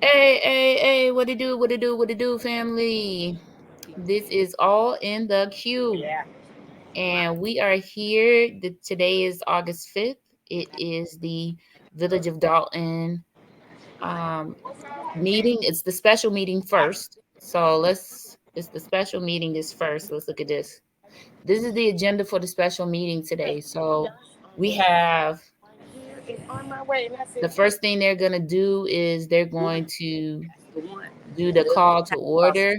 Hey, what it do, family? This is all in the queue. And we are here. Today is August 5th. It is the Village of Dolton um, meeting. It's the special meeting first. It's the special meeting is first. Let's look at this. This is the agenda for the special meeting today. So we have the first thing they're going to do is they're going to do the call to order.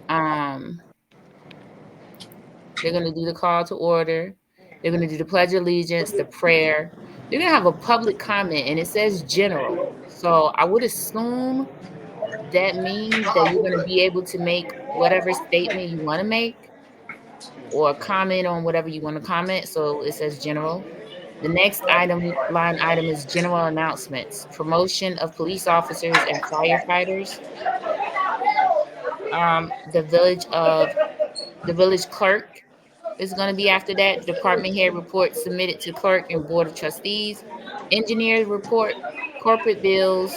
Um, they're going to do the call to order. They're going to do the pledge of allegiance, the prayer. They're going to have a public comment, and it says general. So I would assume that means that you're going to be able to make whatever statement you want to make or comment on whatever you want to comment. So it says general. The next line item is general announcements, promotion of police officers and firefighters. The village clerk is going to be after that. Department head report submitted to clerk and board of trustees. Engineers report, corporate bills.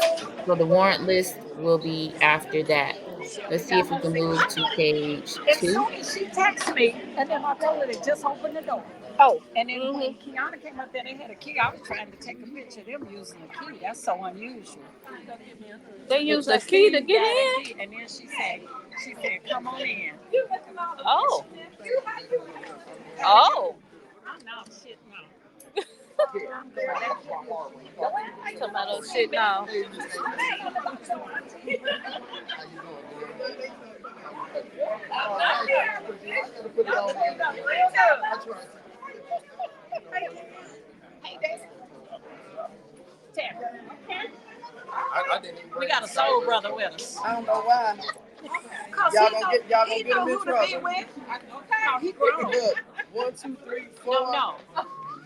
So the warrant list will be after that. Let's see if we can move to page As 2. soon as she texted me, and then I told her to just open the door. Oh, and then when Kiana came up there, they had a key. I was trying to take a picture of them using a key. That's so unusual. They use a key to get in? And then she said, come on in. Oh. Oh. No, shit, no. Talking about no shit now. We got a soul brother with us. I don't know why. Y'all gonna get him in trouble. No, he grown. Look, 1, 2, 3, 4. No.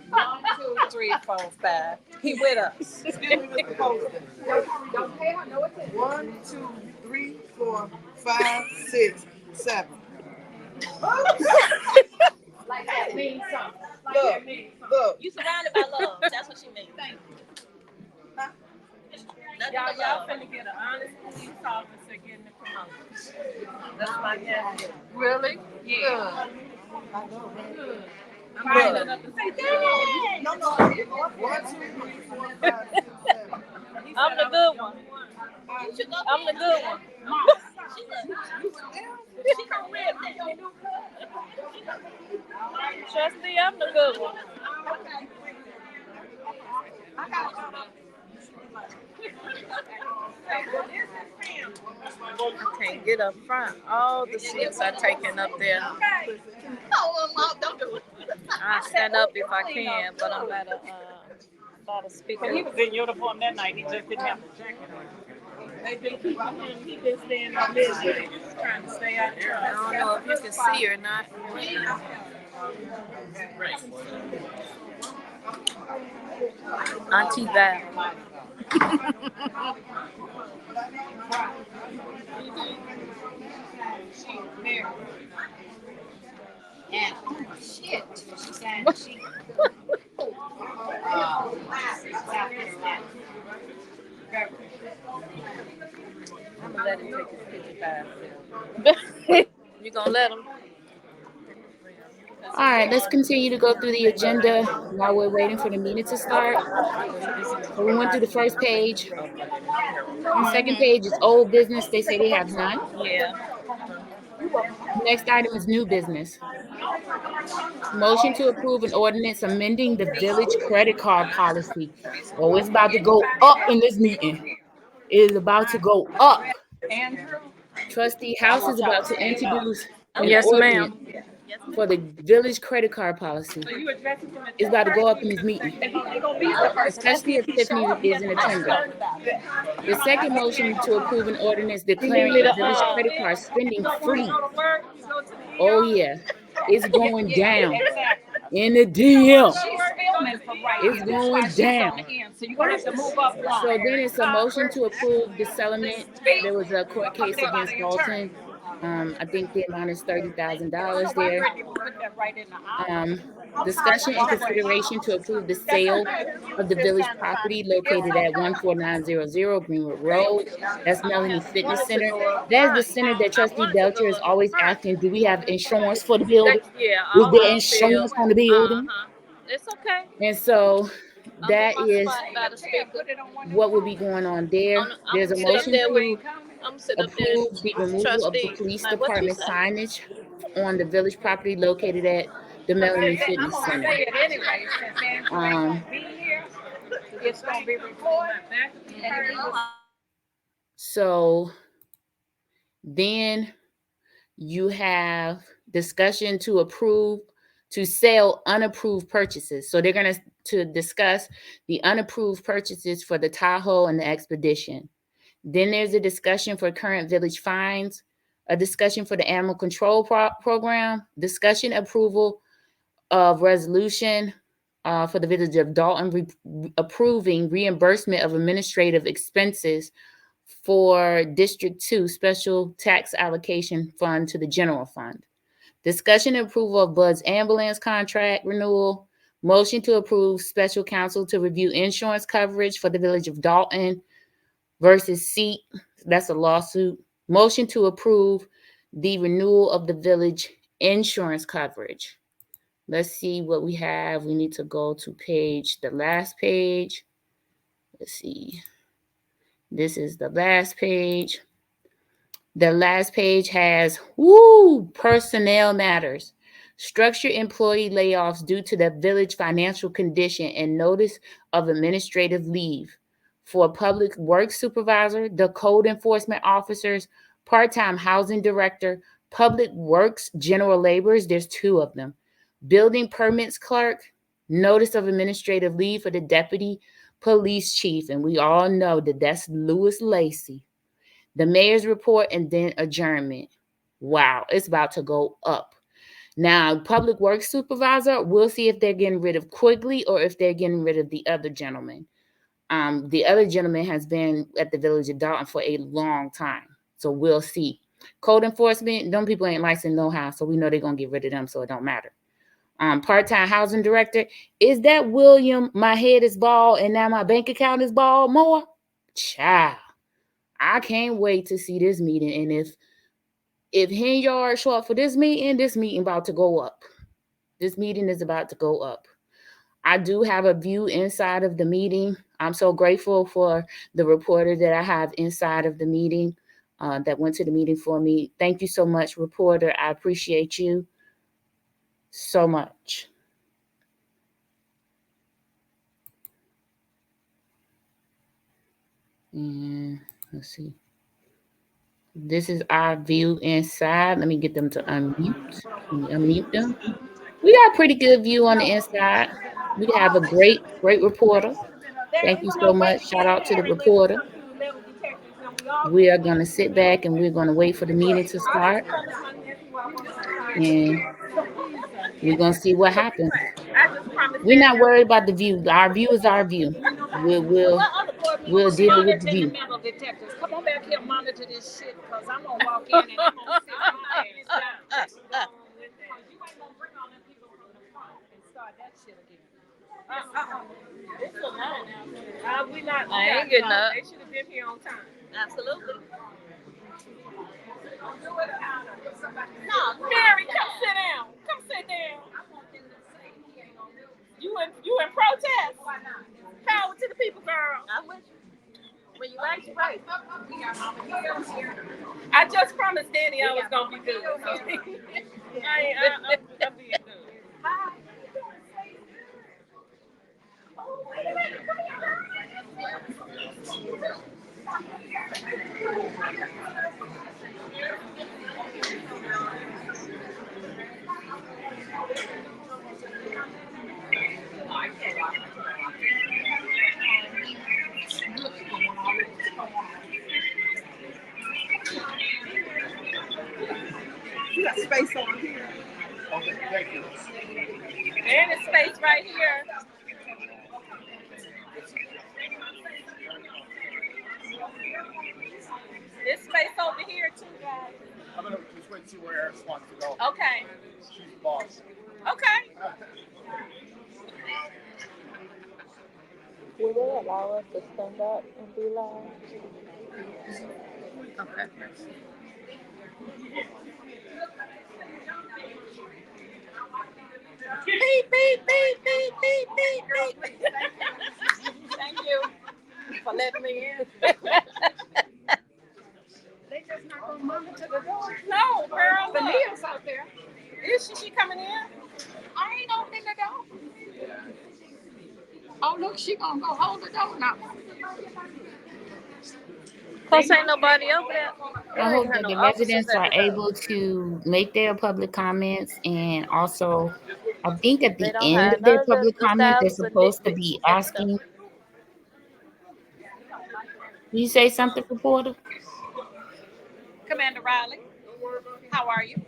1, 2, 3, 4, 5. He with us. Excuse me, Mr. Poston. 1, 2, 3, 4, 5, 6, 7. Like that means something. Look. You surrounded by love. That's what she means. Thank you. Y'all finna get an honest police officer getting the promotion. That's my guess. Really? Yeah. Good. I'm lining up to say, Dad! No. 1, 2, 3, 4, 5, 6, 7. I'm the good one. I'm the good one. She gonna live that. Trustee, I'm the good one. I got I can't get up front. All the seats are taken up there. don't do it. I stand up if I can, but I'm at a speaker. He was in uniform that night. He just didn't have the jacket on. They been keeping him. He been staying on this, trying to stay out there. I don't know if you can see or not. Auntie Val. Yeah. Oh, shit. She said she. I'm gonna let him take his picture. You gonna let him? All right, let's continue to go through the agenda while we're waiting for the meeting to start. So we went through the first page. The second page is old business. They say they have none. Yeah. Next item is new business. Motion to approve an ordinance amending the village credit card policy. Oh, it's about to go up in this meeting. It is about to go up. Andrew. Trustee House is about to introduce an Yes, ordinance ma'am. for the village credit card policy. So you addressing him? It's about to go up in this meeting, especially if Tiffany is in attendance. The second motion to approve an ordinance declaring the village credit card spending free. Oh yeah, it's going down in the DM. It's going down. So you're gonna have to move up. So then it's a motion to approve the settlement. There was a court case against Dolton. I think the amount is $30,000 Why there. Brittany put that right in the aisle? Um, Discussion and consideration to approve the sale of the village property located at 14900 Greenwood Road. That's Melanie Fitness Wanted to Center. go up That is the front. center that I Trustee wanted to Belcher go is up always front. asking, do we have insurance for the building? Yeah, Is all there I feel. insurance on the building? It's okay. And so I'm in that my is spot by the speaker. what will be going on there. There's I'm a sit up motion there with. to I'm sitting up there, approve the removal of the trustee. police Like what you department say? signage on the village property located at the Melanie I'm Fitness gonna Center. say it anyway, since Andrew ain't Um, gonna be here. It's gonna be recorded. And we will so then you have discussion to approve to sell unapproved purchases. So they're going to discuss the unapproved purchases for the Tahoe and the Expedition. Then there's a discussion for current village fines, a discussion for the animal control program, discussion approval of resolution for the village of Dolton approving reimbursement of administrative expenses for District 2 Special Tax Allocation Fund to the General Fund. Discussion and approval of Bud's ambulance contract renewal. Motion to approve special counsel to review insurance coverage for the village of Dolton versus Seat. That's a lawsuit. Motion to approve the renewal of the village insurance coverage. Let's see what we have. We need to go to the last page. Let's see. This is the last page. The last page has personnel matters. Structured employee layoffs due to the village financial condition and notice of administrative leave for public works supervisor, the code enforcement officers, part-time housing director, public works general laborers, there's two of them, building permits clerk, notice of administrative leave for the deputy police chief, and we all know that that's Lewis Lacey, the mayor's report, and then adjournment. Wow, it's about to go up. Now, public works supervisor, we'll see if they're getting rid of Quigley or if they're getting rid of the other gentleman. The other gentleman has been at the village of Dalton for a long time. So we'll see. Code enforcement, them people ain't licensed no how, so we know they're gonna get rid of them, so it don't matter. Part-time housing director, is that William? My head is bald and now my bank account is bald more? Child. I can't wait to see this meeting. And if Henyard show up for this meeting about to go up. This meeting is about to go up. I do have a view inside of the meeting. I'm so grateful for the reporter that I have inside of the meeting that went to the meeting for me. Thank you so much, reporter. I appreciate you so much. And let's see. This is our view inside. Let me get them to unmute. Let me unmute them. We got a pretty good view on the inside. We have a great reporter. Thank you so much. Shout out to the reporter. We are going to sit back and we're going to wait for the meeting to start. And we're going to see what happens. We're not worried about the view. Our view is our view. We'll deal with the view. Come on back here, monitor this shit, because I'm gonna walk in and I'm gonna sit my ass down. You ain't gonna bring all them people from the front and start that shit again. It's a line out there. We not. I ain't getting up. They should have been here on time. Absolutely. No, Mary, come sit down. Come sit down. You in protest? Why not? Power to the people, girl. I'm with you. When you like, you right. I just promised Danny I was gonna be good. I'm being good. Hi. You got space on here. Okay. see where Eris wants to go. Okay. She's the boss. Okay. Will they allow us to stand up and be live? Okay. Beep, beep, beep, beep, beep, beep, beep. Thank you for letting me in. They just not gonna monitor the door. No, girl. The Neil's out there. Is she coming in? I ain't opening the door. Oh, look, she gonna go hold the door now. Cause ain't nobody over there. They I don't even hope have that no the officers residents at are the door. able to make their public comments, and also, I think at They the don't end have of their none of public the comment, staff they're but supposed to nitwits be at the door. asking. You say something, reporter? Commander Riley, how are you?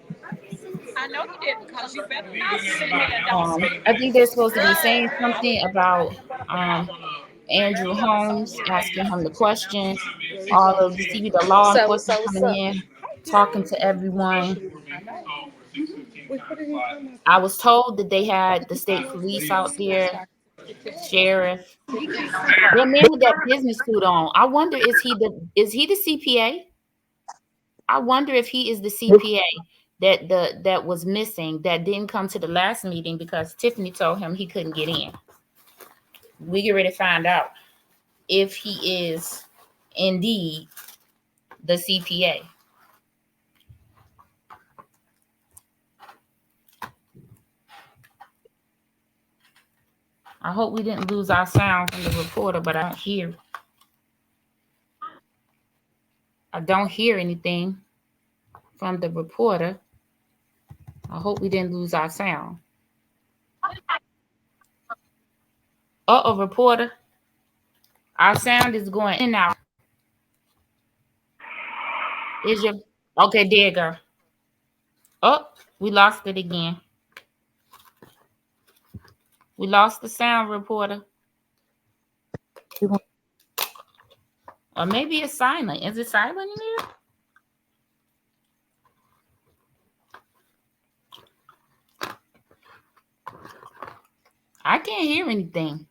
I know you didn't, because you better not sit here and don't speak. I think they're supposed to be saying something about Andrew Holmes, asking him the question. All of the see the law So enforcement what's coming up? in, talking to everyone. I know. I was told that they had the state police out there, sheriff. That man with that business suit on. I wonder, is he the CPA? I wonder if he is the CPA that was missing, that didn't come to the last meeting because Tiffany told him he couldn't get in. We get ready to find out if he is indeed the CPA. I hope we didn't lose our sound from the reporter, but I don't hear anything from the reporter. I hope we didn't lose our sound. Uh-oh, reporter. Our sound is going in and out. Is your okay, there you go. Oh, we lost it again. We lost the sound, reporter. Or maybe it's silent. Is it silent in here? I can't hear anything.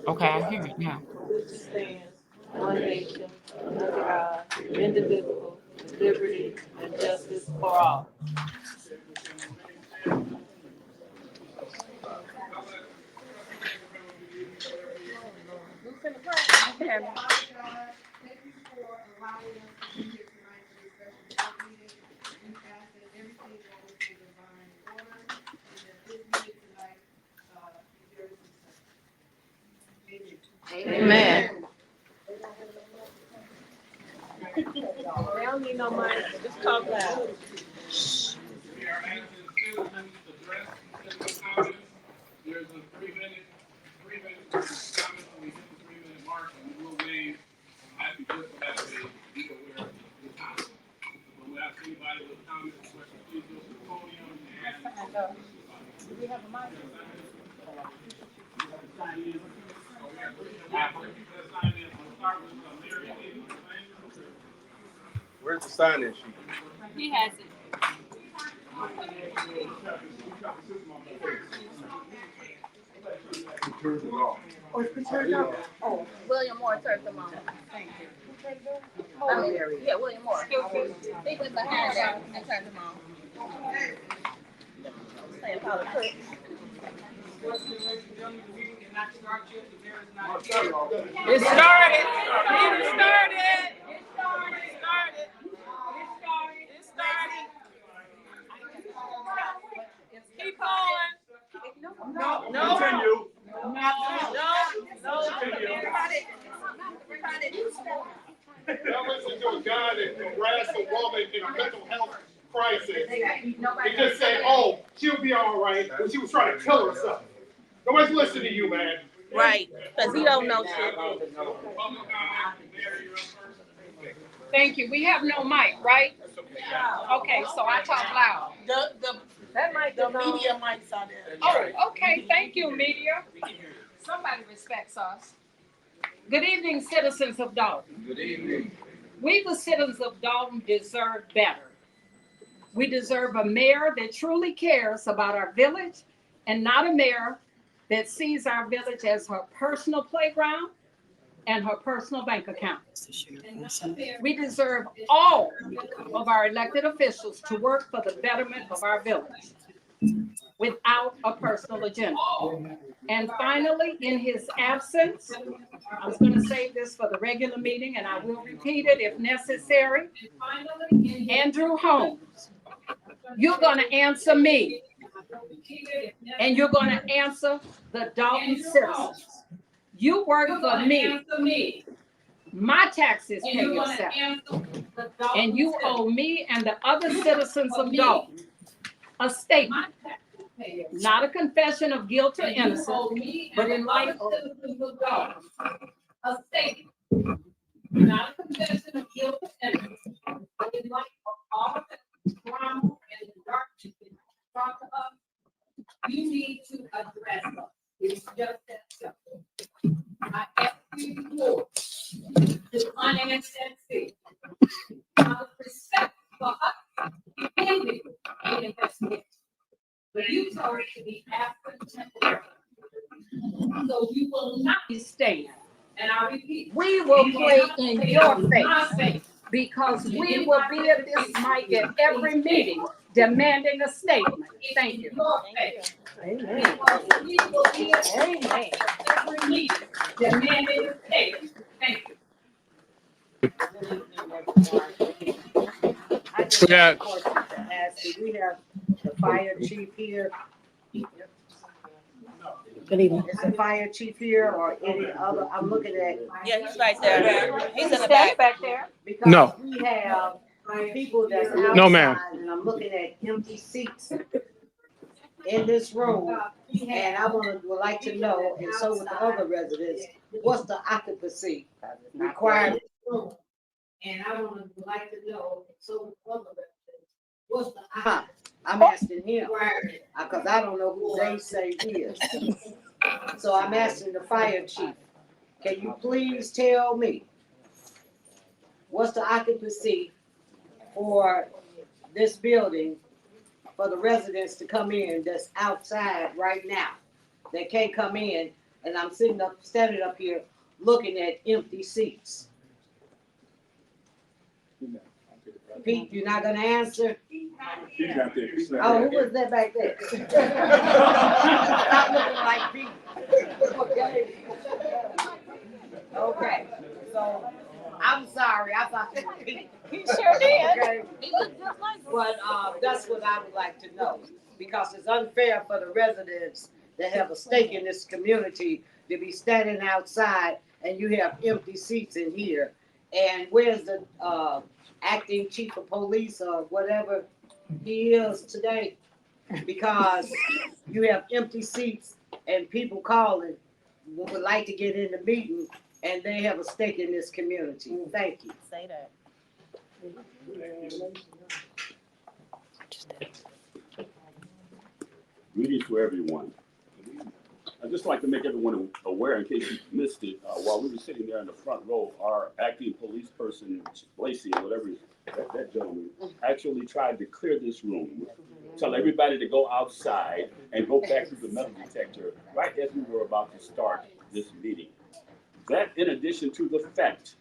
Okay, I hear it now. Which stands one nation under God, indivisible, with liberty and justice for all. Who's in the front? Okay. Amen. They don't need no money. Just talk loud. There's a 3 minute comment when we hit the 3 minute mark, and we will waive happy just for that day. We go where the time. But we ask anybody with comments or questions, please go to the podium and Do we have a mic? where's the sign-in sheet? He has it. Oh, William Moore turned them on. Thank you. Yeah, William Moore. He went behind them and turned them on. Saying Paula Cook. It started. It started. It started. Keep going. No. Continue. No. Now listen to a guy that harassed a woman in a mental health crisis. He just said, oh, she'll be all right, when she was trying to kill herself. Nobody's listening to you, man. Right, because he don't know shit. Thank you. We have no mic, right? Okay, so I talk loud. The media mics are there. Oh, okay. Thank you, media. Somebody respects us. Good evening, citizens of Dolton. Good evening. We, the citizens of Dolton, deserve better. We deserve a mayor that truly cares about our village and not a mayor that sees our village as her personal playground and her personal bank account. We deserve all of our elected officials to work for the betterment of our village without a personal agenda. And finally, in his absence, I was going to save this for the regular meeting and I will repeat it if necessary. Andrew Holmes, you're going to answer me and you're going to answer the Dolton citizens. You work for me. My taxes pay yourself. And you owe me and the other citizens of Dolton a statement. Not a confession of guilt or innocence, but in light of a statement. Not a confession of guilt or innocence, but in light of all the drama and the darkness that brought to us, you need to address us. It's just that simple. I ask you to finance that fee. Out of respect for us, you can be an investigation. But you told it to be absent temporarily. So you will not be staying. And I repeat, we will play in your face because we will be at this mic at every meeting demanding a statement. Thank you. Amen. We will be at every meeting demanding a statement. Thank you. I just have a question to ask. Do we have the fire chief here? Good evening. Is the fire chief here or any other? I'm looking at. Yeah, he's right there. He's in the Stand back. back there. Because No. we have people that's outside. No, ma'am. And I'm looking at empty seats in this room. And I would like to know, and so with the other residents, what's the occupancy required? And I would like to know, so with the other residents, what's the I'm asking him, because I don't know who they say is. So I'm asking the fire chief, can you please tell me what's the occupancy for this building for the residents to come in that's outside right now? They can't come in, and I'm standing up here looking at empty seats. Pete, you're not gonna answer? Oh, who was that back there? Stop looking like Pete. Okay. Okay, so I'm sorry, I thought you were Pete. He sure did. Okay. He looked just like him. But that's what I would like to know, because it's unfair for the residents that have a stake in this community to be standing outside and you have empty seats in here. And where's the acting chief of police or whatever he is today? Because you have empty seats and people calling would like to get in the meeting and they have a stake in this community. Thank you. Say that. Greetings to everyone. I'd just like to make everyone aware, in case you missed it, while we were sitting there in the front row, our acting police person, Lacey, or whatever, that gentleman, actually tried to clear this room, tell everybody to go outside and go back to the metal detector right as we were about to start this meeting. That, in addition to the fact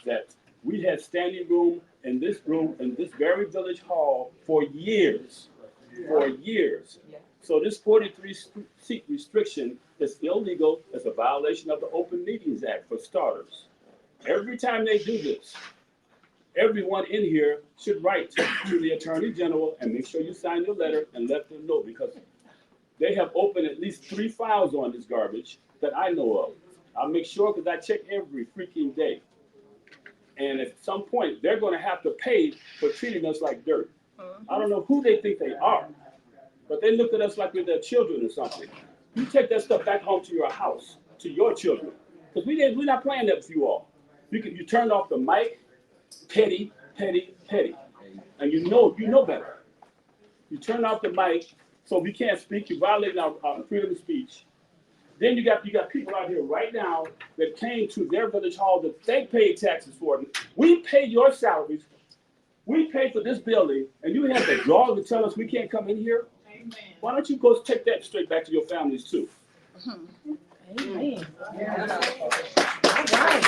that we had standing room in this very village hall for years. So this 43 seat restriction is illegal. It's a violation of the Open Meetings Act, for starters. Every time they do this, everyone in here should write to the Attorney General and make sure you sign your letter and let them know, because they have opened at least 3 files on this garbage that I know of. I'll make sure, because I check every freaking day. And at some point, they're going to have to pay for treating us like dirt. I don't know who they think they are, but they look at us like we're their children or something. You take that stuff back home to your house, to your children, because we're not playing that with you all. You turned off the mic, petty, and you know better. You turn off the mic, so we can't speak. You violate our freedom of speech. Then you got people out here right now that came to their village hall that they paid taxes for. We pay your salaries. We pay for this building, and you have the gall to tell us we can't come in here? Amen. Why don't you go take that straight back to your families, too? Amen. Yeah. All right.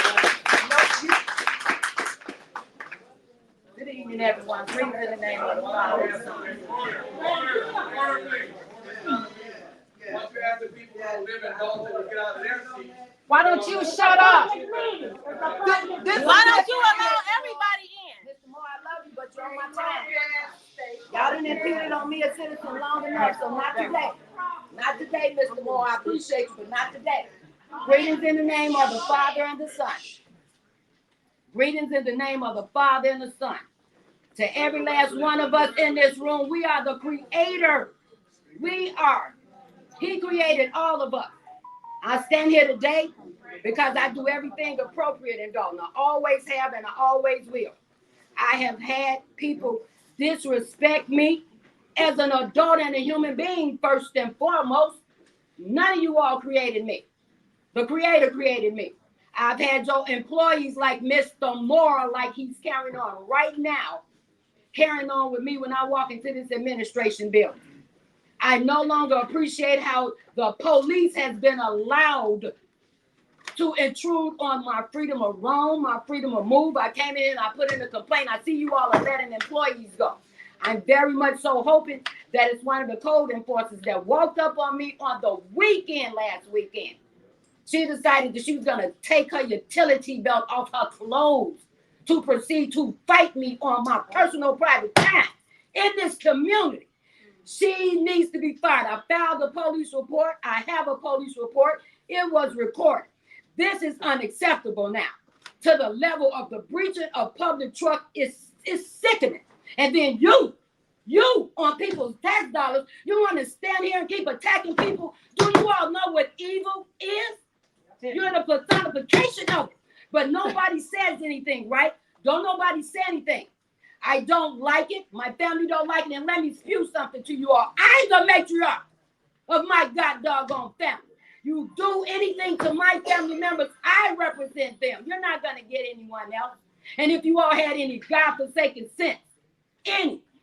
Good evening, everyone. Greetings in the name of the Father. Why don't you shut up? Why don't you allow everybody in? Mr. Moore, I love you, but you're on my time. Y'all done imputed on me a citizen long enough, so not today. Not today, Mr. Moore. I appreciate you, but not today. Greetings in the name of the Father and the Son. Greetings in the name of the Father and the Son. To every last one of us in this room, we are the creator. We are. He created all of us. I stand here today because I do everything appropriate in Dolton. I always have and I always will. I have had people disrespect me as an adult and a human being first and foremost. None of you all created me. The creator created me. I've had your employees like Mr. Moore, like he's carrying on right now, carrying on with me when I walk into this administration building. I no longer appreciate how the police has been allowed to intrude on my freedom of roam, my freedom of move. I came in and I put in a complaint. I see you all are letting employees go. I'm very much so hoping that it's one of the code enforcers that walked up on me on the weekend last weekend. She decided that she was going to take her utility belt off her clothes to proceed to fight me on my personal private time in this community. She needs to be fired. I filed a police report. I have a police report. It was recorded. This is unacceptable now. To the level of the breaching of public trust is sickening. And then you on people's tax dollars, you want to stand here and keep attacking people. Do you all know what evil is? You're the personification of it. But nobody says anything, right? Don't nobody say anything. I don't like it. My family don't like it. And let me spew something to you all. I'm the matriarch of my god doggone family. You do anything to my family members, I represent them. You're not going to get anyone else. And if you all had any God-forsaken sense,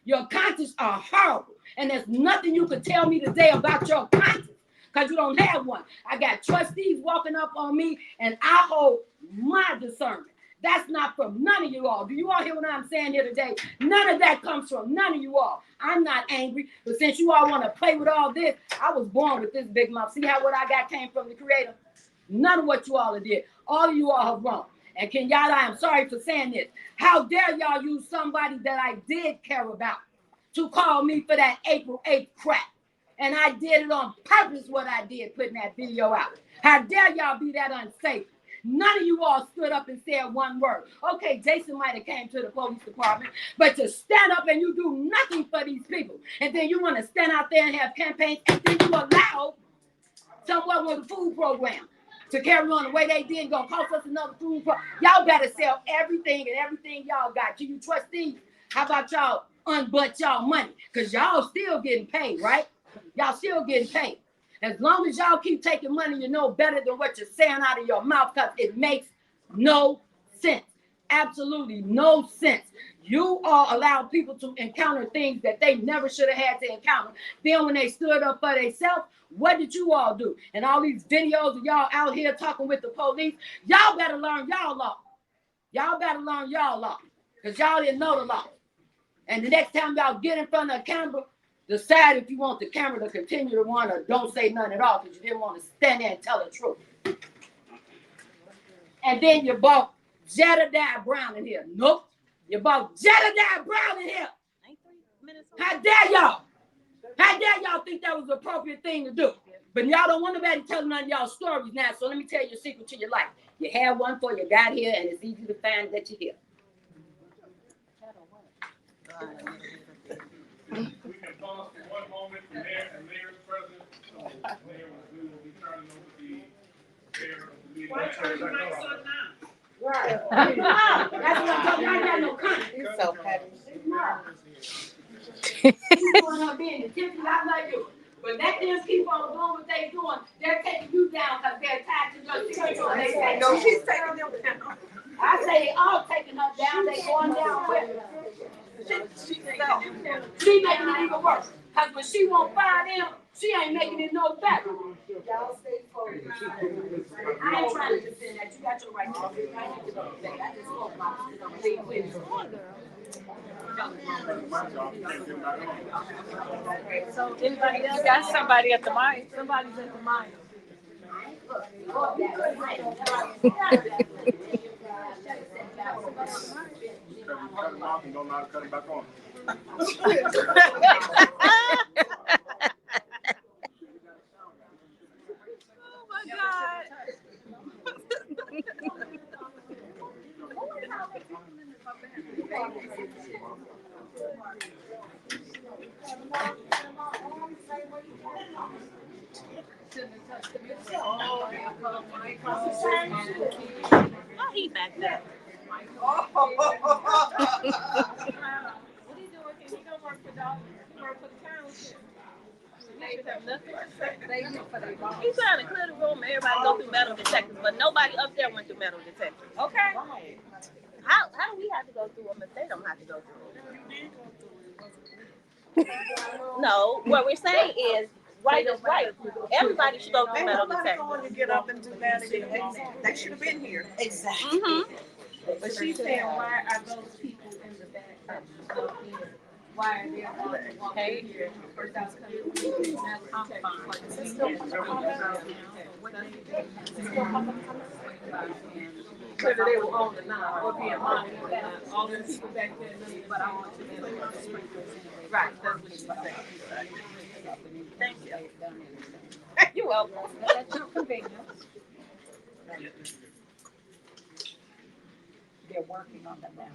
your conscience are horrible. And there's nothing you could tell me today about your conscience because you don't have one. I got trustees walking up on me and I hold my discernment. That's not from none of you all. Do you all hear what I'm saying here today? None of that comes from none of you all. I'm not angry, but since you all want to play with all this, I was born with this big mouth. See how what I got came from the creator? None of what you all did. All of you all have wrong. And Kenyatta, I'm sorry for saying this. How dare y'all use somebody that I did care about to call me for that April 8th crap? And I did it on purpose what I did, putting that video out. How dare y'all be that unsafe? None of you all stood up and said one word. Okay, Jason might have came to the police department, but to stand up and you do nothing for these people, and then you want to stand out there and have campaigns, and then you allow someone with a food program to carry on the way they did, gonna cost us another food program. Y'all better sell everything and everything y'all got. To you trustees, how about y'all unbutt y'all money? Because y'all still getting paid, right? Y'all still getting paid. As long as y'all keep taking money, you know better than what you're saying out of your mouth because it makes no sense. Absolutely no sense. You all allow people to encounter things that they never should have had to encounter. Then when they stood up for themselves, what did you all do? And all these videos of y'all out here talking with the police, y'all better learn y'all law. Y'all better learn y'all law because y'all didn't know the law. And the next time y'all get in front of a camera, decide if you want the camera to continue to run or don't say nothing at all because you didn't want to stand there and tell the truth. And then you bought Jedediah Brown in here. Nope. You bought Jedediah Brown in here. How dare y'all? How dare y'all think that was the appropriate thing to do? But y'all don't want nobody telling none of y'all stories now. So let me tell you a secret to your life. You had one for you got here, and it's easy to find that you're here. We can pause for one moment. The mayor is present. So we will be turning over the chair of the meeting. Why turn your mics on now? Right. That's what I'm talking about. I got no conscience. You're so petty. It's not. You going up being the tipsy, I like you. But let them keep on doing what they doing. They're taking you down because they're tied to your territory. They say, no, she's taking them down. I say they all taking her down. They going down with her. She making it even worse. Because when she won't fire them, she ain't making it no better. Y'all stay focused. I ain't trying to defend that. You got your right to defend. I ain't gonna defend. I just hope my leave with you. So anybody else got somebody at the mine? Somebody's at the mine. Cut them off and don't know how to cut them back on. Oh my God. Why he back there? What he doing? He gonna work for Dolton. He work for the township. They have nothing to say. They look for their boss. He's trying to clear the room and everybody go through metal detectors, but nobody up there went through metal detectors. Okay. How do we have to go through them if they don't have to go through them? No, what we're saying is right is right. Everybody should go through metal detectors. Going to get up and do that again. They should have been here. Exactly. Mm-hmm. But she's saying, why are those people in the back? Why are they walking here? First I was coming. I'm fine. Is it still whether they were on or not, or being monitored, all the people back there, but I want you to put the sprinklers in. Right, that's what she's saying. Thank you. You're welcome. That's your convenience. They're working on that now.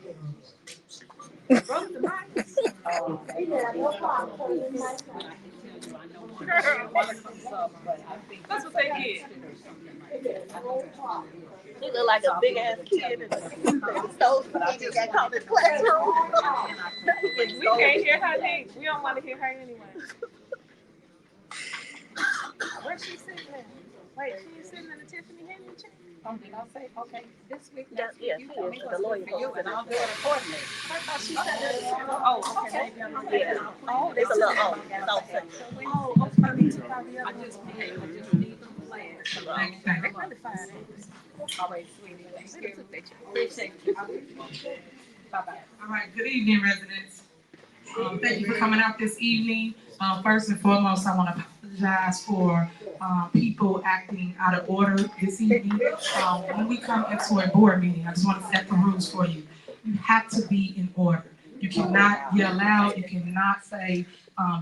Broke the mics. Oh, okay. That's what they did. He look like a big ass kid in the stove. He got caught in the classroom. We can't hear her name. We don't want to hear her anyway. Where's she sitting at? Wait, she's sitting in the Tiffany Henry chair? Oh, did I say, okay, this week, next week, you tell me what's good for you, and I'll do it accordingly. I thought she said that. Oh, okay, maybe I'm not. Yeah. Oh, it's a little off. It's off. Oh, okay. I just need them planned. They really fine. All right, sweetie. Appreciate you. Bye-bye. All right, good evening, residents. Thank you for coming out this evening. First and foremost, I want to apologize for people acting out of order this evening. When we come into a board meeting, I just want to set the rules for you. You have to be in order. You cannot yell out. You cannot say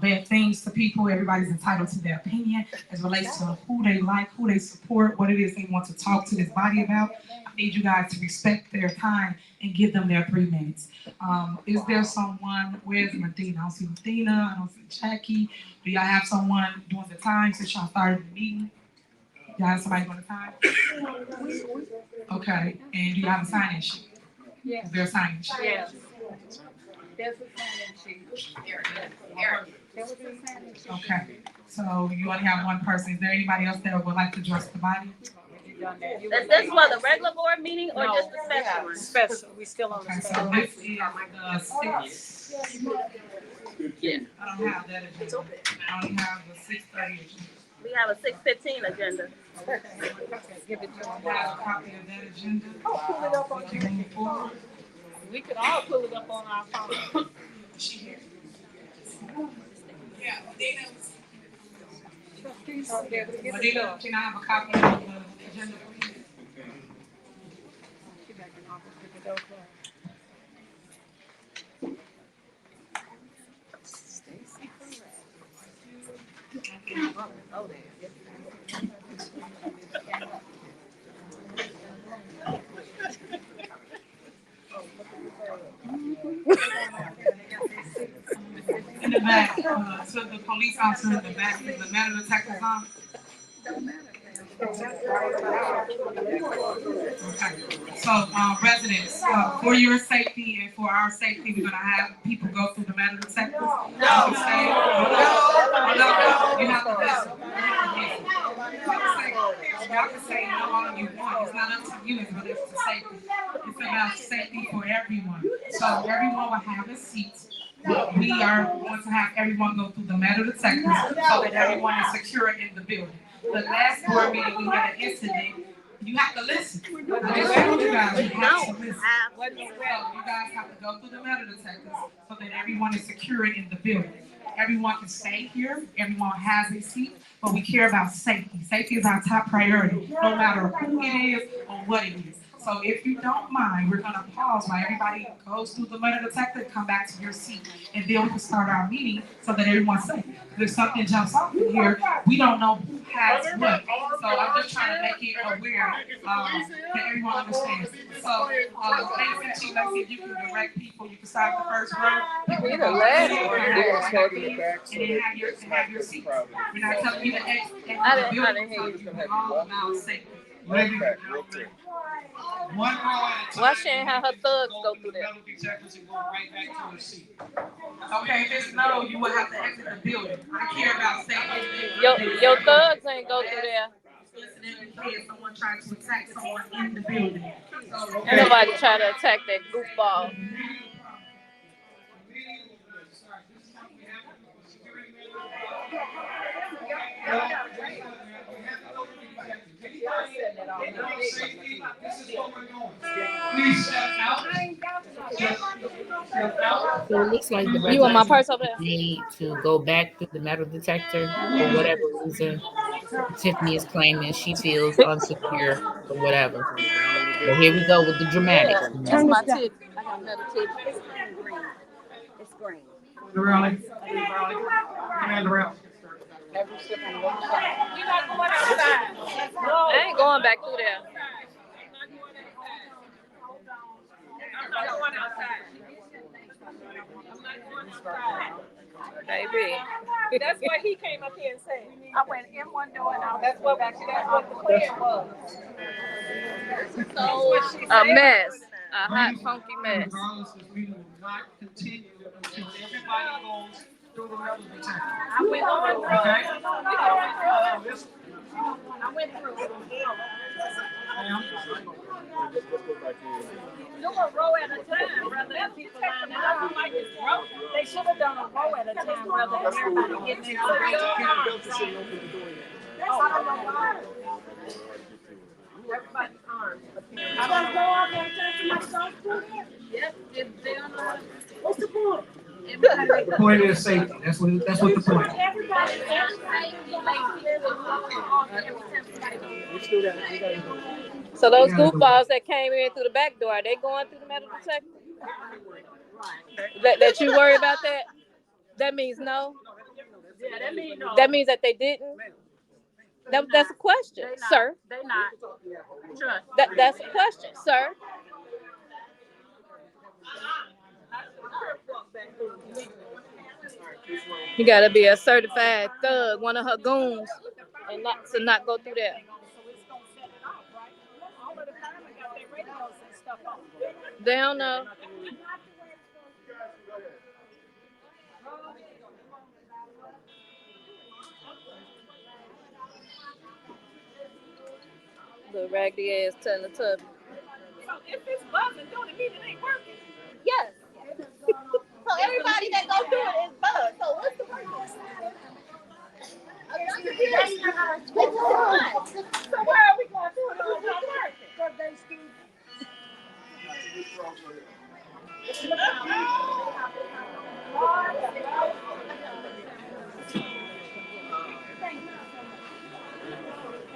bad things to people. Everybody's entitled to their opinion as relates to who they like, who they support, what it is they want to talk to this body about. I need you guys to respect their time and give them their 3 minutes. Is there someone, where's Medina? I don't see Medina, I don't see Jackie. Do y'all have someone doing the time since y'all started the meeting? Y'all have somebody doing the time? Okay, and do you have a sign-in sheet? Yeah. Is there a sign-in sheet? Yes. There's a sign-in sheet. There was a sign-in sheet. Okay, so you only have one person. Is there anybody else that would like to address the body? Is this for the regular board meeting or just the special one? Special. We still on the Okay, special. so this is the 6. I don't have that agenda. I only have the 6:30 agenda. We have a 6:15 agenda. Give it to I them. have a copy of that agenda. Pull it up on We can move forward. We could all pull it up on our phone. She here. Yeah, Medina, can I have a copy of the agenda, please? In the back, to the police officer in the back, is the metal detectors on? Okay. So, residents, for your safety and for our safety, we're gonna have people go through the metal detectors. No. You can stay. No. You have to listen. Y'all can say no all you want. It's not up to you. It's related to safety. It's about safety for everyone. So everyone will have a seat. We are going to have everyone go through the metal detectors so that everyone is secure in the building. The last board meeting we had an incident. You have to listen. I just told you guys you have to listen. So you guys have to go through the metal detectors so that everyone is secure in the building. Everyone can stay here. Everyone has a seat, but we care about safety. Safety is our top priority, no matter who it is or what it is. So if you don't mind, we're gonna pause while everybody goes through the metal detector and come back to your seat. And then we can start our meeting so that everyone's safe. If something jumps off in here, we don't know who has what. So I'm just trying to make it aware that everyone understands. So, Lacey, Chief, let's see if you can direct people. You can start the first row. We the last one. They're gonna start in the back so And then that have it's your not seat. crowded. We're not telling you to exit the I building. didn't hear you. We're all about safety. Okay, real quick. One row at a time. Why she ain't have her thugs go through there? Metal detectors and go right back to your seat. Okay, if it's no, you will have to exit the building. I care about safety. Your thugs ain't go through there. Someone trying to attack someone in the building. Ain't nobody try to attack that goofball. Please step out. Step out. So it looks like the You want my residents purse over there? need to go back through the metal detector for whatever reason. Tiffany is claiming she feels unsecure or whatever. But here we go with the dramatics. Yeah, that's my tip. I got another tip. It's green. Raleigh. Commander Raleigh. We're not going outside. I ain't going back through there. I'm not going outside. I'm not going outside. Baby. That's what he came up here and said. I went in one door and I was back to that the plan was. A mess. A hot, funky mess. Regardless, this meeting will not continue until everybody goes through the metal detector. I went through. Okay? I went through. Do a row at a time rather than people line up. Like this row. They should have done a row at a time rather than everybody getting in the everybody's arms. I don't know. Yep, they don't know. What's the point? The point is safety. That's what the point is. Everybody, So those goofballs that came in through the back door, are they going through the metal detector? That you worry about that? That means no? yeah, that means no. That means that they didn't? That's a question, sir. They not. Trust. That's a question, sir. You gotta be a certified thug, one of her goons, and not go through there. They don't know. The raggedy ass Teletubby. So if it's buzzing, don't it mean it ain't working? Yes. So everybody that go through it is bugged. So what's the purpose? So where are we going through it all not working? Because they still.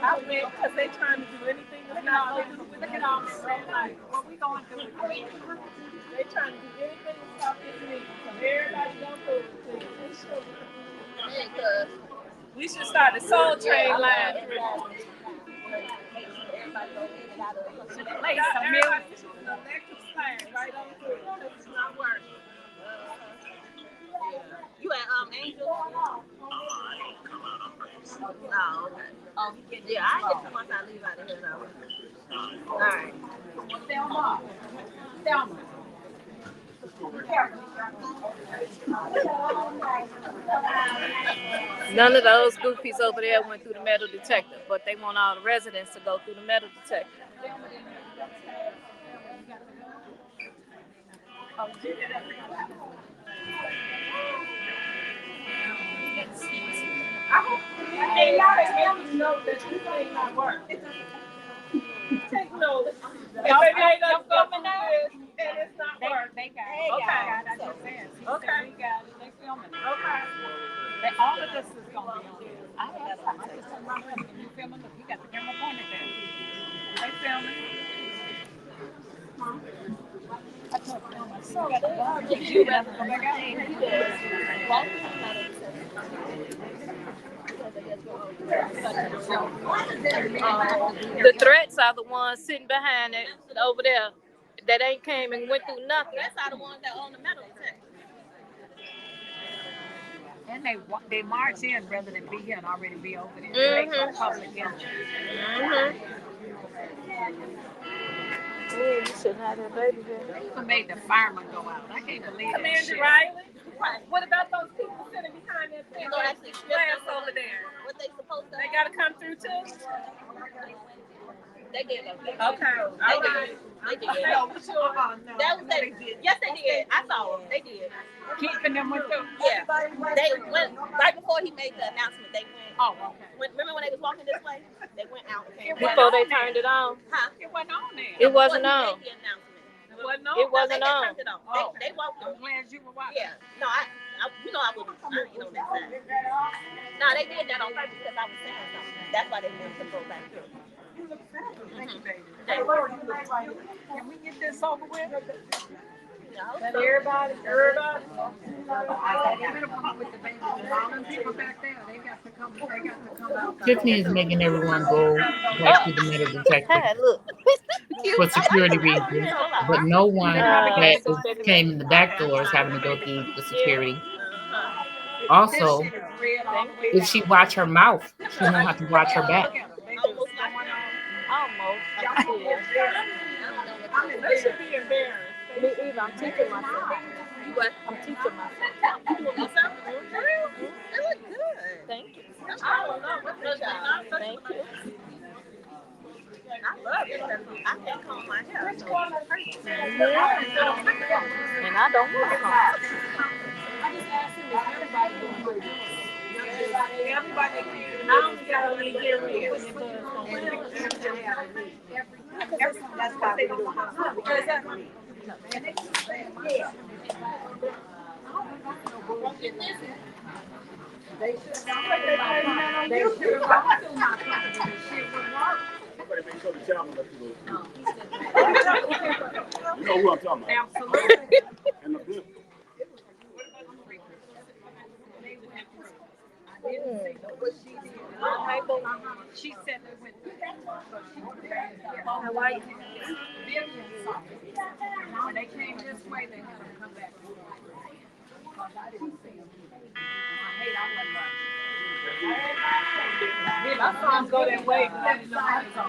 I went because they trying to do anything that's not going to do with it all. Like, what we going to do with it? They trying to do anything to stop this meeting. So everybody going through it. We should start the Soul Train line. Play some music. Electric slide right on through it because it's not working. You at Angel? Oh, okay. Yeah, I get to once I leave out of here though. All right. Thelma. Thelma. None of those goofies over there went through the metal detector, but they want all the residents to go through the metal detector. I hope they make you know that this thing not work. Take notes. If they made us go through this and it's not working. They got it. Okay. I just said. Okay. We got it. They filming it. Okay. All of this is gonna be on there. I just told my husband, you filming? Look, you got the camera pointed there. They filming. I told them, I said, you got the bug. You better go back out. Walk through the metal The threats are the ones sitting behind it over there that ain't came and went through nothing. That's are the ones that own the metal detector. And they march in rather than be here and already be over there. Make a public entry. Ooh, you shouldn't have that baby here. They even made the firemen go out. I can't believe that. Commander Shit. Riley. What about those people sitting behind that thing? Glass over there. What they supposed to? They gotta come through too. They did. Okay. All right. They did. No, sure. No, That was they. Yes, they did. I saw them. They did. Keeping them with them. Yeah. They went right before he made the announcement. They went. Oh, okay. Remember when they was walking this way? They went out. Before they turned it on. Huh? It wasn't on there. It wasn't Before he on. made the announcement. It wasn't on. It wasn't They on. turned it on. Oh. They walked I'm through. glad you were watching. Yeah. No, I you know I was on that side. No, they did that on purpose because I was saying something. That's why they wanted to go back through. You look fat. Thank you, baby. Can we get this over with? That everybody. I better come up with the baby. All them people back there, they got to come out. Tiffany is making everyone go back to the metal detector Hey, look. for security reasons, but no one that came in the back door is having to go through the security. Also, if she watch her mouth, she won't have to watch her back. Almost. They should be embarrassed. Me either. I'm teaching myself. What? I'm teaching myself. You doing yourself? They look good. Thank you. I don't know what's the job. Thank you. I love it. I can't comb my hair. So it hurts. And I don't want to come. I just asked him if everybody doing what they're doing. Everybody, I only got to leave here with that's why they don't want because they should have to my company. Shit would work. Everybody make sure the channel left you You know who I'm talking about. Absolutely. And the blue. I didn't see what she did. She said they went through that. So she was there. How are you? When they came this way, they had them come back. Because I didn't see them. I hate I wasn't watching. I saw them go that way, but I didn't know how to go.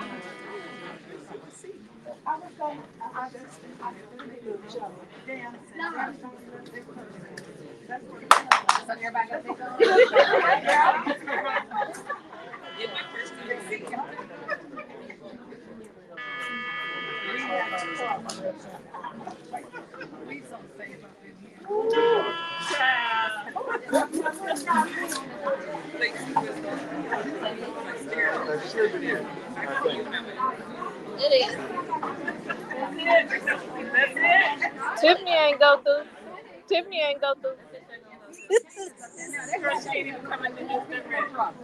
So everybody got we so safe up in here. It is. That's it. Tiffany ain't go through. Tiffany ain't go through. Girl, she ain't even coming to this different trouble.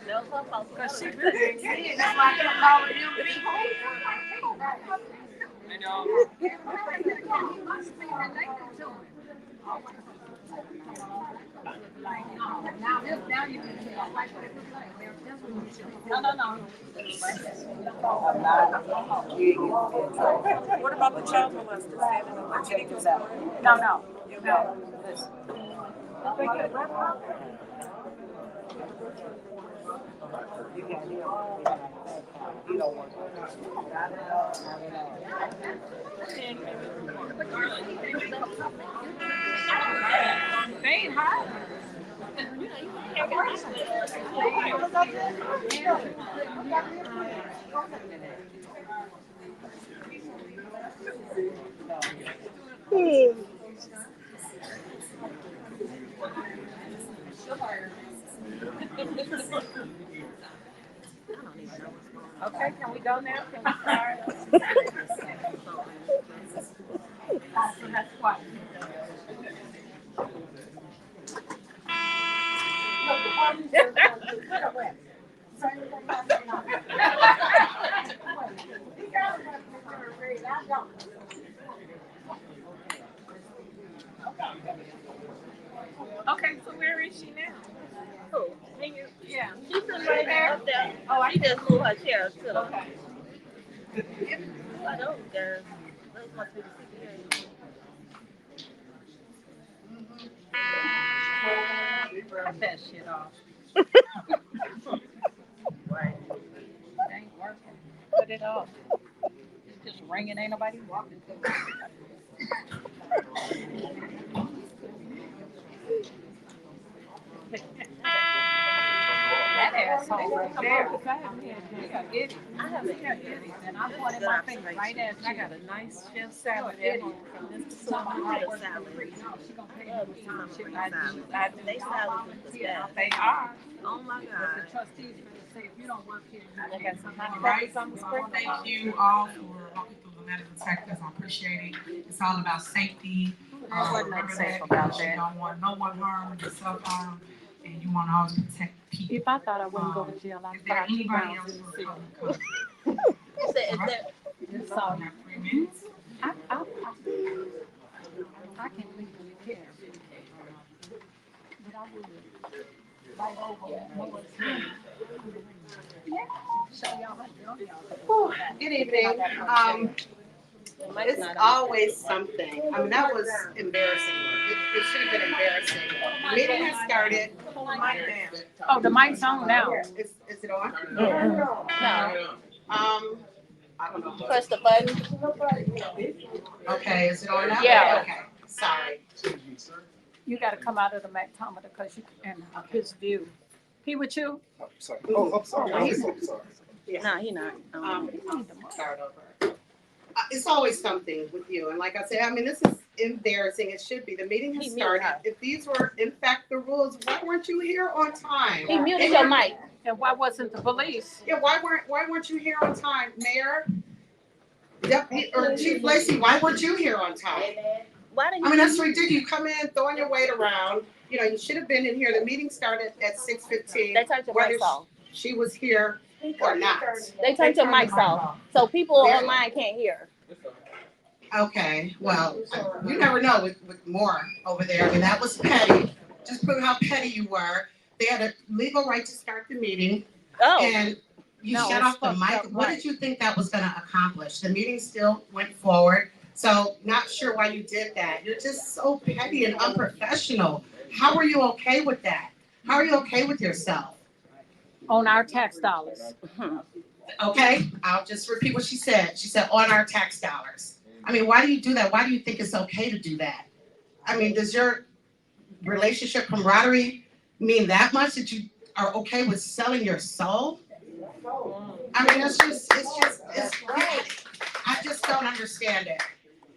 Because she really ain't getting it. That's why I kept calling now you can tell. No. What about the child molester standing on the chickens out? No. Listen. You got him. He don't want to. Not at all. Not at all. They ain't hot. Okay, can we go now? Can we start? Awesome, that's what. Okay, so where is she now? Who? Me? Yeah. She's sitting right there. Up there. Oh, I She just moved her chair to the. Okay. Who are those girls? Those must be the CPA. Cut that shit off. Right. It ain't working. Cut it off. It's just ringing. Ain't nobody walking through it. That asshole right there. He got itties. I haven't He got eaten itties. yet. And I This bought is in good my face right observation. as I got a nice chef salad at home from Mr. Summer. I I love work for salad. free. No, she gonna pay Love me me for some some shit. green I salad. do. I do. They salads is the Yeah, best. they are. Oh my But God. the trustees gonna say if you don't work here, you They got some All money. right. Some spring. Thank you all for walking through the metal detectors. I appreciate it. It's all about safety. There wasn't nothing Remember safe that about because you that. don't want no one harmed, yourself harmed, and you want to always protect people. If I thought I wouldn't go to jail, I'd Is there buy 2 anybody rounds else in who the will city. come? You said, is there? It's We so have 3 minutes. I can legally care, but I would right over Noah's head. Yeah, show y'all how dumb y'all are. Good evening. It's always something. I mean, that was embarrassing. It should have been embarrassing. The meeting has started. Oh, the mic's on now. Is it on? No. I don't know. Press the button. Okay, is it on now? Yeah. Okay, sorry. You gotta come out of the Mactometer because you and his view. He with you? Sorry. Oh, I'm sorry. I'm so sorry. No, he not. Start over. It's always something with you, and like I said, I mean, this is embarrassing. It should be. The meeting has He muted started. her. If these were, in fact, the rules, why weren't you here on time? He muted your mic. And why wasn't the police? Yeah, why weren't you here on time, Mayor? Or Chief Lacey, why weren't you here on time? Why did I mean, that's ridiculous. You come in throwing your weight around. You know, you should have been in here. The meeting started at 6:15. They turned your mics off? She was here or not. They turned your mics off, so people online can't hear. Okay, well, you never know with more over there. I mean, that was petty. Just prove how petty you were. They had a legal right to start the meeting, Oh, and you No, shut it's off the fucked mic. up, What right. did you think that was gonna accomplish? The meeting still went forward. So not sure why you did that. You're just so petty and unprofessional. How are you okay with that? How are you okay with yourself? On our tax dollars. Okay, I'll just repeat what she said. She said on our tax dollars. I mean, why do you do that? Why do you think it's okay to do that? I mean, does your relationship camaraderie mean that much that you are okay with selling your soul? I mean, it's I just don't understand it.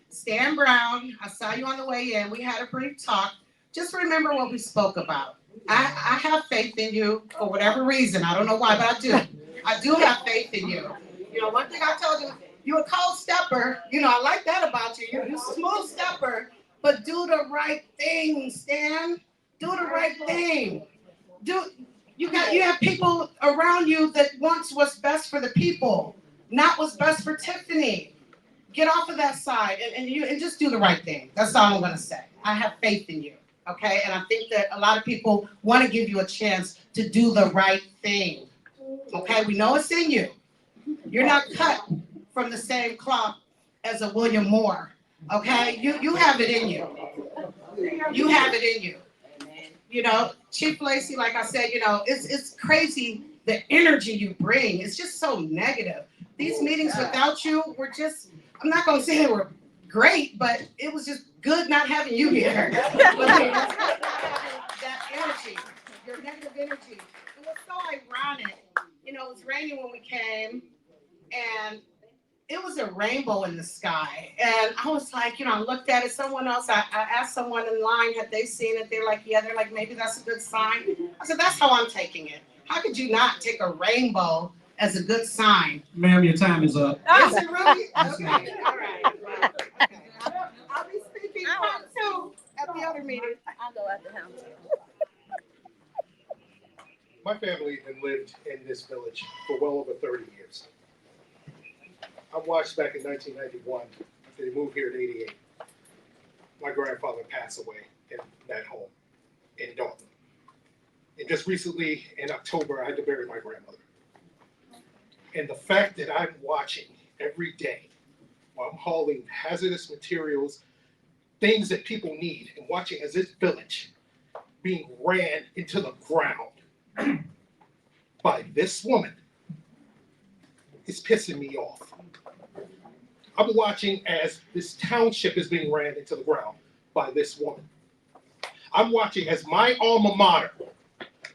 Stan Brown, I saw you on the way in. We had a brief talk. Just remember what we spoke about. I have faith in you for whatever reason. I don't know why, but I do. I do have faith in you. You know, one thing I told you, you're a cold stepper. You know, I like that about you. You're a smooth stepper, but do the right thing, Stan. Do the right thing. You have people around you that wants what's best for the people, not what's best for Tiffany. Get off of that side and just do the right thing. That's all I'm gonna say. I have faith in you, okay? And I think that a lot of people want to give you a chance to do the right thing. Okay, we know it's in you. You're not cut from the same cloth as a William Moore. Okay, you have it in you. You have it in you. You know, Chief Lacey, like I said, you know, it's crazy the energy you bring is just so negative. These meetings without you were just, I'm not going to say they were great, but it was just good not having you here. But that energy, your negative energy, it was so ironic. You know, it was raining when we came, and it was a rainbow in the sky. And I was like, you know, I looked at it, someone else, I asked someone in line, had they seen it? They're like, yeah, they're like, maybe that's a good sign. I said, that's how I'm taking it. How could you not take a rainbow as a good sign? Ma'am, your time is up. Is it really? Okay, all right. Well, okay. I'll be speaking part two at the other meeting. I'll go after him. My family had lived in this village for well over 30 years. I watched back in 1991, after they moved here in 88, my grandfather passed away in that home in Dolton. And just recently, in October, I had to bury my grandmother. And the fact that I'm watching every day while I'm hauling hazardous materials, things that people need, and watching as this village being ran into the ground by this woman is pissing me off. I'm watching as this township is being ran into the ground by this woman. I'm watching as my alma mater,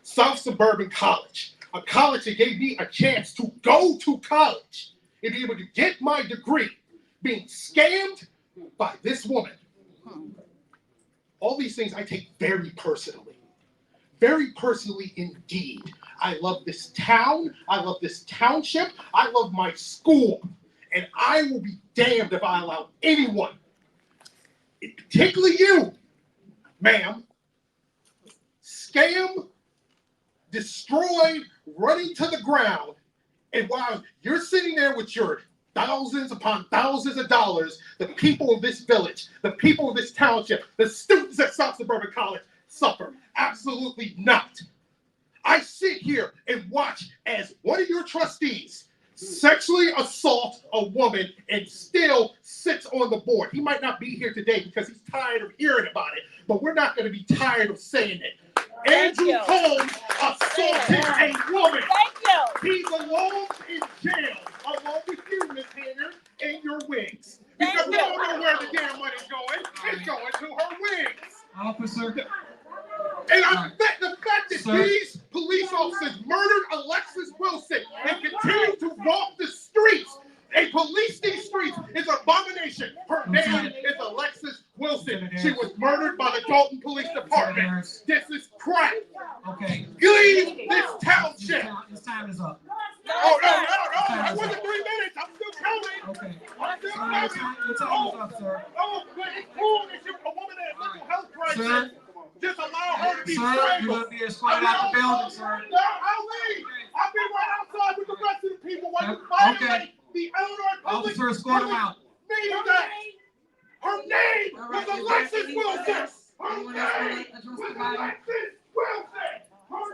South Suburban College, a college that gave me a chance to go to college and be able to get my degree, being scammed by this woman. All these things I take very personally. Very personally indeed. I love this town. I love this township. I love my school. And I will be damned if I allow anyone, particularly you, ma'am, scam, destroy, running to the ground, and while you're sitting there with your thousands upon thousands of dollars, the people of this village, the people of this township, the students at South Suburban College suffer. Absolutely not. I sit here and watch as one of your trustees sexually assault a woman and still sits on the board. He might not be here today because he's tired of hearing about it, but we're not going to be tired of saying it. Andrew Holmes assaulted a woman. He belongs in jail along with you, Miss Hanger, and your wigs. Because we don't know where the damn money's going. It's going to her wigs. Officer. And the fact that these police officers murdered Alexis Wilson and continue to walk the streets and police these streets is an abomination. Her name is Alexis Wilson. She was murdered by the Dolton Police Department. This is crap. Okay. Leave this township. His time is up. Oh, no. It wasn't 3 minutes. I'm still counting. Okay. I'm still Your counting. time is up, sir. Oh, but it's cool that you're a woman that has mental health crisis. Sir? Just allow her to be Sir, you're strangled. going to be escorted out the building, sir. No, I'll leave. I'll be right outside with the rest of the people while you violate the Illinois public. Officer, escort him out. Her name was Alexis Wilson. Her Anyone else want name to address was the body? Alexis Wilson. Her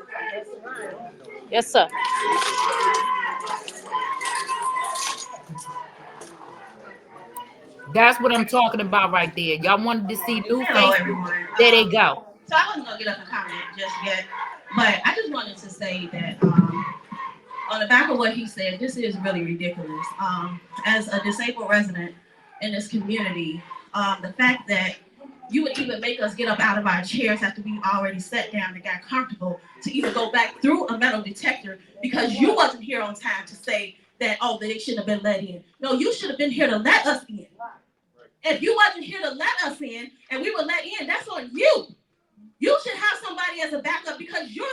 name. Yes, sir. That's what I'm talking about right there. Y'all wanted to see new Hello, faces. everyone. There they go. So I wasn't gonna get up and comment just yet, but I just wanted to say that on the back of what he said, this is really ridiculous. As a disabled resident in this community, the fact that you would even make us get up out of our chairs after we already sat down and got comfortable to even go back through a metal detector because you wasn't here on time to say that, oh, they shouldn't have been let in. No, you should have been here to let us in. If you wasn't here to let us in and we were let in, that's on you. You should have somebody as a backup because you're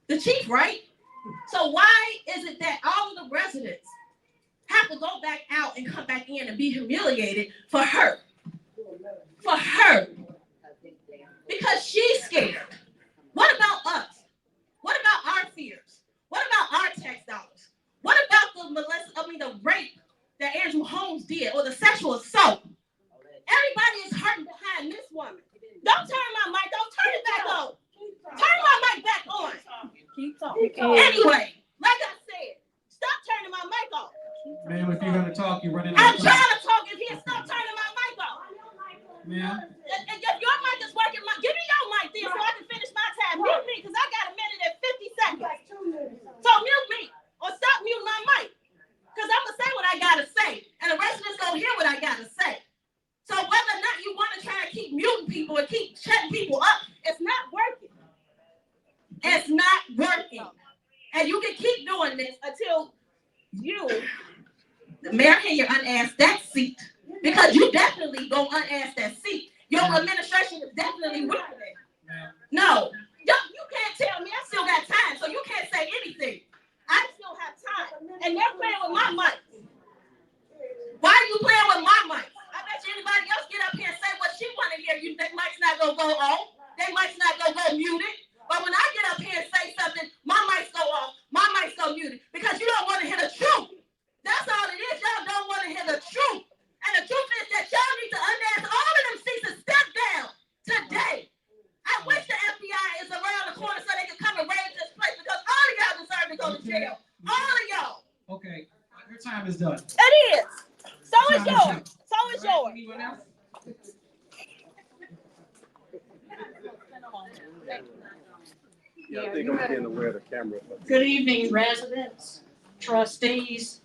the chief, right? So why is it that all of the residents have to go back out and come back in and be humiliated for her? For her. Because she's scared. What about us? What about our fears? What about our tax dollars? What about the rape that Andrew Holmes did or the sexual assault? Everybody is hurting behind this woman. Don't turn my mic. Don't turn it back on. Turn my mic back on. Keep talking. Anyway, like I said, stop turning my mic off. Ma'am, if you're going to talk, you're running I'm out of trying time. to talk in here. Stop turning my mic off. Ma'am? If your mic is working, give me your mic then so I can finish my time. Mute me because I got a minute and 50 seconds. So mute people and keep shutting people up. It's not working. It's not working. And you can keep doing this until you, Mayor Henry, unask that seat. Because you definitely go unask that seat. Your administration is definitely with it. No, you can't tell me. I still got time, so you can't say anything. I still have time. And they're playing with my mic. Why are you playing with my mic? I bet you anybody else get up here and say what she want to hear. Their mic's not going to go on. Their mic's not going to go muted. But when I get up here and say something, my mic's go off. My mic's go muted. Because you don't want to hear the truth. That's all it is. Y'all don't want to hear the truth. And the truth is that y'all need to unask all of them seats and step down today. I wish the FBI is around the corner so they can come and raid this place because all of y'all deserve to go to jail. All of y'all. Okay, your time is done. It is. So is yours. So is yours. Anyone else? Yeah, I think I'm getting aware of the camera. Good evening, residents, trustees,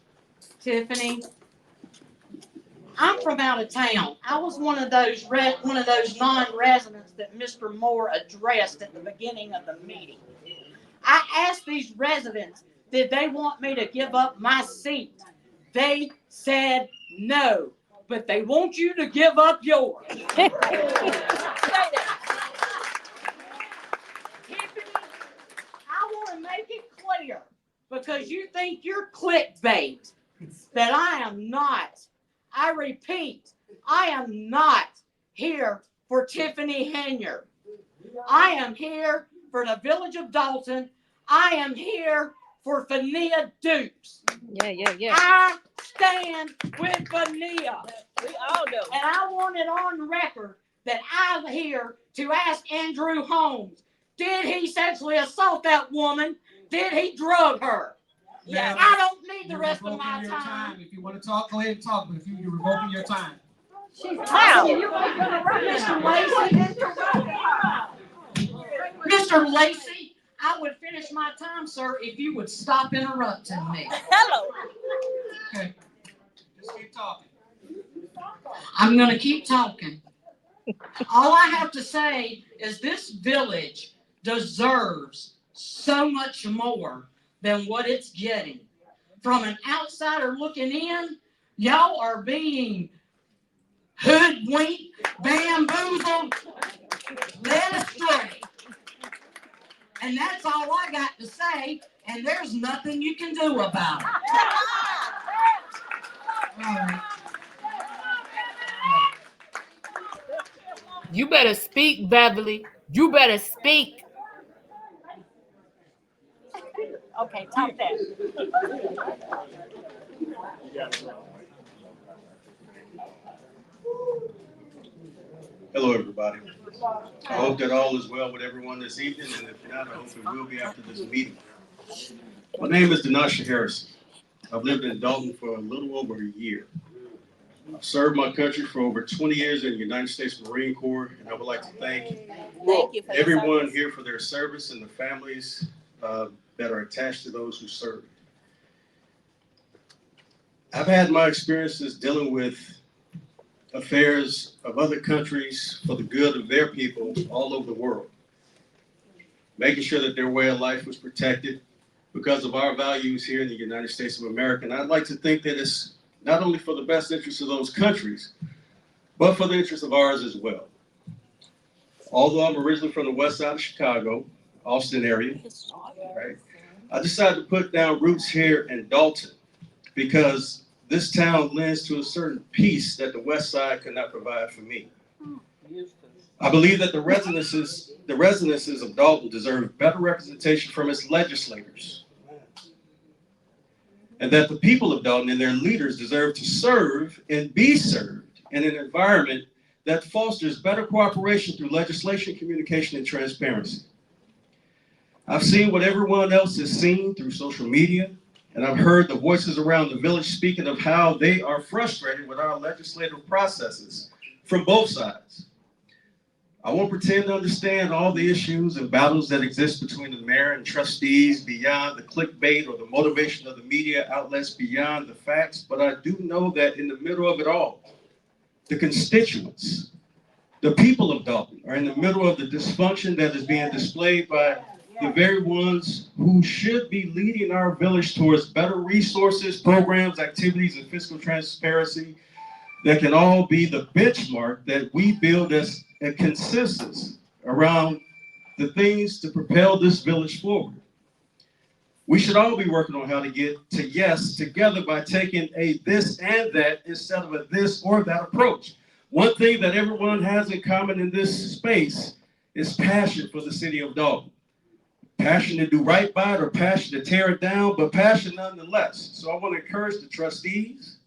Tiffany. I'm from out of town. I was one of those non-residents that Mr. Moore addressed at the beginning of the meeting. I asked these residents, did they want me to give up my seat? They said no, but they want you to give up yours. Tiffany, I want to make it clear, because you think you're clickbait, that I am not. I repeat, I am not here for Tiffany Henry. I am here for the village of Dolton. I am here for Fania Dukes. Yeah. I stand with Fania. We all know. And I want it on record that I'm here to ask Andrew Holmes, did he sexually assault that woman? Did he drug her? Yeah. I don't need the rest of my time. If you want to talk, go ahead and talk. But if you're revoking your time. How? Mr. Lacey, I would finish my time, sir, if you would stop interrupting me. Hello. Okay. Just keep talking. I'm going to keep talking. All I have to say is this village deserves so much more than what it's getting. From an outsider looking in, y'all are being hoodwinked, bamboozled, led astray. And that's all I got to say, and there's nothing you can do about it. All right. You better speak, Beverly. You better speak. Okay, top that. Hello, everybody. I hope that all is well with everyone this evening, and if not, I hope it will be after this meeting. My name is Denasha Harrison. I've lived in Dolton for a little over a year. I've served my country for over 20 years in the United States Marine Corps, and I would like to thank you for everyone here for their service and the families that are attached to those who serve. I've had my experiences dealing with affairs of other countries for the good of their people all over the world, making sure that their way of life was protected because of our values here in the United States of America. And I'd like to think that it's not only for the best interest of those countries, but for the interest of ours as well. Although I'm originally from the west side of Chicago, Austin area, right? I decided to put down roots here in Dolton because this town lends to a certain peace that the west side could not provide for me. I believe that the residences of Dolton deserve better representation from its legislators, and that the people of Dolton and their leaders deserve to serve and be served in an environment that fosters better cooperation through legislation, communication, and transparency. I've seen what everyone else has seen through social media, and I've heard the voices around the village speaking of how they are frustrated with our legislative processes from both sides. I won't pretend to understand all the issues and battles that exist between the mayor and trustees beyond the clickbait or the motivation of the media outlets beyond the facts, but I do know that in the middle of it all, the constituents The people of Dolton are in the middle of the dysfunction that is being displayed by the very ones who should be leading our village towards better resources, programs, activities, and fiscal transparency that can all be the benchmark that we build as a consensus around the things to propel this village forward. We should all be working on how to get to yes together by taking a this and that instead of a this or that approach. One thing that everyone has in common in this space is passion for the city of Dolton. Passion to do right by it or passion to tear it down, but passion nonetheless. So I want to encourage the trustees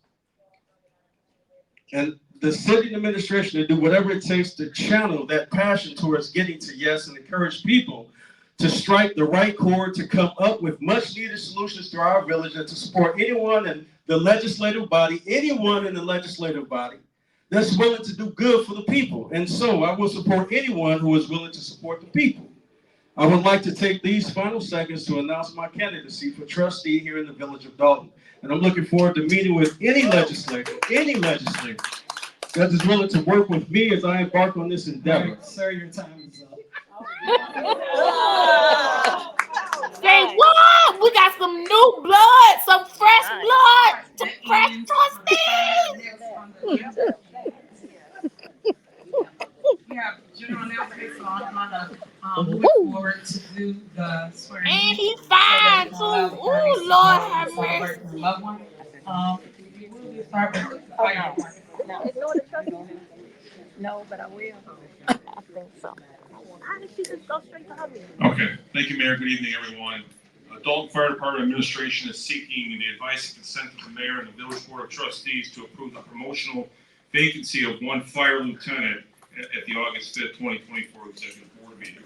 and the city administration to do whatever it takes to channel that passion towards getting to yes and encourage people to strike the right chord to come up with much needed solutions to our village and to support anyone in the legislative body, that's willing to do good for the people. And so I will support anyone who is willing to support the people. I would like to take these final seconds to announce my candidacy for trustee here in the village of Dolton. And I'm looking forward to meeting with any legislator that is willing to work with me as I embark on this endeavor. Sir, your time is up. Say what? We got some new blood, some fresh blood, some fresh trustees. We have general announcements, so I'm gonna move forward to do the swearing. And he's fine too. Ooh, Lord have mercy. Loved one. We will start with the fire department. No, but I will. I think so. How did she just go straight to her meeting? Okay, thank you, Mayor. Good evening, everyone. Dolton Fire Department Administration is seeking the advice and consent of the Mayor and the Village Board of Trustees to approve the promotional vacancy of one fire lieutenant at the August 5th, 2024 Executive Board meeting.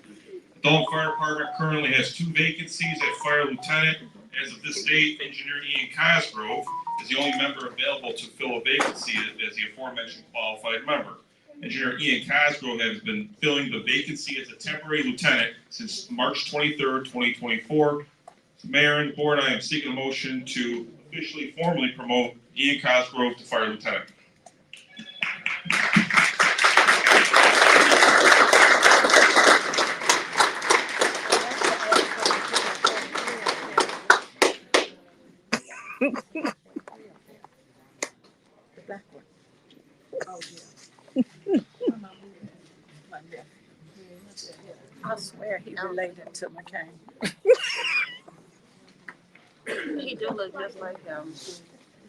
The Dolton Fire Department currently has 2 vacancies at fire lieutenant. As of this date, Engineer Ian Cosgrove is the only member available to fill a vacancy as the aforementioned qualified member. Engineer Ian Cosgrove has been filling the vacancy as a temporary lieutenant since March 23rd, 2024. Mayor and Board, I am seeking a motion to officially, formally promote Ian Cosgrove to fire lieutenant. I swear he related to McCain. He do look just like him.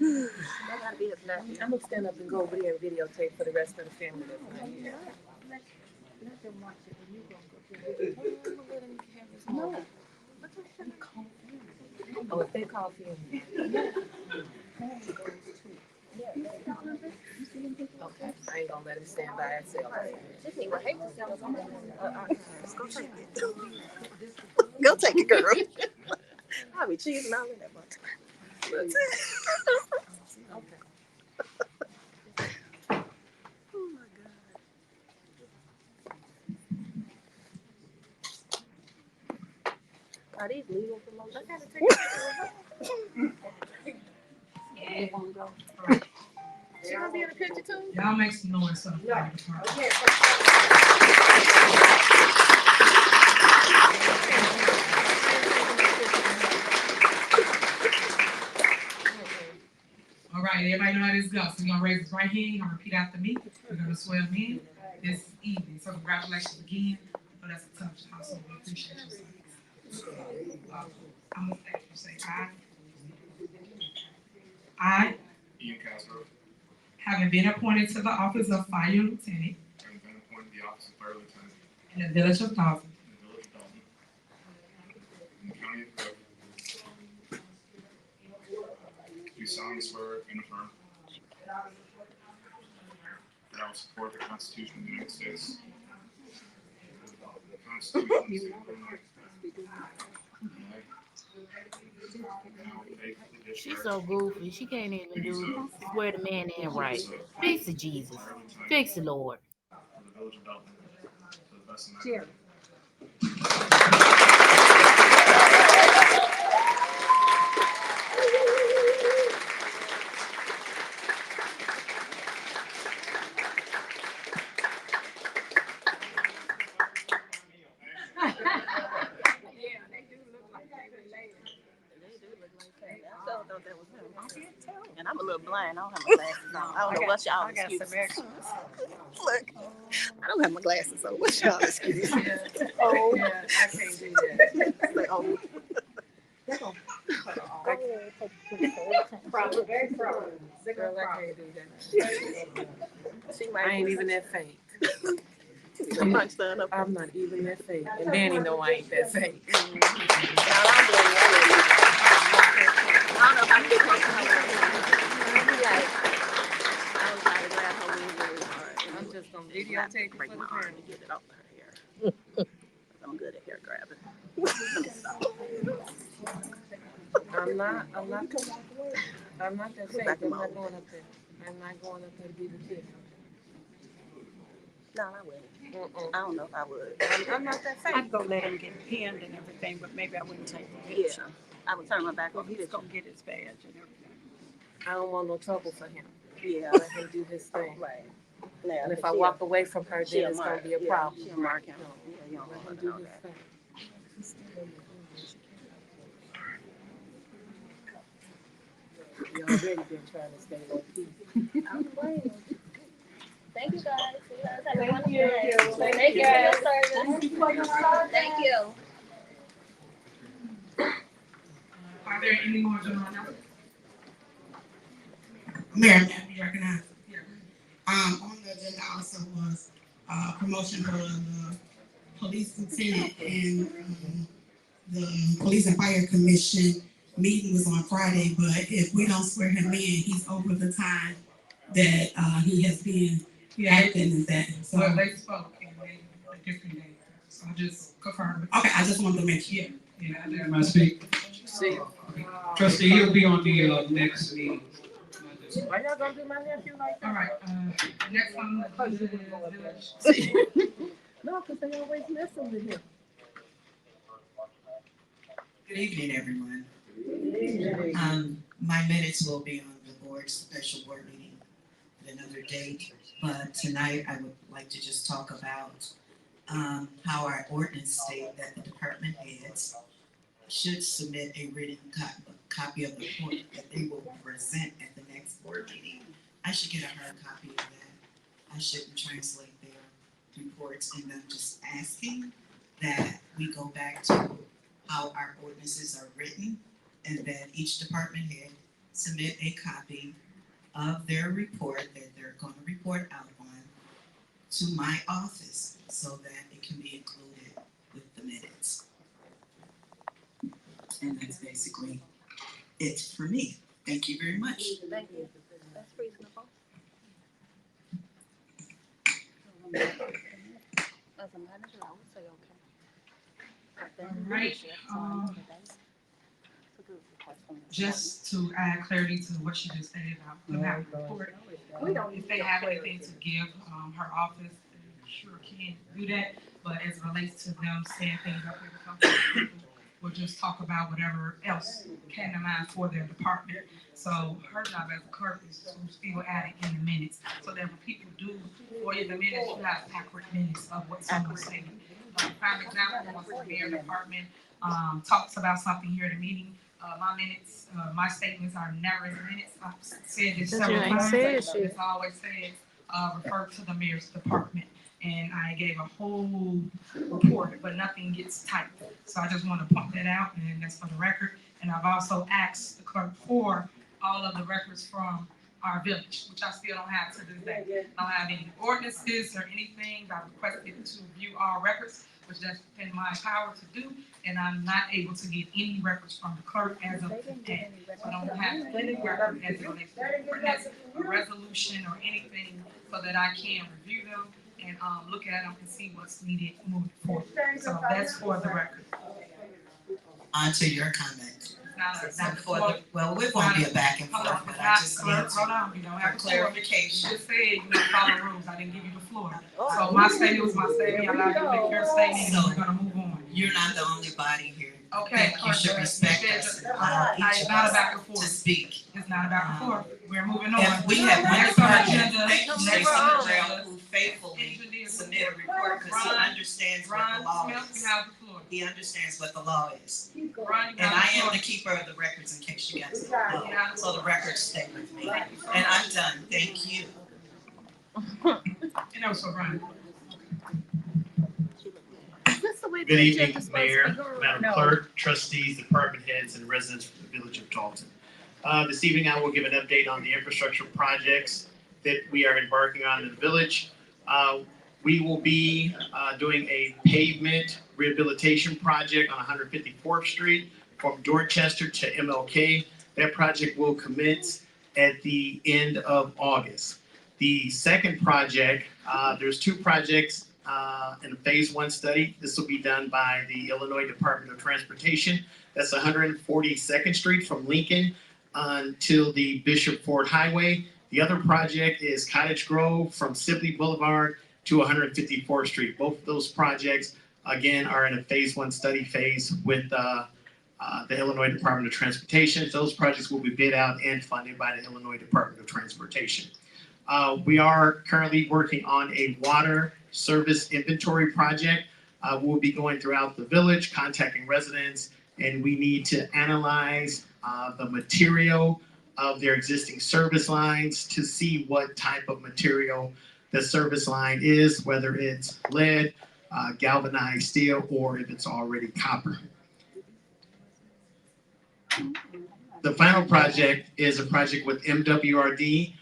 That gotta be his nephew. I'm gonna stand up and go over there and videotape for the rest of the family that's not here. No. Oh, if they call family. Okay, I ain't gonna let him stand by itself. Tiffany would hate to sell us on Go take it. Go take it, girl. I'll be cheating all in that bunch. Okay. Oh my God. Are these legal promotions? I gotta take it. Yeah. You wanna go? She gonna be in the picture too? Y'all make some noise for the fire department. Okay. All right, everybody know how this goes. So you're gonna raise his right hand, you're gonna repeat after me. We're gonna swear him in this evening. So congratulations again. Oh, that's a tough job, so we appreciate you. I'm gonna thank you. Say I, Ian Cosgrove, having been appointed to the office of fire lieutenant having been appointed to the office of fire lieutenant in the village of Dolton, in the village of Dolton, in the county of Cook, do solemnly swear and affirm that I will support the Constitution of the United States, the Constitution of the State of Illinois, and I will faithfully discharge She's so goofy. She can't even do swear the man in right. the Fix it, Jesus. Fix it, Lord. for the village of Dolton to the best of my Cheers. ability. was him. And I'm a little blind. I don't have my glasses on. I don't know what's y'all excuse. Look, I don't have my glasses on. What's y'all excuse? Oh, yeah, I can't do that. Like, oh, Proper, very proper. Girl, I can't do that. she I might ain't even that fake. punch that up. I'm not even that fake. And Danny know I ain't that fake. I don't know if I can get close to her. Like, I was trying to grab her wing really hard. I'm just gonna videotape break for my the arm camera. to get it off her hair. I'm good at hair grabbing. Let me stop. I'm not that fake. I'm not going up there. I'm not going up there to be the kid. No, I wouldn't. I don't know if I would. I'm not that fake. I'd go let him get pinned and everything, but maybe I wouldn't take the Yeah, picture. I would turn my back Well, on he's the gonna get his badge and everything. I don't want no trouble for him. Yeah, Let him do his thing. right. Yeah, And if I walk away from her, then it's gonna be a problem. She'll mark him. No, Yeah, you don't let want him to do know his that. thing. You already been trying to stay low key. Thank you guys. You guys have a Thank wonderful you. day. Thank Thank you. you for your service. Thank you. Are there any more general announcements? Mayor, may I be recognized? Yeah. On the agenda also was promotion for the police lieutenant and the police and fire commission meeting was on Friday, but if we don't swear him in, he's over the time that he has been acting as that. So well, they spoke and they a different day. So I just confirmed. Okay, I just wanted to make sure. Yeah, I did. Am I speak? See, Trustee, he'll be on the next meeting. why y'all gonna do my nephew like that? All right, next one. No, because they always messing with him. Good evening, everyone. My minutes will be on the board's special board meeting at another date, but tonight I would like to just talk about how our ordinance state that the department heads should submit a written copy of the report that they will present at the next board meeting. I should get a hard copy of that. I shouldn't translate their reports, and I'm just asking that we go back to how our ordinances are written, and that each department head submit a copy of their report that they're going to report out on to my office so that it can be included with the minutes. And that's basically it for me. Thank you very much. Thank you. That's reasonable. As a manager, I would say okay. All right. Just to add clarity to what she just said about the map report, if they have anything to give her office, they sure can do that. But as it relates to them saying things up here, we'll just talk about whatever else came to mind for their department. So her job as a clerk is to still add it in the minutes, so that when people do for you the minutes, you have accurate minutes of what someone's saying. Prime example, once the mayor department talks about something here at a meeting, my minutes, my statements are never in the minutes. I've said this several times. It's always says, refer to the mayor's department. And I gave a whole report, but nothing gets typed. So I just want to point that out, and that's for the record. And I've also asked the clerk for all of the records from our village, which I still don't have to this day. I don't have any ordinances or anything. I requested to view all records, which that's in my power to do, and I'm not able to get any records from the clerk as of today. So I don't have any record as it relates to the ordinance, a resolution, or anything so that I can review them and look at them and see what's needed moving forward. So that's for the record. On to your comment. Not For the, well, we're going to be a back and forth, but I just need hold on, you don't have for to clarification. You just said you don't follow rules. I didn't give you the floor. So my statement was my statement. I allowed you to make your statement, and we're gonna move on. You're not the only body here. Okay. You should respect us and allow each It's of not a us back and to forth. speak. It's not a back and forth. We're moving on. If we have one Next on the department, agenda, thank you, next Tracy on the Terrell, agenda. who faithfully submitted a report because he understands what the Ron law Smith, is. you have the floor. He understands what the law is. Ron, And I am the keeper of the records in case you guys don't know. So the records stay with me. And I'm done. Thank you. And also Ron. Good evening, Mayor, Madam Clerk, trustees, department heads, and residents of the village of Dolton. This evening, I will give an update on the infrastructure projects that we are embarking on in the village. We will be doing a pavement rehabilitation project on 154th Street from Dorchester to MLK. That project will commence at the end of August. The second project, there's two projects in a phase one study. This will be done by the Illinois Department of Transportation. That's 142nd Street from Lincoln until the Bishop Ford Highway. The other project is Cottage Grove from Sibley Boulevard to 154th Street. Both of those projects, again, are in a phase one study phase with the Illinois Department of Transportation. Those projects will be bid out and funded by the Illinois Department of Transportation. We are currently working on a water service inventory project. We'll be going throughout the village, contacting residents, and we need to analyze the material of their existing service lines to see what type of material the service line is, whether it's lead, galvanized steel, or if it's already copper. The final project is a project with MWRD.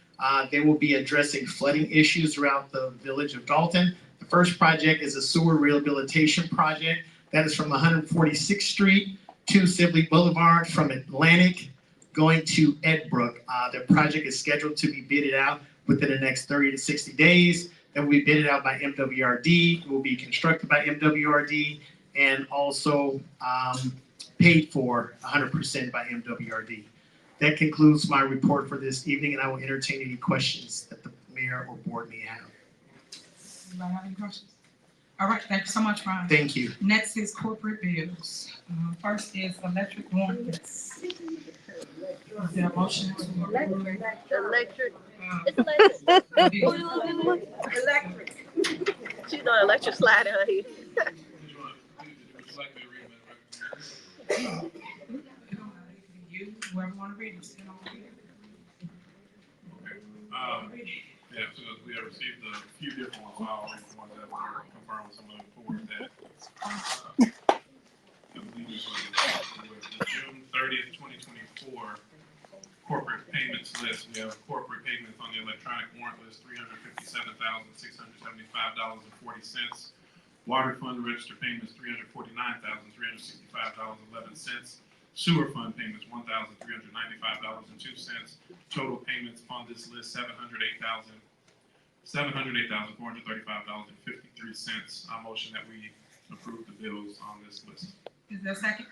They will be addressing flooding issues throughout the village of Dolton. The first project is a sewer rehabilitation project that is from 146th Street to Sibley Boulevard from Atlantic going to Edbrook. The project is scheduled to be bidded out within the next 30 to 60 days. Then will be bidded out by MWRD. It will be constructed by MWRD and also paid for 100% by MWRD. That concludes my report for this evening, and I will entertain any questions that the mayor or board may have. Anybody have any questions? All right, thank you so much, Ron. Thank you. Next is corporate bills. First is electric warrants. Is there a motion to approve? Electric. It's electric. Electric. She's doing electric slide in her head. You, whoever want to read it. Yeah, so we have received a few different ones. I'll read the ones that were confirmed with some of the reports that I believe is with the June 30th, 2024 corporate payments list. We have corporate payments on the electronic warrant list, $357,675.40. Water fund register payments, $349,365.11. Sewer fund payments, $1,395.02. Total payments on this list, $708,435.53. I motion that we approve the bills on this list. Is there a second?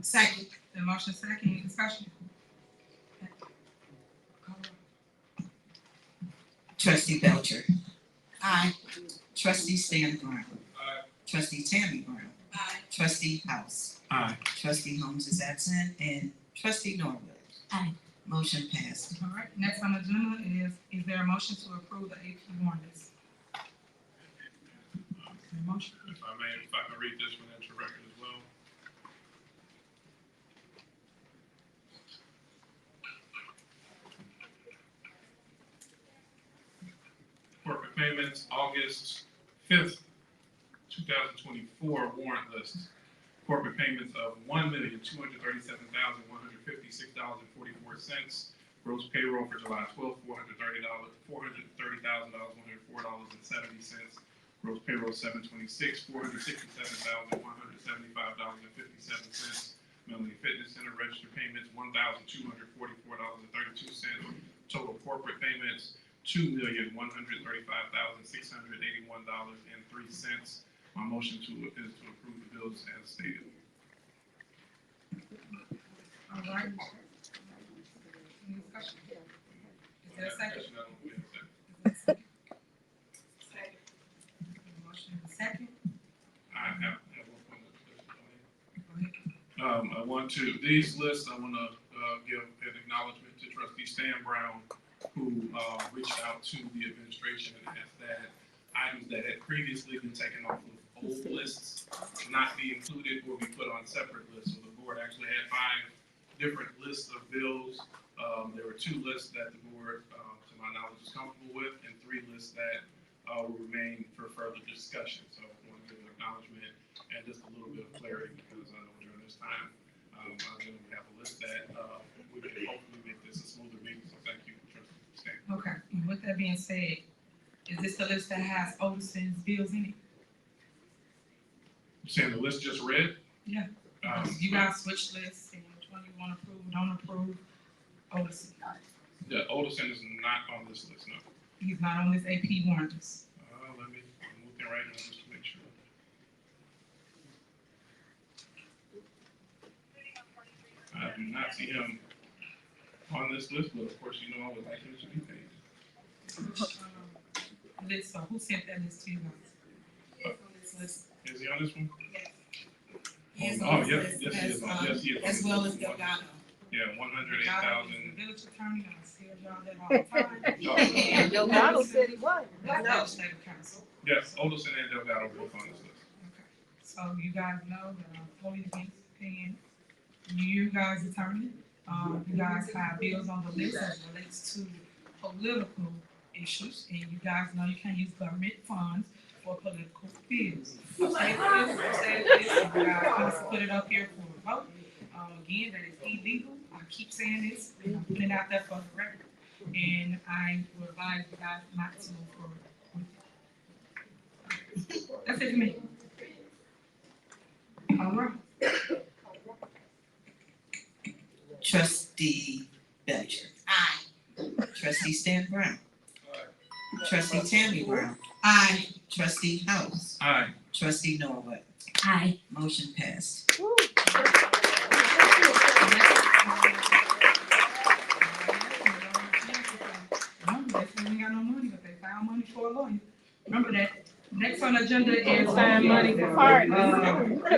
Second. The motion second, any discussion? Trustee Belcher. Aye. Trustee Stan Brown. Aye. Trustee Tammy Brown. Aye. Trustee House. Aye. Trustee Holmes is absent, and Trustee Norwood. Aye. Motion passed. All right, next on the agenda is there a motion to approve the AP warrant list? Motion. If I can read this one into record as well. Corporate payments, August 5th, 2024 warrant list. Corporate payments of $1,237,156.44. Gross payroll for July 12th, $430,104.70. Gross payroll 7/26, $467,175.57. Melanie Fitness Center register payments $1,244.32. Total corporate payments $2,135,681.03. My motion is to approve the bills as stated. All right. Any discussion? Is there a second? Second. Motion is second. I have one point. I want to, these lists, I want to give an acknowledgement to Trustee Stan Brown, who reached out to the administration and asked that items that had previously been taken off old lists not be included or be put on separate lists. So the board actually had 5 different lists of bills. There were 2 lists that the board, to my knowledge, is comfortable with, and 3 lists that will remain for further discussion. So I want to give an acknowledgement and just a little bit of clarity, because I know during this time, I'm going to have a list that we can hopefully make this a smoother meeting. So thank you, Trustee Stanton. Okay, and with that being said, is this the list that has Otison's bills in it? You saying the list just read? Yeah. You guys switch lists and which one you want to approve, don't approve. Otison. Yeah, Olderson is not on this list, no. He's not on this AP warrant list. Let me, I'm looking right now just to make sure. I do not see him on this list, but of course, you know I would like him to be paid. List, so who sent that list to you guys? This list. Is he on this one? Yes. Oh, yes, yes, he is on, yes, he is. As well as Delgado. Yeah, 108,000. Village attorney, I see y'all that all the time. And Delgado said he was. Legislative council. Yes, Olderson and Delgado both on this list. Okay, so you guys know that I'm fully against paying you guys' attorney. You guys have bills on the list as relates to political issues, and you guys know you can't use government funds for political bills. I've said this, you guys put it up here for a vote. Again, that is illegal. I keep saying this, and I'm putting it out there for the record, and I would advise you guys not to move forward with it. That's it for me. All right. Trustee Belcher. Aye. Trustee Stan Brown. Aye. Trustee Tammy Brown. Aye. Trustee House. Aye. Trustee Norwood. Aye. Motion passed. They say we ain't got no money, but they found money for a lawyer. Remember that. Next on the agenda is find money for parties. Is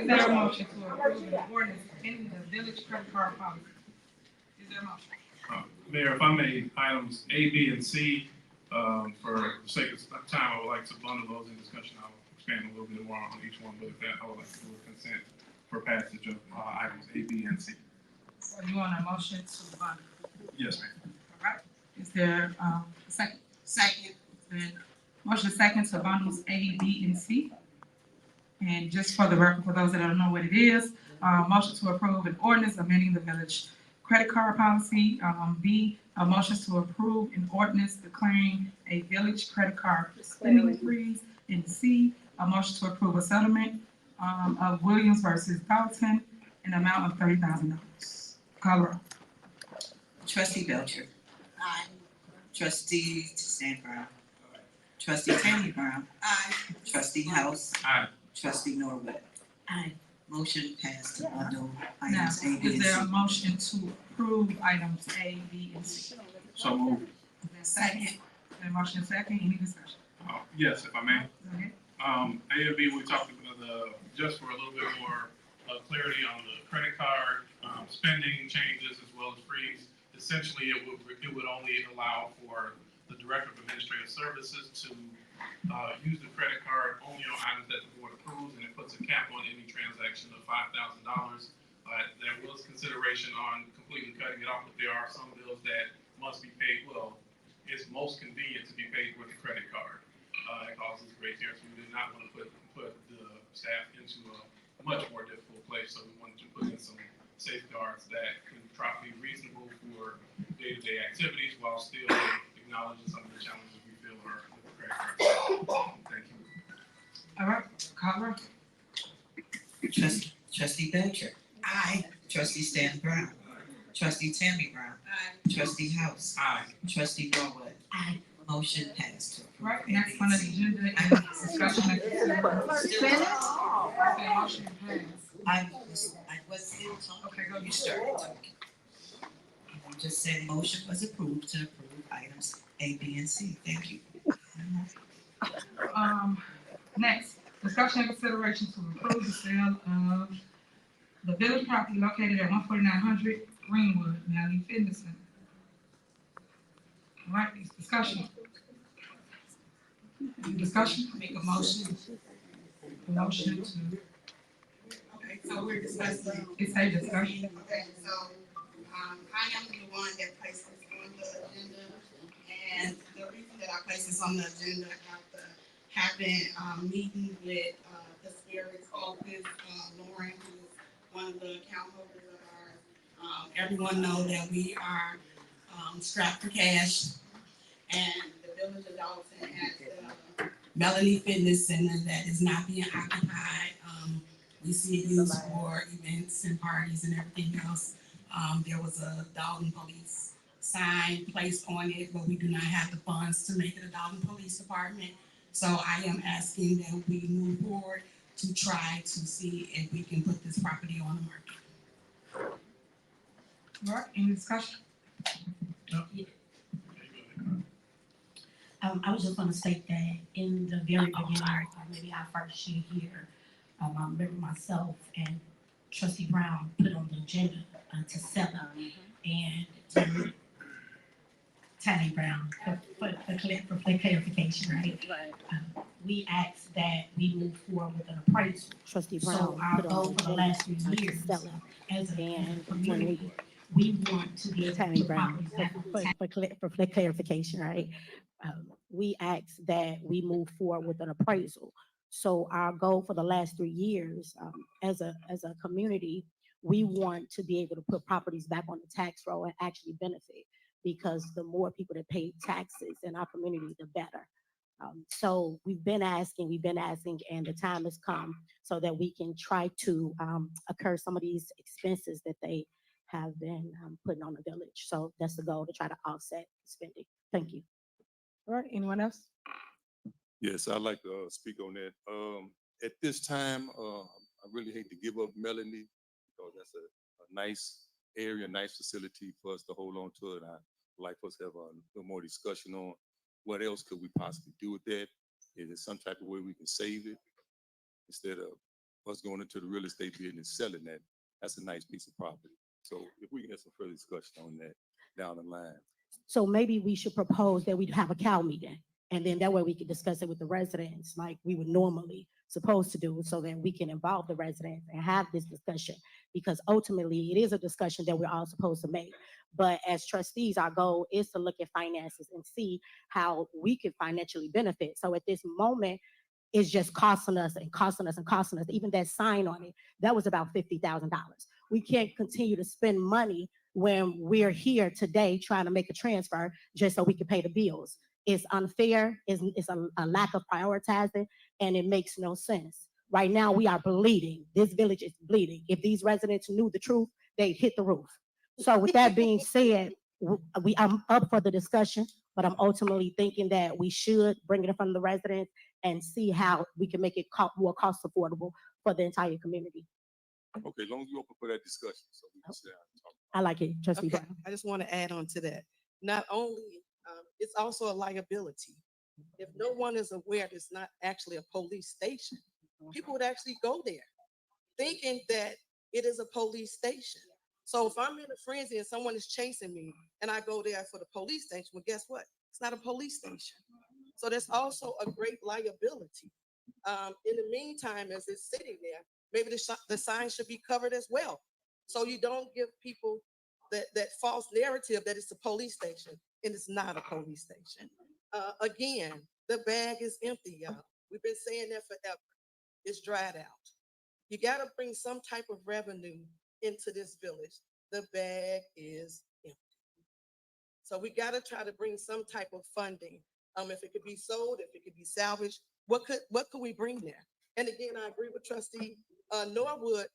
there a motion to approve the ordinance in the village credit card policy? Is there a motion? Mayor, if I may, items A, B, and C, for the sake of time, I would like to bundle those in discussion. I'll expand a little bit more on each one, but if that, I would like to do a consent for passage of items A, B, and C. So you want a motion to bundle? Yes, ma'am. All right. Is there a second? Second. Motion second to bundles A, B, and C. And just for the record, for those that don't know what it is, motion to approve an ordinance amending the village credit card policy. B, a motion to approve an ordinance declaring a village credit card spending freeze. And C, a motion to approve a settlement of Williams versus Dolton, an amount of $30,000. Call roll. Trustee Belcher. Aye. Trustee Stan Brown. Trustee Tammy Brown. Aye. Trustee House. Aye. Trustee Norwood. Aye. Motion passed to bundle Now, items A, B, is and there a C. motion to approve items A, B, and C? So moved. Is there a second? Is there a motion second? Any discussion? Yes, if I may. Go ahead. A and B, we talked about just for a little bit more clarity on the credit card spending changes as well as freeze. Essentially, it would only allow for the Director of Administrative Services to use the credit card only on items that the board approves, and it puts a cap on any transaction of $5,000. There was consideration on completely cutting it off, but there are some bills that must be paid. Well, it's most convenient to be paid with a credit card. It causes great tears. We did not want to put the staff into a much more difficult place, so we wanted to put in some safeguards that can try to be reasonable for day-to-day activities while still acknowledging some of the challenges we feel are with the credit card. Thank you. All right, call roll. Trustee Belcher. Aye. Trustee Stan Brown. Trustee Tammy Brown. Aye. Trustee House. Aye. Trustee Norwood. Aye. Motion passed to approve. Right, next on the agenda is discussion and consideration. Motion passed. I was still talking. Okay, go You ahead. started talking. I just said motion was approved to approve items A, B, and C. Thank you. Next, discussion and consideration to approve the sale of the village property located at 14900 Greenwood, Valley Fitness Center. All right, discussion. Any discussion? Make a motion Motion to. Okay, so we're discussing, it's a discussion. Okay, so, I am the one that placed this on the agenda. And the reason that I placed this on the agenda after having, meeting with, the Spirits Office, Lauren, who is one of the account holders of ours. Everyone know that we are, strapped for cash. And the Village of Dolton has the Melanie Fitness Center that is not being occupied. We see it used for events and parties and everything else. There was a Dolton Police sign placed on it, but we do not have the funds to make it a Dolton Police Department. So I am asking that we move forward to try to see if we can put this property on the market. All right, any discussion? No. I was just gonna state that in the very beginning, maybe our first year here, I remember myself and Trustee Brown put on the agenda to sell it. And to Tammy Brown, for clarification, right? We asked that we move forward with an appraisal. Trustee So Brown our put goal on for the the last 3 agenda to years, sell it. as a And when community, we want to be able to Tammy put Brown, properties back on tax. for clarification, right? We asked that we move forward with an appraisal. So our goal for the last 3 years, as a community, we want to be able to put properties back on the tax roll and actually benefit, because the more people that pay taxes in our community, the better. So we've been asking, and the time has come so that we can try to occur some of these expenses that they have been putting on the village. So that's the goal, to try to offset spending. Thank you. All right, anyone else? Yes, I'd like to speak on that. At this time, I really hate to give up Melanie, because that's a nice area, nice facility for us to hold on to, and I'd like us to have a little more discussion on what else could we possibly do with that. Is there some type of way we can save it instead of us going into the real estate business selling that? That's a nice piece of property. So if we can have some further discussion on that down the line. So maybe we should propose that we have a cow meeting, and then that way we can discuss it with the residents like we would normally supposed to do, so that we can involve the residents and have this discussion, because ultimately it is a discussion that we're all supposed to make. But as trustees, our goal is to look at finances and see how we can financially benefit. So at this moment, it's just costing us and costing us and costing us. Even that sign on it, that was about $50,000. We can't continue to spend money when we're here today trying to make a transfer just so we can pay the bills. It's unfair, it's a lack of prioritizing, and it makes no sense. Right now, we are bleeding. This village is bleeding. If these residents knew the truth, they'd hit the roof. So with that being said, I'm up for the discussion, but I'm ultimately thinking that we should bring it in front of the residents and see how we can make it more cost affordable for the entire community. Okay, as long as you're open for that discussion, so we can sit down and talk. I like it, Trustee Okay, Brown. I just want to add on to that. Not only, it's also a liability. If no one is aware it's not actually a police station, people would actually go there thinking that it is a police station. So if I'm in a frenzy and someone is chasing me and I go there for the police station, well, guess what? It's not a police station. So there's also a great liability. In the meantime, as it's sitting there, maybe the sign should be covered as well. So you don't give people that false narrative that it's a police station, and it's not a police station. Again, the bag is empty, y'all. We've been saying that forever. It's dried out. You got to bring some type of revenue into this village. The bag is empty. So we got to try to bring some type of funding. If it could be sold, if it could be salvaged, what could we bring there? And again, I agree with Trustee Norwood.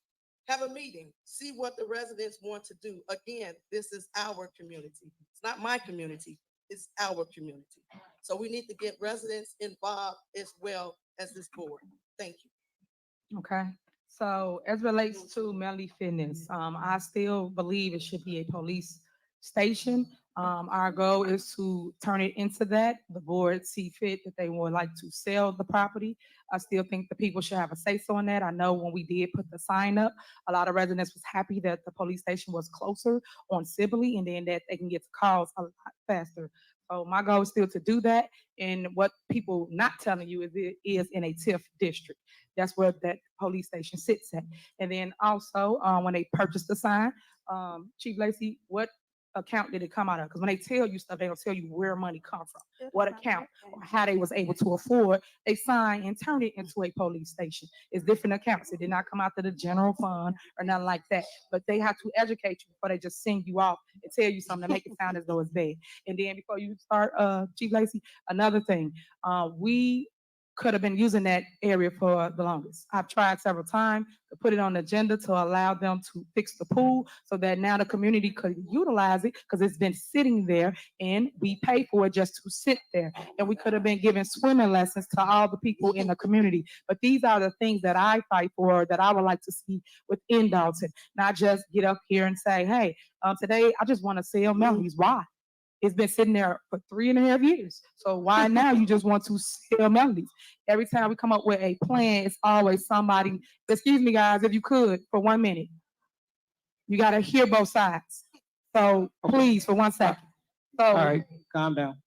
Have a meeting, see what the residents want to do. Again, this is our community. It's not my community, it's our community. So we need to get residents involved as well as this board. Thank you. Okay, so as relates to Melly Fitness, I still believe it should be a police station. Our goal is to turn it into that. The board see fit that they would like to sell the property. I still think the people should have a say-so on that. I know when we did put the sign up, a lot of residents was happy that the police station was closer on Sibley, and then that they can get to calls a lot faster. So my goal is still to do that. And what people not telling you is it is in a TIF district. That's where that police station sits at. And then also, when they purchased the sign, Chief Lacy, what account did it come out of? Because when they tell you stuff, they don't tell you where money come from, what account, or how they was able to afford a sign and turn it into a police station. It's different accounts. It did not come out of the general fund or nothing like that. But they have to educate you before they just send you off and tell you something to make it sound as though it's bad. And then before you start, Chief Lacy, another thing, we could have been using that area for the longest. I've tried several times to put it on the agenda to allow them to fix the pool so that now the community could utilize it because it's been sitting there and we pay for it just to sit there. And we could have been giving swimming lessons to all the people in the community. But these are the things that I fight for that I would like to see within Dolton, not just get up here and say, hey, today I just want to sell melodies. Why? It's been sitting there for 3.5 years. So why now you just want to sell melodies? Every time we come up with a plan, it's always somebody. Excuse me, guys, if you could, for 1 minute. You got to hear both sides. So please, for 1 second. So, All right, calm down.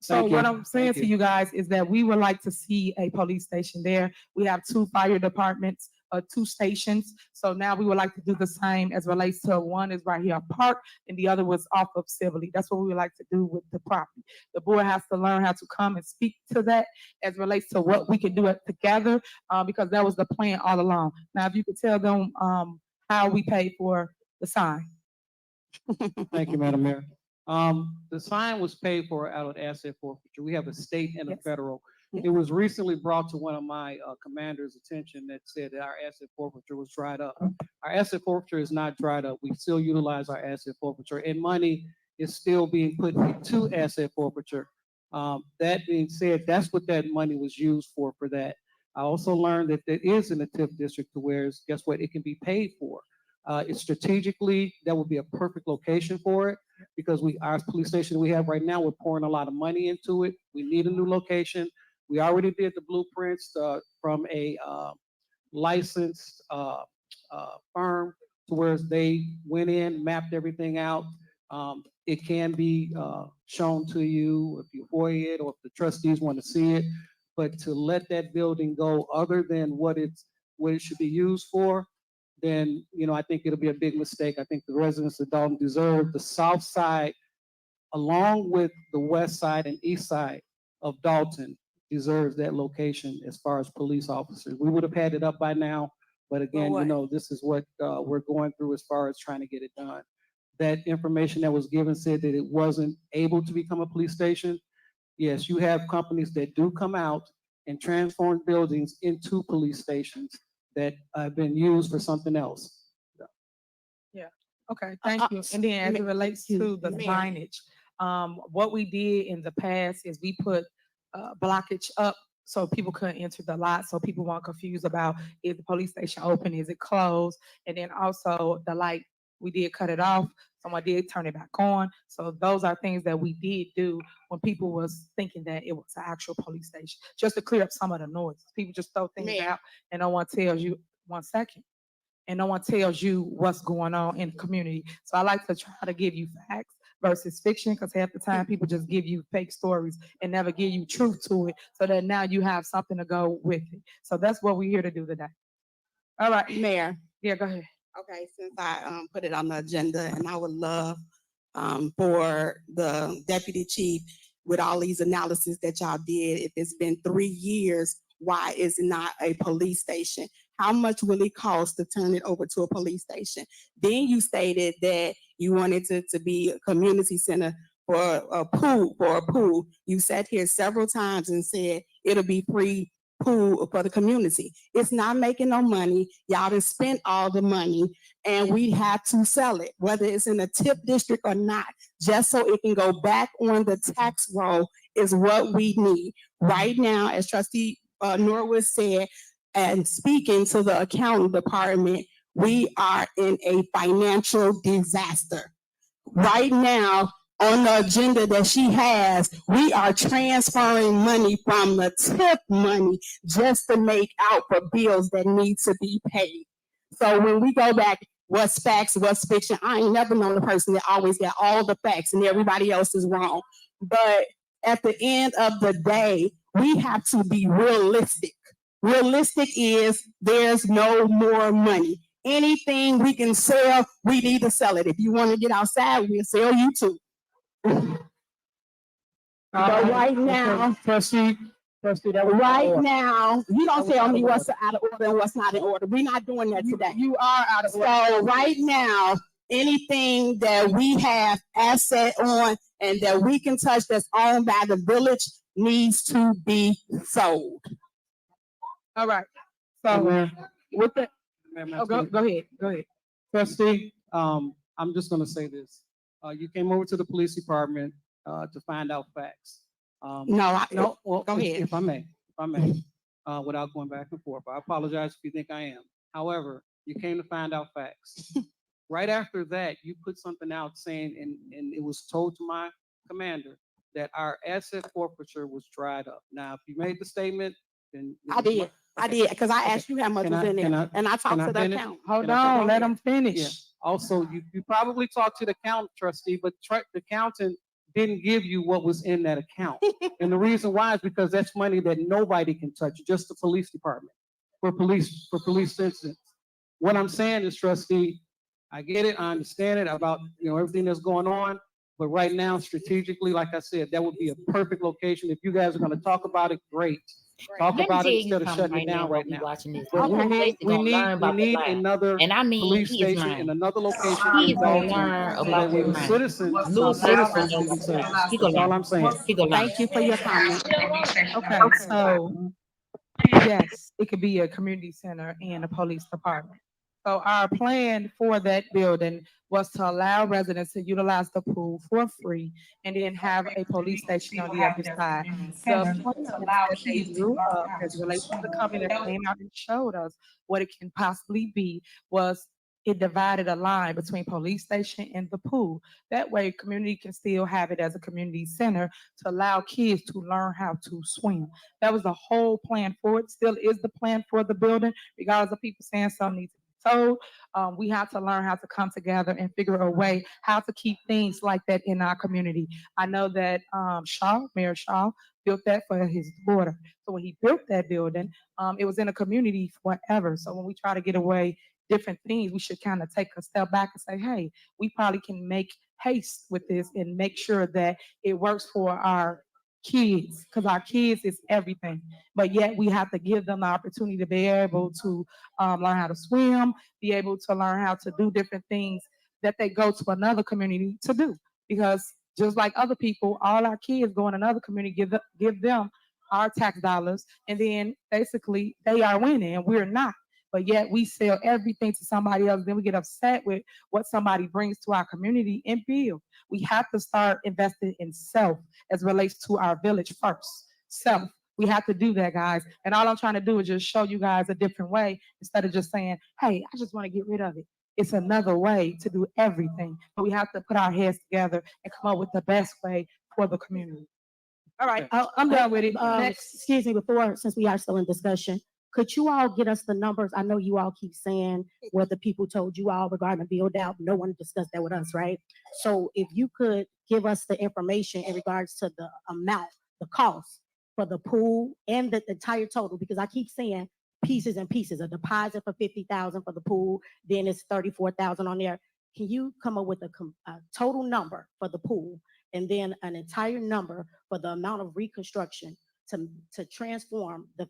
so what I'm saying to you guys is that we would like to see a police station there. We have 2 fire departments, 2 stations. So now we would like to do the same as relates to one is right here at Park and the other was off of Sibley. That's what we would like to do with the property. The board has to learn how to come and speak to that as relates to what we can do it together because that was the plan all along. Now, if you could tell them how we paid for the sign. Thank you, Madam Mayor. The sign was paid for out of asset forfeiture. We have a state and a federal. It was recently brought to one of my commander's attention that said that our asset forfeiture was dried up. Our asset forfeiture is not dried up. We still utilize our asset forfeiture and money is still being put into asset forfeiture. That being said, that's what that money was used for that. I also learned that there is in the TIF district to where, guess what, it can be paid for. It's strategically, that would be a perfect location for it because our police station we have right now, we're pouring a lot of money into it. We need a new location. We already did the blueprints from a licensed firm to where they went in, mapped everything out. It can be shown to you if you FOIA it or if the trustees want to see it. But to let that building go other than what it should be used for, then I think it'll be a big mistake. I think the residents of Dolton deserve the south side, along with the west side and east side of Dolton, deserves that location as far as police officers. We would have had it up by now, but again, this is what we're going through as far as trying to get it done. That information that was given said that it wasn't able to become a police station. Yes, you have companies that do come out and transform buildings into police stations that have been used for something else. Yeah. Okay. Thank you. And then as it relates to the signage, what we did in the past is we put blockage up so people couldn't enter the lot, so people weren't confused about is the police station open, is it closed, and then also the light. We did cut it off. Someone did turn it back on. So those are things that we did do when people was thinking that it was an actual police station, just to clear up some of the noise. People just throw things out and no one tells you 1 second. And no one tells you what's going on in the community. So I like to try to give you facts versus fiction because half the time people just give you fake stories and never give you truth to it so that now you have something to go with it. So that's what we're here to do today. All right. Mayor. Yeah, go ahead. Okay, since I put it on the agenda, and I would love for the deputy chief with all these analysis that y'all did, if it's been 3 years, why is it not a police station? How much will it cost to turn it over to a police station? Then you stated that you wanted to be a community center for a pool. You sat here several times and said it'll be free pool for the community. It's not making no money. Y'all done spent all the money and we have to sell it, whether it's in a TIF district or not, just so it can go back on the tax roll is what we need. Right now, as Trustee Norwood said, and speaking to the accounting department, we are in a financial disaster. Right now, on the agenda that she has, we are transferring money from the TIF money just to make out for bills that need to be paid. So when we go back, what's facts, what's fiction, I ain't never known a person that always got all the facts and everybody else is wrong. But at the end of the day, we have to be realistic. Realistic is there's no more money. Anything we can sell, we need to sell it. If you want to get outside, we'll sell you too. But right now, Trustee, that was right now, you don't tell me what's out of order and what's not in order. We're not doing that today. You are out of order. So right now, anything that we have asset on and that we can touch that's owned by the village needs to be sold. All right. So Mayor, with the Mayor, go ahead. Trustee, I'm just gonna say this. You came over to the police department to find out facts. No, Well, go ahead. If I may, without going back and forth. I apologize if you think I am. However, you came to find out facts. Right after that, you put something out saying, and it was told to my commander that our asset forfeiture was dried up. Now, if you made the statement, then I did, because I asked you how much was in there, and I talked to the finish? account. Hold on, let him finish. Yeah. Also, you probably talked to the account trustee, but the accountant didn't give you what was in that account. And the reason why is because that's money that nobody can touch, just the police department for police incidents. What I'm saying is, trustee, I get it, I understand it about everything that's going on, but right now, strategically, like I said, that would be a perfect location. If you guys are going to talk about it, great. Talk Let me about tell it you instead of something shutting right it now down while right we now. watching this. But This place is gonna learn we about the need line. another And I mean, police he is station in lying. another location He in is gonna Dolton learn so about that way the the line. citizens New citizens can know. be safe. He gonna That's all learn. I'm saying. He gonna learn. Thank you for your comment. Okay, so yes, it could be a community center and a police department. So our plan for that building was to allow residents to utilize the pool for free and then have a police station on the other side. The plans that they drew up as it relates to the company that came out and showed us what it can possibly be was it divided a line between police station and the pool. That way community can still have it as a community center to allow kids to learn how to swim. That was the whole plan for it, still is the plan for the building, regardless of people saying something needs to be told. We have to learn how to come together and figure a way how to keep things like that in our community. I know that Mayor Shaw, built that for his daughter. So when he built that building, it was in a community forever. So when we try to get away different things, we should kind of take a step back and say, hey, we probably can make haste with this and make sure that it works for our kids, because our kids is everything. But yet we have to give them the opportunity to be able to learn how to swim, be able to learn how to do different things that they go to another community to do. Because just like other people, all our kids go in another community, give them our tax dollars, and then basically they are winning and we're not. But yet we sell everything to somebody else. Then we get upset with what somebody brings to our community and build. We have to start investing in self as relates to our village first. Self. We have to do that, guys. And all I'm trying to do is just show you guys a different way instead of just saying, hey, I just want to get rid of it. It's another way to do everything. But we have to put our heads together and come up with the best way for the community. All right, I'm done with it. Next. Excuse me, since we are still in discussion, could you all get us the numbers? I know you all keep saying what the people told you all regarding the build out. No one discussed that with us, right? So if you could give us the information in regards to the amount, the cost for the pool and the entire total, because I keep saying pieces and pieces, a deposit for 50,000 for the pool, then it's 34,000 on there. Can you come up with a total number for the pool and then an entire number for the amount of reconstruction to transform the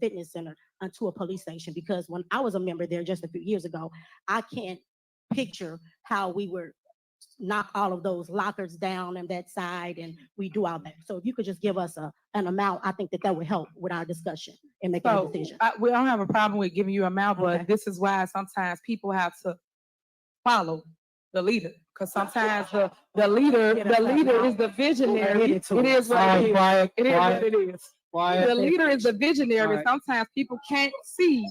fitness center into a police station? Because when I was a member there just a few years ago, I can't picture how we would knock all of those lockers down on that side and we do all that. So if you could just give us an amount, I think that would help with our discussion and making a decision. We don't have a problem with giving you an amount, but this is why sometimes people have to follow the leader, because sometimes the leader is the visionary. It is what it is. Quiet, It is what it is. quiet. The leader is the visionary. Right. Sometimes people can't see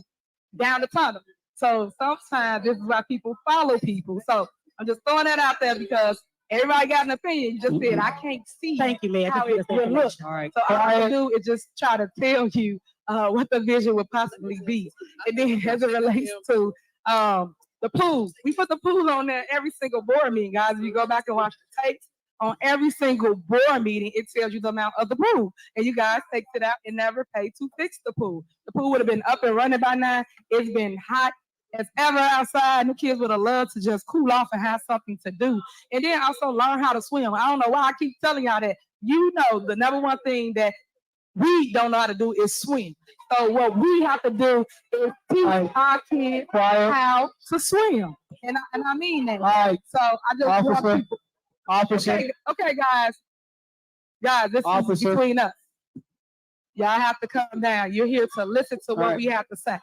down the tunnel. So sometimes this is why people follow people. So I'm just throwing that out there because everybody got an opinion. You just said I can't see. Thank you, man. How it will look. All right. So all I can do is just try to tell you what the vision would possibly be. And then as it relates to the pool, we put the pool on there every single board meeting, guys. If you go back and watch the tapes on every single board meeting, it tells you the amount of the pool. And you guys take it out and never pay to fix the pool. The pool would have been up and running by now. It's been hot as ever outside, and the kids would have loved to just cool off and have something to do. And then also learn how to swim. I don't know why I keep telling y'all that. You know, the number one thing that we don't know how to do is swim. So what we have to do is teach our kids how to swim. And I mean that. Right. So I just want people. Officer. Okay, guys. Guys, this is between us. Y'all have to calm down. You're here to listen to what we have to say.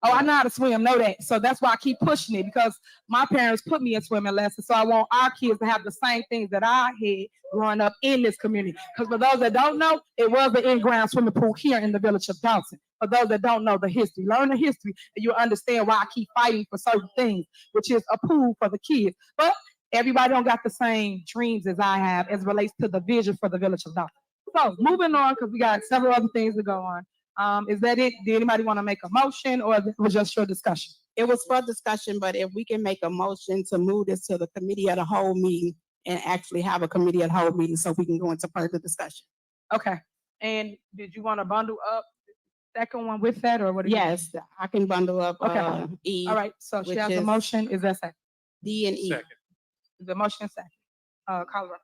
Oh, I know how to swim, know that. So that's why I keep pushing it, because my parents put me in swimming lessons. So I want our kids to have the same things that I had growing up in this community. Because for those that don't know, it was an in-ground swimming pool here in the village of Dolton. For those that don't know the history, learn the history, and you'll understand why I keep fighting for certain things, which is a pool for the kids. But everybody don't got the same dreams as I have as relates to the vision for the village of Dolton. So moving on, because we got several other things to go on. Is that it? Did anybody want to make a motion, or it was just your discussion? It was for discussion, but if we can make a motion to move this to the committee of the whole meeting and actually have a committee of the whole meeting so we can go into further discussion. Okay. And did you want to bundle up the second one with that, or what? Yes, I can bundle up E. All right. So she has a motion. Is that second? D and E. Second. The motion second. Colorado.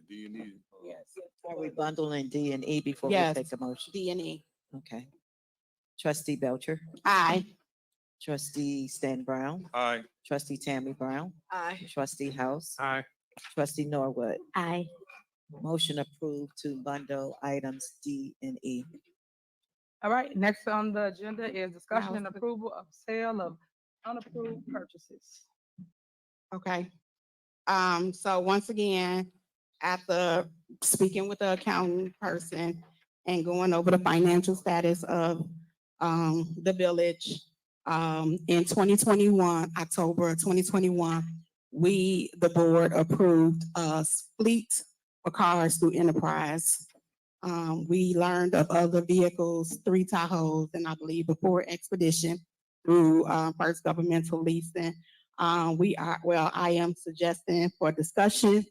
D and E. Yes. Are we bundling D and E before we Yes. take a motion? D and E. Okay. Trustee Belcher. Aye. Trustee Stan Brown. Aye. Trustee Tammy Brown. Aye. Trustee House. Aye. Trustee Norwood. Aye. Motion approved to bundle items D and E. All right. Next on the agenda is discussion and approval of sale of unapproved purchases. Okay. So once again, after speaking with the accounting person and going over the financial status of the village, in 2021, October 2021, the board approved a fleet for cars through Enterprise. We learned of other vehicles, 3 Tahoes, and I believe a Ford Expedition through First Governmental Leasing. I am suggesting for discussion,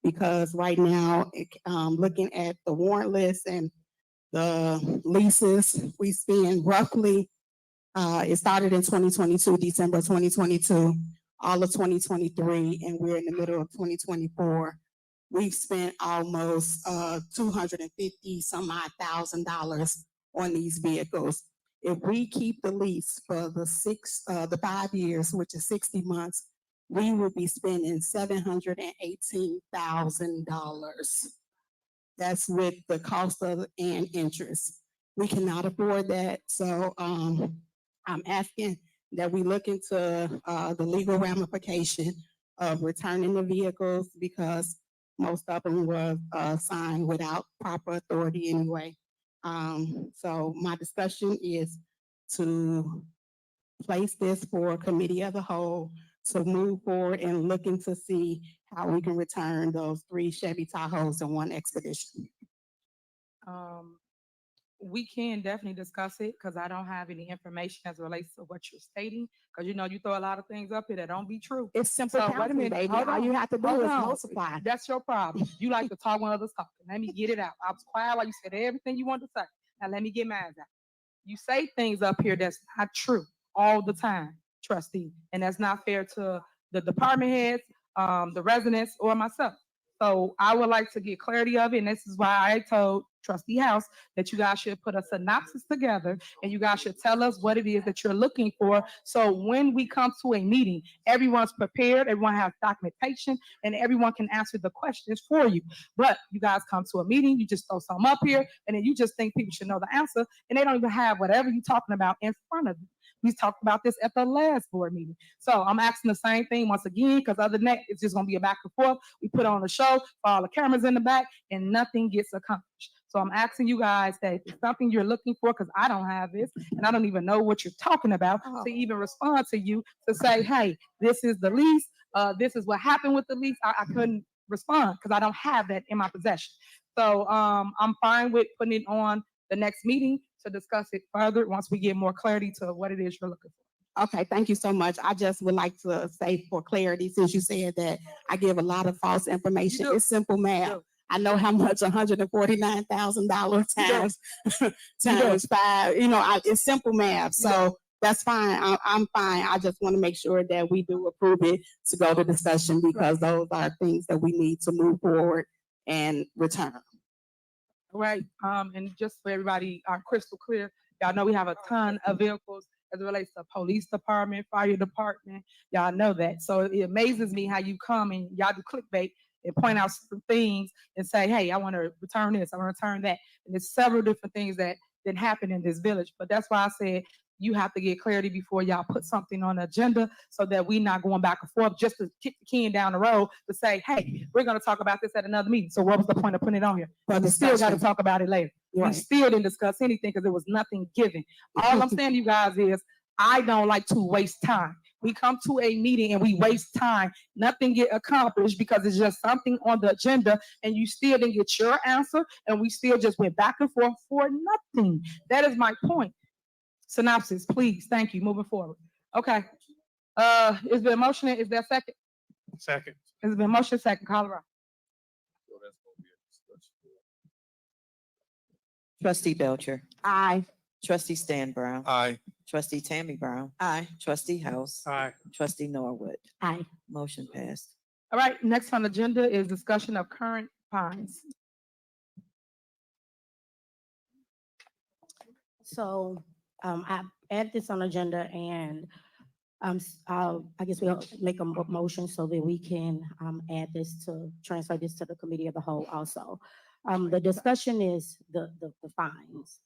because right now, looking at the warrant list and the leases, we spend roughly, it started in 2022, December 2022, all of 2023, and we're in the middle of 2024. We've spent almost $250 some odd thousand on these vehicles. If we keep the lease for the 5 years, which is 60 months, we would be spending $718,000. That's with the cost of and interest. We cannot afford that. So I'm asking that we look into the legal ramification of returning the vehicles, because most of them were signed without proper authority anyway. So my discussion is to place this for committee of the whole, to move forward and looking to see how we can return those 3 Chevy Tahoes and 1 Expedition. We can definitely discuss it, because I don't have any information as it relates to what you're stating. Because you throw a lot of things up here that don't be true. It's simple counting, baby. All you have to do is multiply. That's your problem. You like to talk when others talking. Let me get it out. I was quiet while you said everything you wanted to say. Now let me get mine out. You say things up here that's not true all the time, trustee, and that's not fair to the department heads, the residents, or myself. So I would like to get clarity of it, and this is why I told Trustee House that you guys should put a synopsis together, and you guys should tell us what it is that you're looking for. So when we come to a meeting, everyone's prepared, everyone has documentation, and everyone can answer the questions for you. But you guys come to a meeting, you just throw something up here, and then you just think people should know the answer, and they don't even have whatever you're talking about in front of them. We talked about this at the last board meeting. So I'm asking the same thing once again, because other than that, it's just going to be a back and forth. We put on a show for all the cameras in the back, and nothing gets accomplished. So I'm asking you guys that if it's something you're looking for, because I don't have this, and I don't even know what you're talking about, to even respond to you to say, hey, this is the lease. This is what happened with the lease. I couldn't respond because I don't have that in my possession. So I'm fine with putting it on the next meeting to discuss it further once we get more clarity to what it is you're looking for. Okay, thank you so much. I just would like to say for clarity, since you said that I give a lot of false information, it's simple math. I know how much $149,000 times times five, it's simple math. So that's fine. I'm fine. I just want to make sure that we do approve it to go to discussion because those are things that we need to move forward and return. All right. And just for everybody, crystal clear, y'all know we have a ton of vehicles as it relates to police department, fire department. Y'all know that. So it amazes me how you come and y'all do clickbait and point out certain things and say, hey, I want to return this, I want to return that. And there's several different things that happen in this village. But that's why I said you have to get clarity before y'all put something on the agenda so that we're not going back and forth just to kick the can down the road to say, hey, we're going to talk about this at another meeting. So what was the point of putting it on here? But we still got to talk about it later. Right. We still didn't discuss anything because there was nothing given. All I'm saying to you guys is I don't like to waste time. We come to a meeting and we waste time. Nothing get accomplished because it's just something on the agenda and you still didn't get your answer and we still just went back and forth for nothing. That is my point. Synopsis, please. Thank you. Moving forward. Okay. Is there a motion? Is there a second? Second. Has been motion second. Colorado. Trustee Belcher. Aye. Trustee Stan Brown. Aye. Trustee Tammy Brown. Aye. Trustee House. Aye. Trustee Norwood. Aye. Motion passed. All right. Next on the agenda is discussion of current fines. So I added this on the agenda and I guess we'll make a motion so that we can add this to transfer this to the committee of the whole also. The discussion is the fines.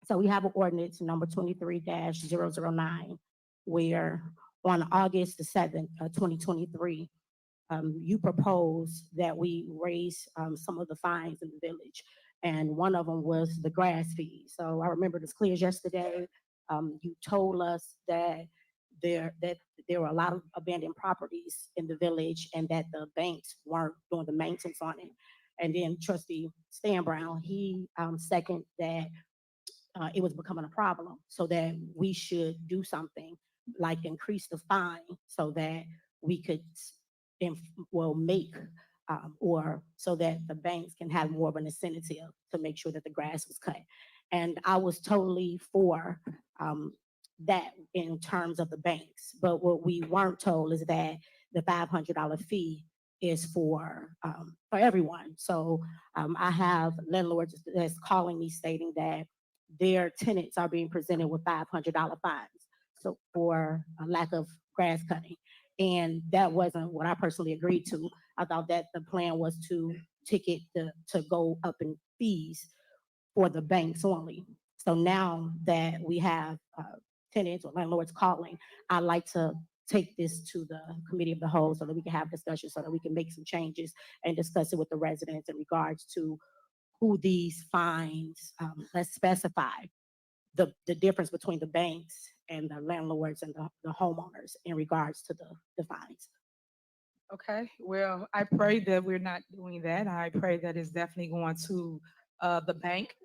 So we have an ordinance number 23-009 where on August the 7th, 2023, you proposed that we raise some of the fines in the village. And one of them was the grass fee. So I remember this clear as yesterday. You told us that there were a lot of abandoned properties in the village and that the banks weren't doing the maintenance on it. And then Trustee Stan Brown, he seconded that it was becoming a problem so that we should do something like increase the fine so that we could make or so that the banks can have more of an incentive to make sure that the grass was cut. And I was totally for that in terms of the banks. But what we weren't told is that the $500 fee is for everyone. So I have landlords that's calling me stating that their tenants are being presented with $500 fines. So for a lack of grass cutting. And that wasn't what I personally agreed to. I thought that the plan was to ticket to go up in fees for the banks only. So now that we have tenants or landlords calling, I'd like to take this to the committee of the whole so that we can have discussion so that we can make some changes and discuss it with the residents in regards to who these fines, let's specify the difference between the banks and the landlords and the homeowners in regards to the fines. Okay, well, I pray that we're not doing that. I pray that it's definitely going to the bank.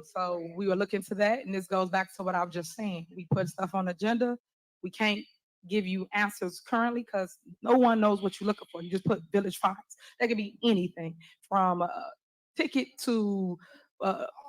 So we will look into that. And this goes back to what I was just saying. We put stuff on the agenda. We can't give you answers currently because no one knows what you're looking for. You just put village fines. That could be anything from a ticket to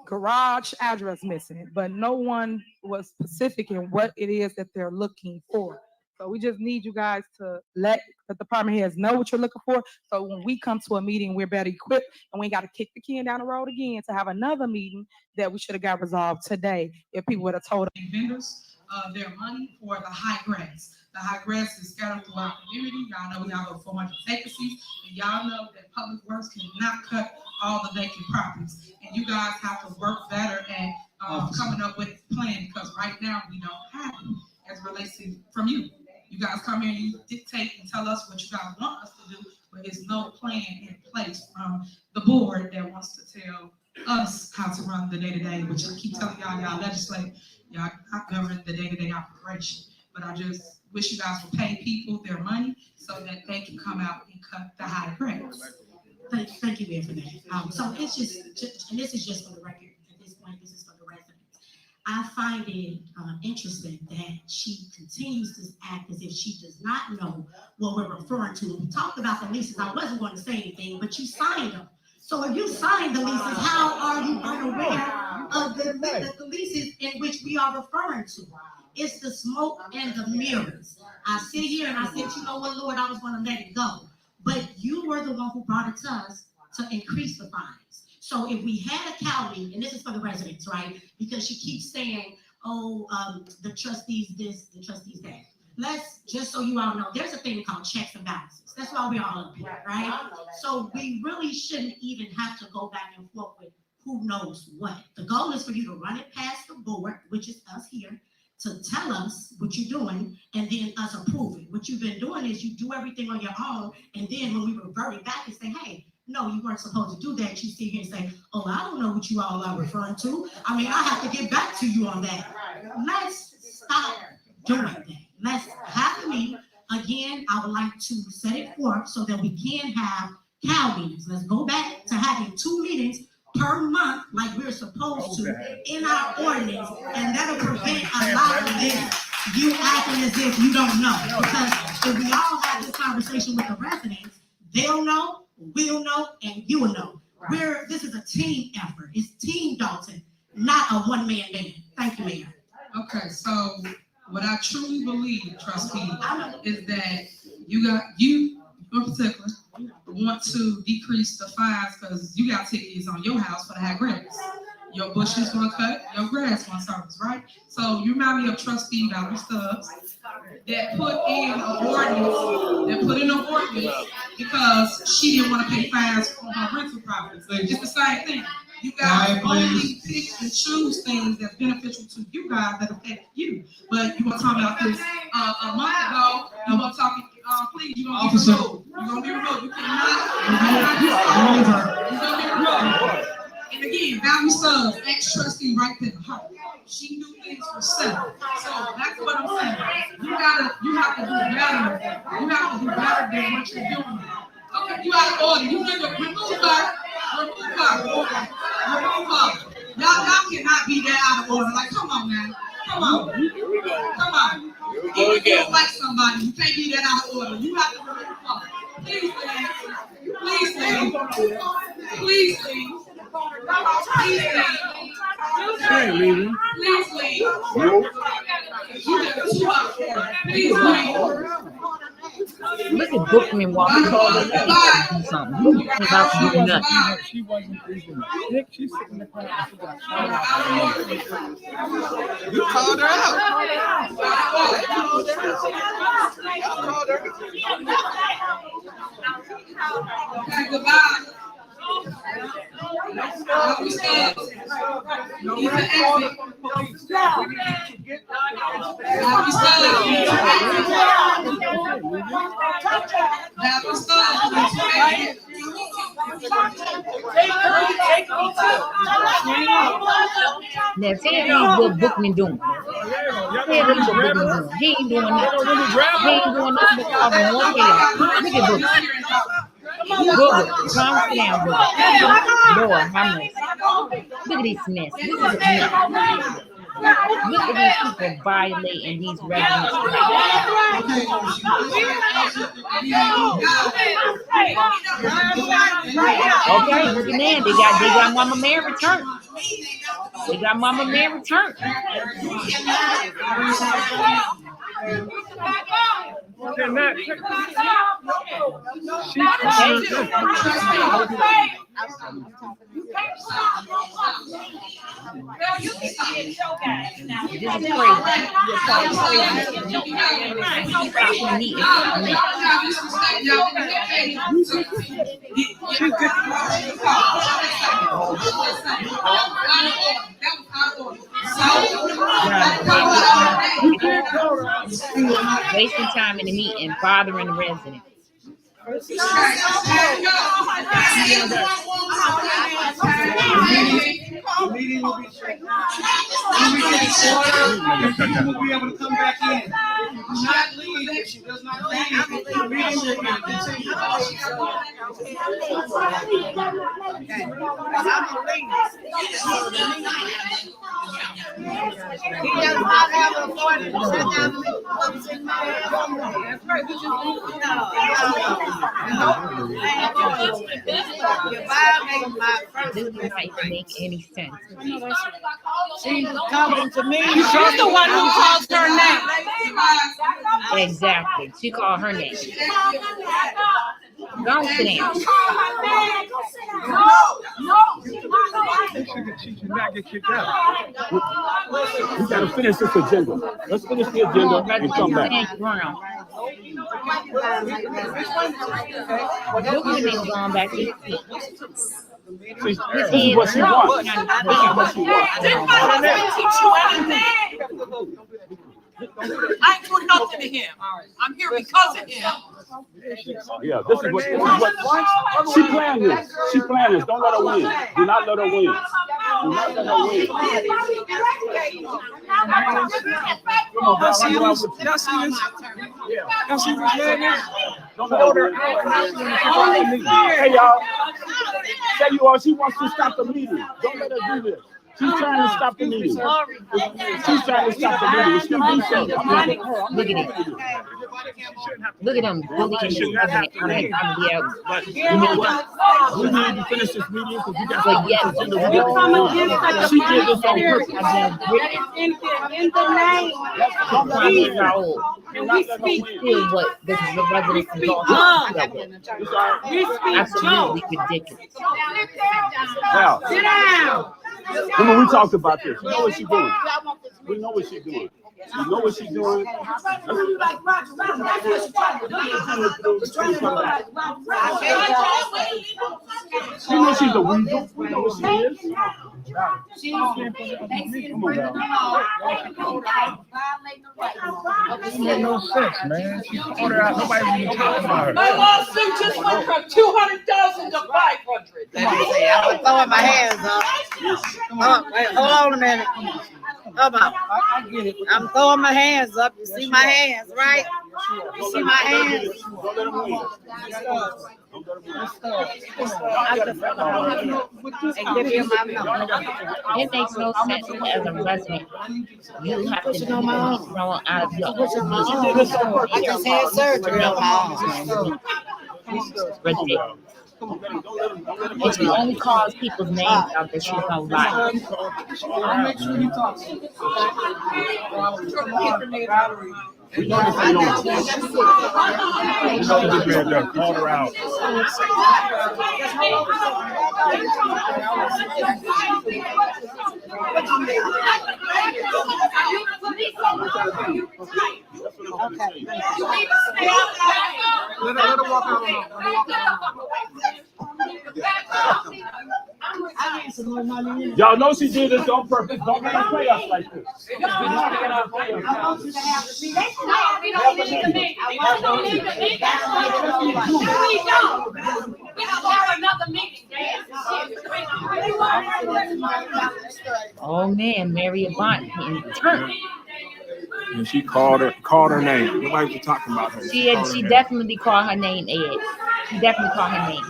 garage address missing, but no one was specific in what it is that they're looking for. So we just need you guys to let the department heads know what you're looking for. So when we come to a meeting, we're better equipped and we ain't got to kick the can down the road again to have another meeting that we should have got resolved today if people would have told vendors their money for the high grass. The high grass is scattered throughout the community. Y'all know we have over 400 vacancies, and y'all know that Public Works cannot cut all the vacant properties. And you guys have to work better at coming up with a plan because right now we don't have it as it relates to from you. You guys come here and you dictate and tell us what you guys want us to do, but there's no plan in place from the board that wants to tell us how to run the day-to-day, which I keep telling y'all legislate, y'all not govern the day-to-day operation. But I just wish you guys would pay people their money so that they can come out and cut the high grass. Thank you, Mayor, for that. So it's just, and this is just for the record. At this point, this is for the residents. I find it interesting that she continues to act as if she does not know what we're referring to. We talked about the leases. I wasn't going to say anything, but you signed them. So if you signed the leases, how are you unaware of the leases in which we are referring to? It's the smoke and the mirrors. I sit here and I said, you know what, Lord, I was going to let it go. But you were the one who brought it to us to increase the fines. So if we had a county, and this is for the residents, right? Because she keeps saying, oh, the trustees this, the trustees that. Let's, just so you all know, there's a thing called checks and balances. That's why we're all up here, right? So we really shouldn't even have to go back and forth with who knows what. The goal is for you to run it past the board, which is us here, to tell us what you're doing, and then us approve it. What you've been doing is you do everything on your own, and then when we revert it back and say, hey, no, you weren't supposed to do that, you sit here and say, oh, I don't know what you all are referring to. I mean, I have to get back to you on that. Let's stop doing that. Let's have the meeting. Again, I would like to set it forth so that we can have CAL meetings. Let's go back to having 2 meetings per month like we're supposed to in our ordinance, and that'll prevent a lot of this, you acting as if you don't know. Because if we all have this conversation with the residents, they'll know, we'll know, and you'll know. This is a team effort. It's Team Dolton, not a one-man band. Thank you, Mayor. Okay, so what I truly believe, trustee, is that you in particular want to decrease the fines because you got tickets on your house for the high grass. Your bush is gonna cut, your grass gonna service, right? So you remind me of trustee Valerie Stubbs that put in an ordinance because she didn't want to pay fines on her rental properties. It's the same thing. You guys only pick and choose things that's beneficial to you guys that affect you. But you were talking about this a month ago. You were talking, please, you're gonna be removed. You're gonna be removed. You cannot. You're gonna be removed. And again, Valerie Stubbs, ex-trustee right there. She knew things for herself. So that's what I'm saying. You have to do better. You have to do better than what you're doing. Okay, you out of order. You need to remove her. Y'all cannot be that out of order. Like, come on, man. Come on. Come on. Even if you don't like somebody, you can't be that out of order. You have to remove her. Please leave. Please leave. Please leave. Please leave. Please leave. Please leave. Look at Bookman walking around. Do something. He ain't about to do nothing. She wasn't even sick. She's sitting in the car. She got You called her out. Okay, goodbye. He's an exit. Now tell me what Bookman doing. Tell me what Bookman doing. He ain't doing nothing. He ain't doing nothing but causing more chaos. Look at Bookman. Booger, calm down, Booger. Lord, how much? Look at this mess. This is a mess. Look at these people violating these residents' rights. Okay, look at them. They got Mama Mary return. They got Mama Mary return. Wasting time in the meeting, bothering the residents. The meeting will be shut down. When we get order, people will be able to come back in. If you do not leave, if she does not leave, the meeting will continue. not have the authority to sit down and make public in my hands. That's right. We just No. Your violating my First This does Amendment not even make rights. any sense. She's talking to me. She's the one who calls her name. Exactly. She called her name. Go sit down. She should not get kicked out. We gotta finish this agenda. Let's finish the agenda and come back. Look at me going back to his seat. See, this is what she wants. This is what she wants. I ain't doing nothing to him. I'm here because of him. Yeah, this is what she planned this. She planned this. Don't let her win. Do not let her win. Do not let her win. Come on, bro. Y'all see this? Y'all see this man? Don't let her win. Hey, y'all. Say you all. She wants to stop the meeting. Don't let her do this. She's trying to stop the meeting. She's trying to stop the meeting. Excuse me, sir. Look at it. Look at them bullying this president on the out. But you know what? We need to finish this meeting because we got to get this agenda. She did this on purpose. In the name. We speak still what the residents is all absolutely ridiculous. Now, Sit down. remember we talked about this. We know what she's doing. We know what she's doing. We know what she's doing. She knows she's a weasel. We know what she is. This makes no sense, man. She called her out. Nobody's even talking about her. My lawsuit just went from 200,000 to 500. I'm throwing my hands up. Wait, hold on a minute. Come on. I'm throwing my hands up. You see my hands, right? You see my hands? It makes no sense as a resident. You have to be thrown out of your I just had surgery on my arm. ridiculous. And she only calls people's names out that she don't like. Make sure he talks. We know this ain't on. You know this man done called her out. Let her walk out. Y'all know she did this on purpose. Don't let her play us like this. We don't need to meet. We don't need to meet. We don't have another meeting. Oh man, Mary Avant in turn. And she called her name. Nobody was talking about her. She definitely called her name, Ed. She definitely called her name.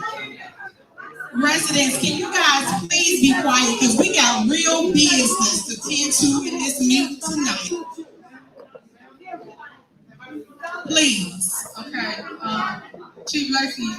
Residents, can you guys please be quiet because we got real business to tend to in this meeting tonight. Please. Okay. Chief Lacey.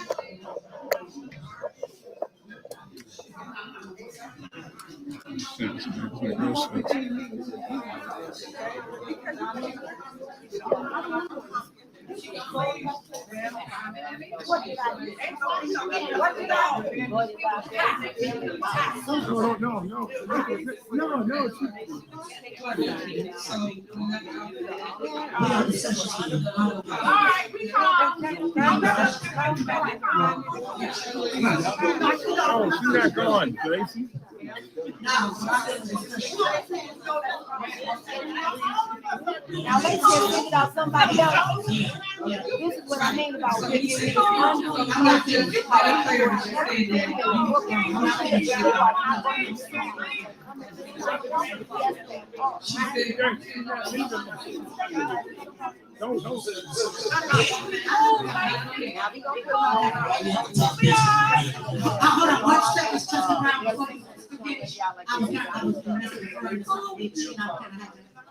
Oh, she's not gone, Lacey. Now let's just think about somebody else. This is what I mean about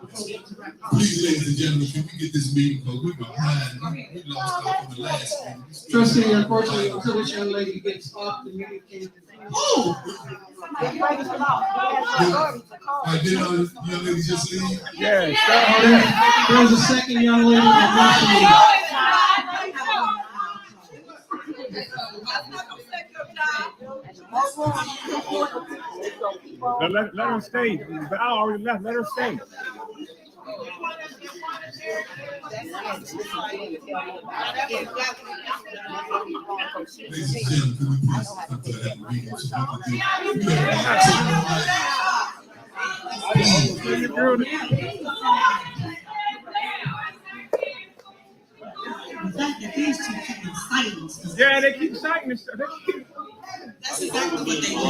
Please, ladies and gentlemen, can we get this meeting, because we're behind, we lost out from the last meeting. Trustee, unfortunately, until this young lady gets off the meeting, can you continue? Oh! Did young lady just leave? Yeah, there's a second young lady that wants to leave. Let her stay. I already left. Let her stay. Ladies and gentlemen, can we please come to that meeting so we Yeah, they keep citing this.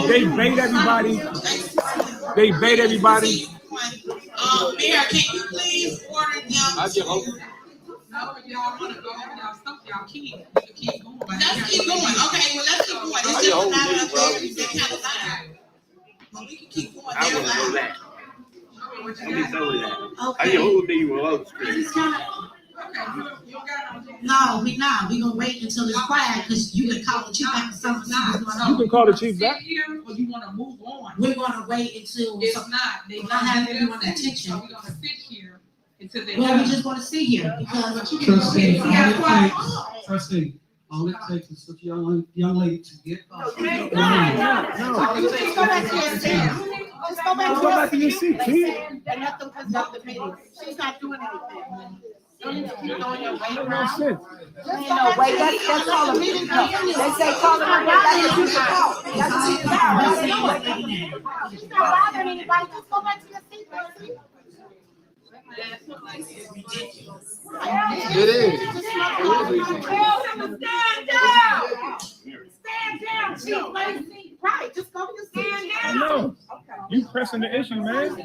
They bait everybody. They bait everybody. Mayor, can you please order them? No, if y'all want to go over y'all stuff, y'all can. We can keep going. Let's keep going. Okay, well, let's keep going. It's just a matter of that kind of time. Well, we can keep going. I want to go back. Okay. I get who do you love? No, we not. We gonna wait until it's quiet because you can call the chief back to something. You can call the chief back. Here, or you want to move on? We're gonna wait until It's not. we're not having anyone's attention. So we're gonna sit here until they. Well, we just wanna sit here because Trustee, all it takes is such a young lady to get off. Just go back to your seat. Just go back to your seat, please. And let them conduct the meeting. She's not doing anything. Don't need to keep throwing your weight around. Just no way. That's all the meeting. They say call it. That's what you should call. That's what you should call. She's not bothering anybody. Just go back to your seat, Rosie. It is. Stand down. Stand down, Chief Lacey. Right, just go to your seat. I know. You pressing the issue, man.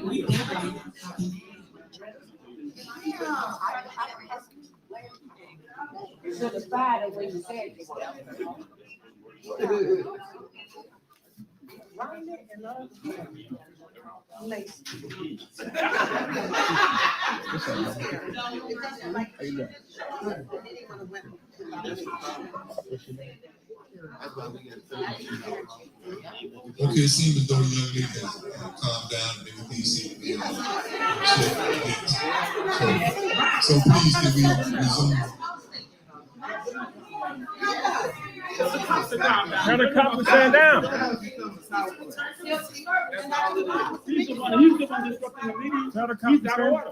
So the side of when you said it. Okay, it seems as though the young lady has calmed down and everything seems to be so please can we resume? Tell the cop to stand down. He's the one disrupting the meeting. Tell the cop to He's out of stand order.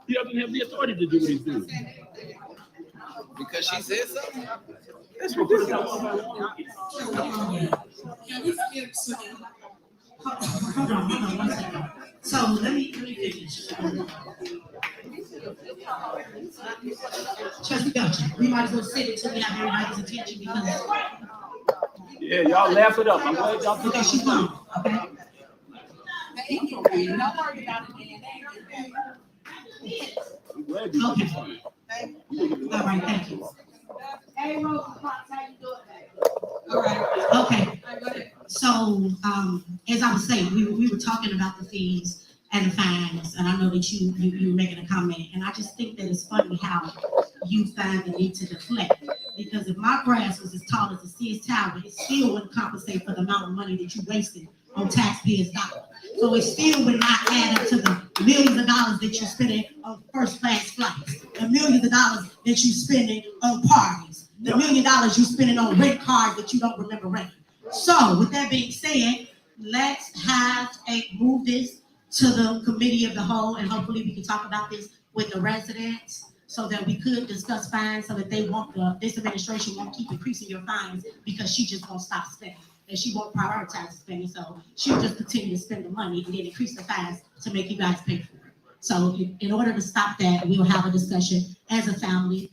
He doesn't have the authority to do what he's doing. Because she said something. That's ridiculous. So let me finish. Trustee Belcher, we might as well sit until we have everybody's attention because. Yeah, y'all laugh it up. I'm glad y'all think she's gone. Okay. I'm glad you Okay. fine. All right, thank you. Hey, Rose, how you doing? All right. Okay. So, as I was saying, we were talking about the fees and the fines, and I know that you were making a comment, and I just think that it's funny how you find the need to deflect. Because if my grass was as tall as the Sears Tower, it still wouldn't compensate for the amount of money that you wasted on taxpayers' dollars. So it still would not add up to the millions of dollars that you're spending on first-class flights, the millions of dollars that you're spending on parties, the $1 million you're spending on rent cars that you don't remember renting. So with that being said, let's move this to the committee of the whole, and hopefully we can talk about this with the residents so that we could discuss fines so that this administration won't keep increasing your fines because she just won't stop spending. And she won't prioritize spending, so she'll just continue to spend the money and then increase the fines to make you guys pay for it. So in order to stop that, we will have a discussion as a family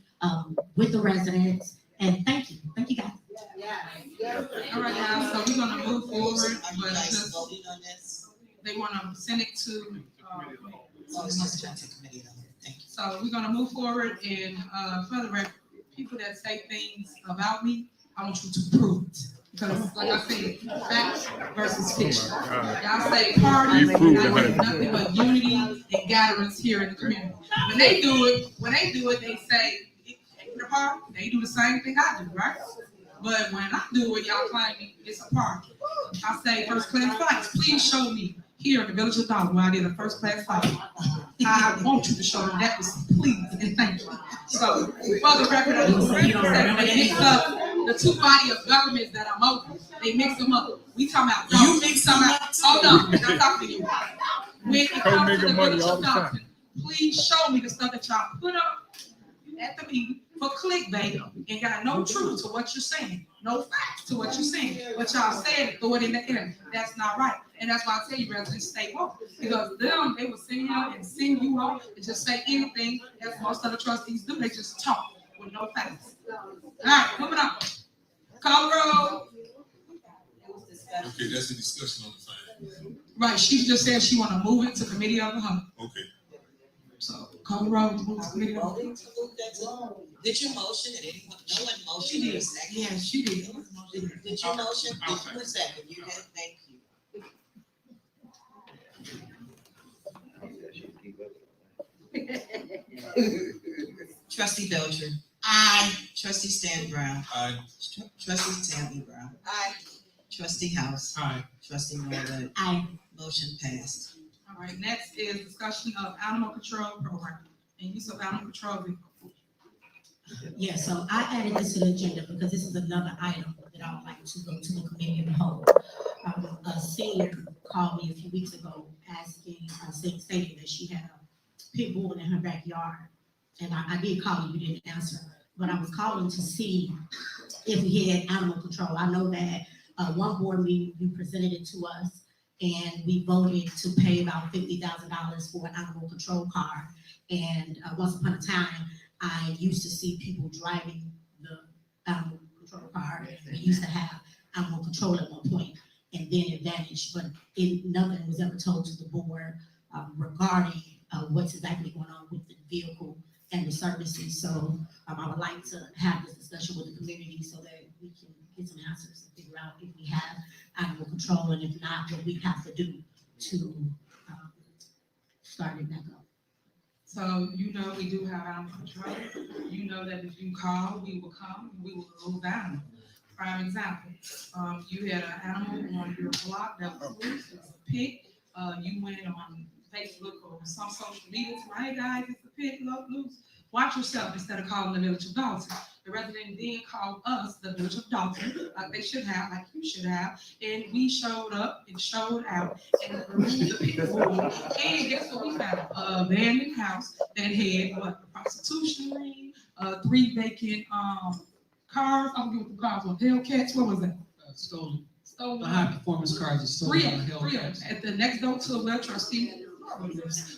with the residents. And thank you guys. All right, now, so we're gonna move forward, but they wanna send it to. So we're gonna move forward, and for the people that say things about me, I want you to prove it. Because, like I said, facts versus fiction. Oh my God. Y'all say parties, You proved and I that. do nothing but unity and gatherings here in the community. When they do it, they say, the party, they do the same thing I do, right? But when I do it, y'all claim me it's a party. I say first class flights. Please show me here in the village of Dolton where I did a first class flight. I want you to show me that, please, and thank you. So, for the record, I just say they mix up the two body of governments that I'm over. They mix them up. We talking about you mix them up. Oh no, I'm not talking to you. When it comes to the village of Dolton, please show me the stuff that y'all put up at the meeting for clickbait and got no truth to what you're saying, no facts to what you're saying. But y'all said it, throw it in the air. That's not right. And that's why I tell you, residents, stay woke. Because them, they will send you out and send you out and just say anything, as most of the trustees do. They just talk with no facts. All right, moving on. Call the roll. Okay, that's a discussion on the fine. Right, she just said she want to move it to committee of the whole. Okay. So call the roll to move to committee of the whole. Did you motion it? No one motioned. She did. Yeah, she did. Did you motion? Did you second? You did. Thank you. Trustee Belcher. Aye. Trustee Stan Brown. Aye. Trustee Tammy Brown. Aye. Trustee House. Aye. Trustee Norwood. Aye. Motion passed. All right, next is discussion of animal control program and use of animal control vehicles. Yeah, so I added this to the agenda because this is another item that I would like to go to the committee of the whole. A senior called me a few weeks ago asking, stating that she had a pit bull in her backyard. And I did call you, you didn't answer, but I was calling to see if we had animal control. I know that one board meeting, you presented it to us and we voted to pay about $50,000 for an animal control car. And once upon a time, I used to see people driving the animal control car. We used to have animal control at one point, and then it vanished. But nothing was ever told to the board regarding what's exactly going on with the vehicle and the services. So I would like to have this discussion with the community so that we can get some answers and figure out if we have animal control, and if not, what we have to do to start it back up. So you know we do have animal control. You know that if you call, we will come, we will move the animal. Prime example, you had an animal on your block that was loose, it was a pig. You went on Facebook or some social media to hey guys, it's a pig loose. Watch yourself instead of calling the village of Dolton. The resident then called us, the village of Dolton, like they should have, like you should have, and we showed up and showed out and removed the pig bull. And guess what we found? An abandoned house that had what? A prostitution ring, 3 vacant cars. I'm giving the cars on Hellcats. What was that? Stolen. Stolen. The high performance cars are stolen. Three of them at the next door to a well trustee.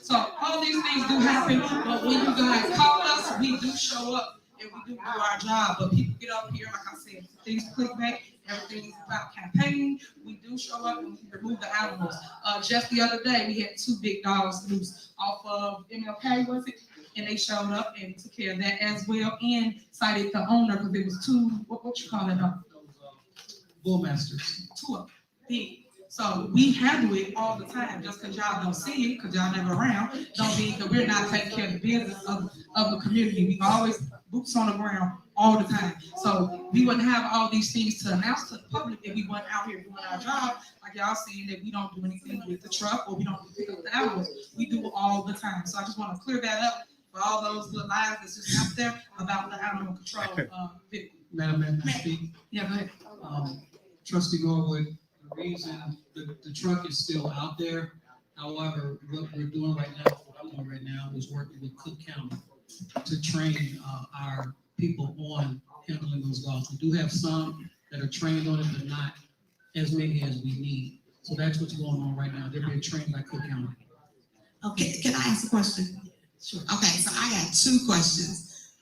So all these things do happen, but when you guys call us, we do show up and we do our job. But people get up here, like I said, things clickbait, everything's about campaigning. We do show up and we remove the animals. Just the other day, we had 2 big dogs loose off of MLK, was it? And they showed up and took care of that as well and cited the owner because it was 2, what you call it? Bullmasters. 2 of them, big. So we handle it all the time. Just because y'all don't see it, because y'all never around, don't mean that we're not taking care of the business of the community. We always boots on the ground all the time. So we wouldn't have all these things to announce to the public if we weren't out here doing our job. Like y'all saying that we don't do anything with the truck or we don't pick up the animals. We do it all the time. So I just want to clear that up for all those little lies that's just out there about the animal control vehicle. Madam Mayor, can I speak? Yeah, go ahead. Trustee Norwood, the reason the truck is still out there, however, what we're doing right now, what I'm doing right now is working with Cook County to train our people on handling those dogs. We do have some that are trained on it, but not as many as we need. So that's what's going on right now. They're being trained by Cook County. Okay, can I ask a question? Sure. Okay, so I got 2 questions.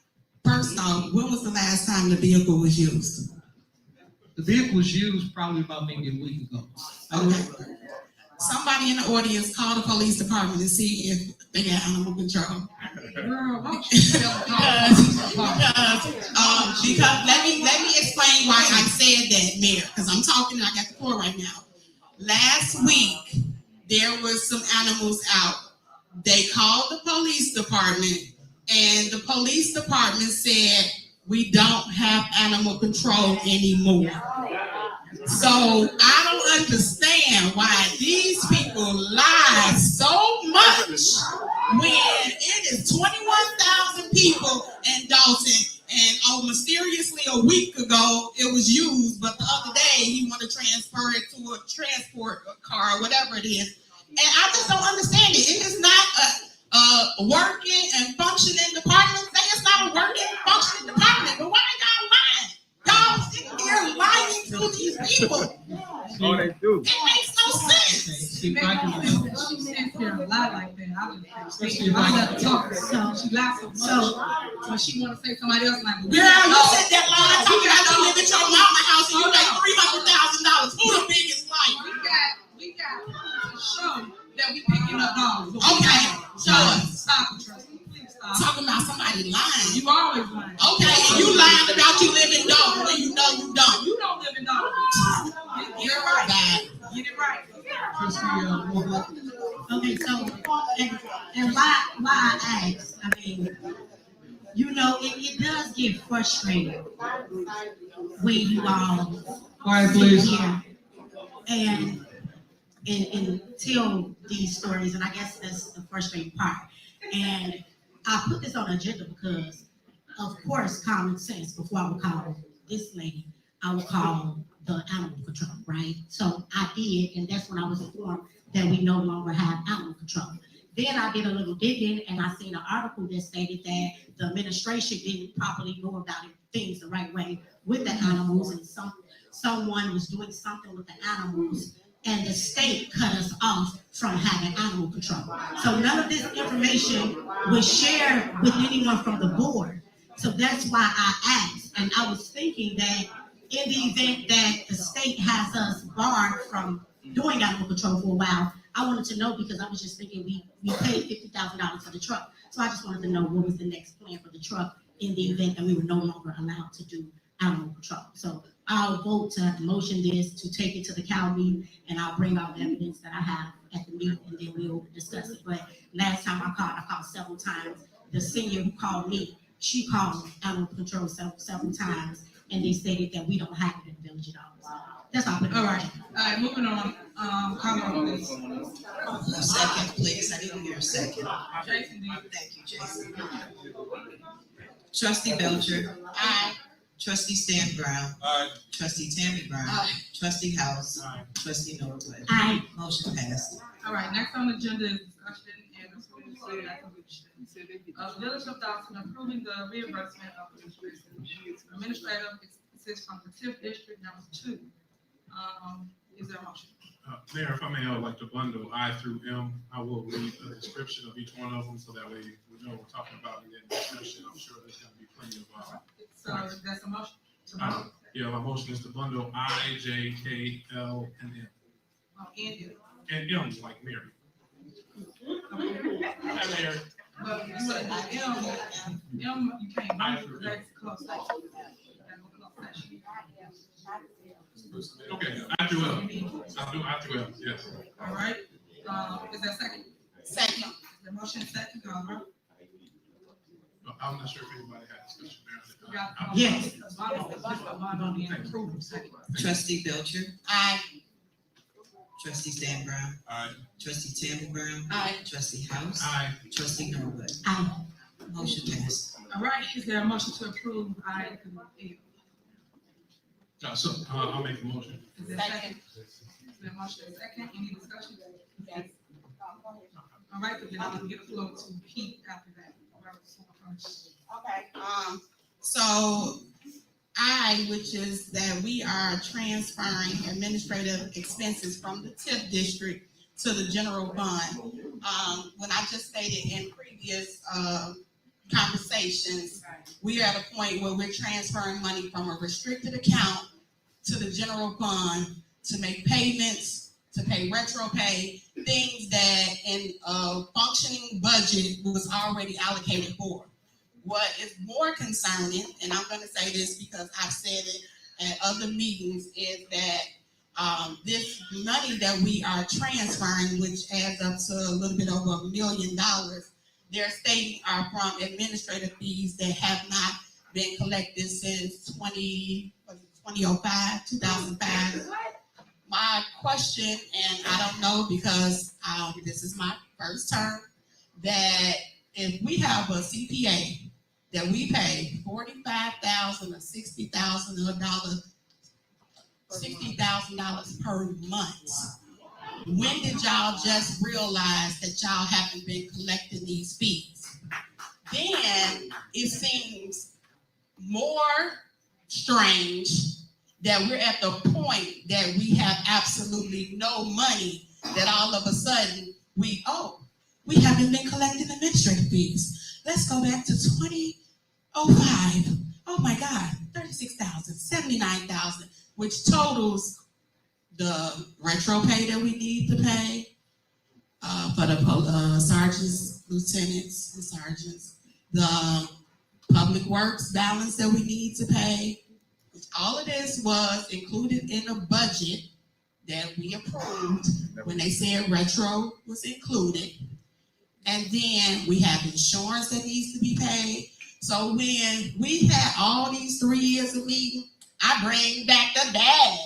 First off, when was the last time the vehicle was used? The vehicle was used probably about maybe a week ago. Okay. Somebody in the audience call the police department to see if they got animal control. Because let me explain why I said said that, Mayor, because I'm talking and I got the floor right now. Last week, there was some animals out. They called the police department, and the police department said, we don't have animal control anymore. So I don't understand why these people lie so much when it is 21,000 people in Dolton, and mysteriously a week ago it was used, but the other day he wanted to transfer it to a transport car, whatever it is. And I just don't understand it. It is not a working and functioning department. Say it's not a working and functioning department, but why y'all lying? Y'all sitting here lying to these people. Oh, they do. It makes no sense. She sits here and lie like that. I let her talk. She lies so much. When she want to say somebody else like, girl, you said that lie talking about you live at your mama house and you make $300,000. Who the biggest liar? We got to show that we picking up dogs. Okay, show us. Stop it, Trustee. Please stop. Talking about somebody lying. You always lying. Okay, and you lying about you live in Dolton when you know you don't. You don't live in Dolton. Get it right. Get it right. Okay, so, and why I ask, I mean, you know, it does get frustrating when you all sit here and tell these stories, and I guess that's the frustrating part. And I put this on the agenda because, of course, common sense, before I would call this lady, I would call the animal control, right? So I did, and that's when I was informed that we no longer have animal control. Then I did a little digging, and I seen an article that stated that the administration didn't properly go about things the right way with the animals, and someone was doing something with the animals, and the state cut us off from having animal control. So none of this information was shared with anyone from the board. So that's why I asked, and I was thinking that in the event that the state has us barred from doing animal control for a while, I wanted to know, because I was just thinking we paid $50,000 for the truck. So I just wanted to know what was the next plan for the truck in the event that we were no longer allowed to do animal control. So I'll vote to motion this, to take it to the cow meeting, and I'll bring out the evidence that I have at the meeting, and then we'll discuss it. But last time I called several times. The senior who called me, she called animal control several times, and they stated that we don't have it in the village at all. So that's all. All right, moving on. Call on, please. A second, please. I didn't hear a second. Jason, Thank you, Jason. Trustee Belcher. Aye. Trustee Stan Brown. Aye. Trustee Tammy Brown. Aye. Trustee House. Trustee Norwood. Aye. Motion passed. all right, next on the agenda is discussion and approval of Village of Dolton approving the reimbursement of administrative expenses from the TIF District Number 2. Is there a motion? Mayor, if I may, I would like to bundle I through M. I will read a description of each one of them so that way we know what we're talking about, and then discussion. I'm sure there's going to be plenty of. So that's a motion. Yeah, my motion is to bundle I, J, K, L, and M. Oh, and And M like Mary. Hi, Mayor. well, you said M, you can't vote, that's close session. Okay, I through L. I'll do I through L, yes. All right, is there a second? Second. Is there a motion second, all right? I'm not sure if anybody had discussion there. Yes. Trustee Belcher. Aye. Trustee Stan Brown. Aye. Trustee Tammy Brown. Aye. Trustee House. Aye. Trustee Norwood. Aye. Motion passed. All right, is there a motion to approve I through L? So I'll make the motion. Is there a second? Is there a motion second? Any discussion? Yes. All right, then I'm gonna give the floor to Pete after that. Okay, so I, which is that we are transferring administrative expenses from the TIF district to the general fund. When I just stated in previous conversations, we are at a point where we're transferring money from a restricted account to the general fund to make payments, to pay retro pay, things that in a functioning budget was already allocated for. What is more concerning, and I'm going to say this because I've said it at other meetings is that this money that we are transferring, which adds up to a little bit over $1 million, they're stating are from administrative fees that have not been collected since 2005. My question, and I don't know because this is my first term, that if we have a CPA that we pay $45,000 or $60,000 per month, when did y'all just realize that y'all haven't been collecting these fees? Then it seems more strange that we're at the point that we have absolutely no money, that all of a sudden we haven't been collecting administrative fees. Let's go back to 2005. Oh my God, 36,000, 79,000, which totals the retro pay that we need to pay for the sergeants, lieutenants, and sergeants, the public works balance that we need to pay. All of this was included in the budget that we approved when they said retro was included. And then we have insurance that needs to be paid. So when we've had all these 3 years of meeting, I bring back the bag.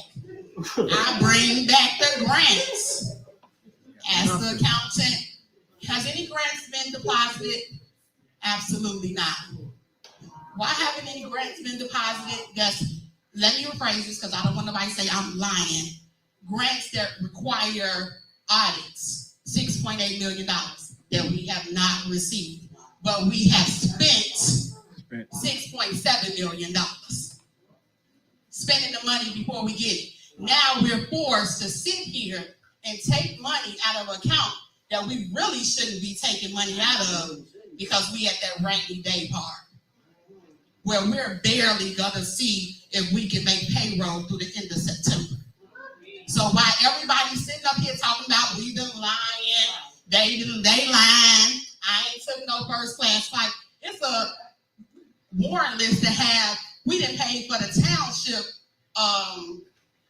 I bring back the grants. As the accountant, has any grants been deposited? Absolutely not. Why haven't any grants been deposited? Let me rephrase this because I don't want nobody to say I'm lying. Grants that require audits, $6.8 million that we have not received, but we have spent $6.7 million. Spending the money before we get it. Now we're forced to sit here and take money out of an account that we really shouldn't be taking money out of because we at that rainy day part where we're barely gonna see if we can make payroll through the end of September. So while everybody's sitting up here talking about we done lying, they lying, I ain't took no first class flight. It's a warrant list to have, we didn't pay for the township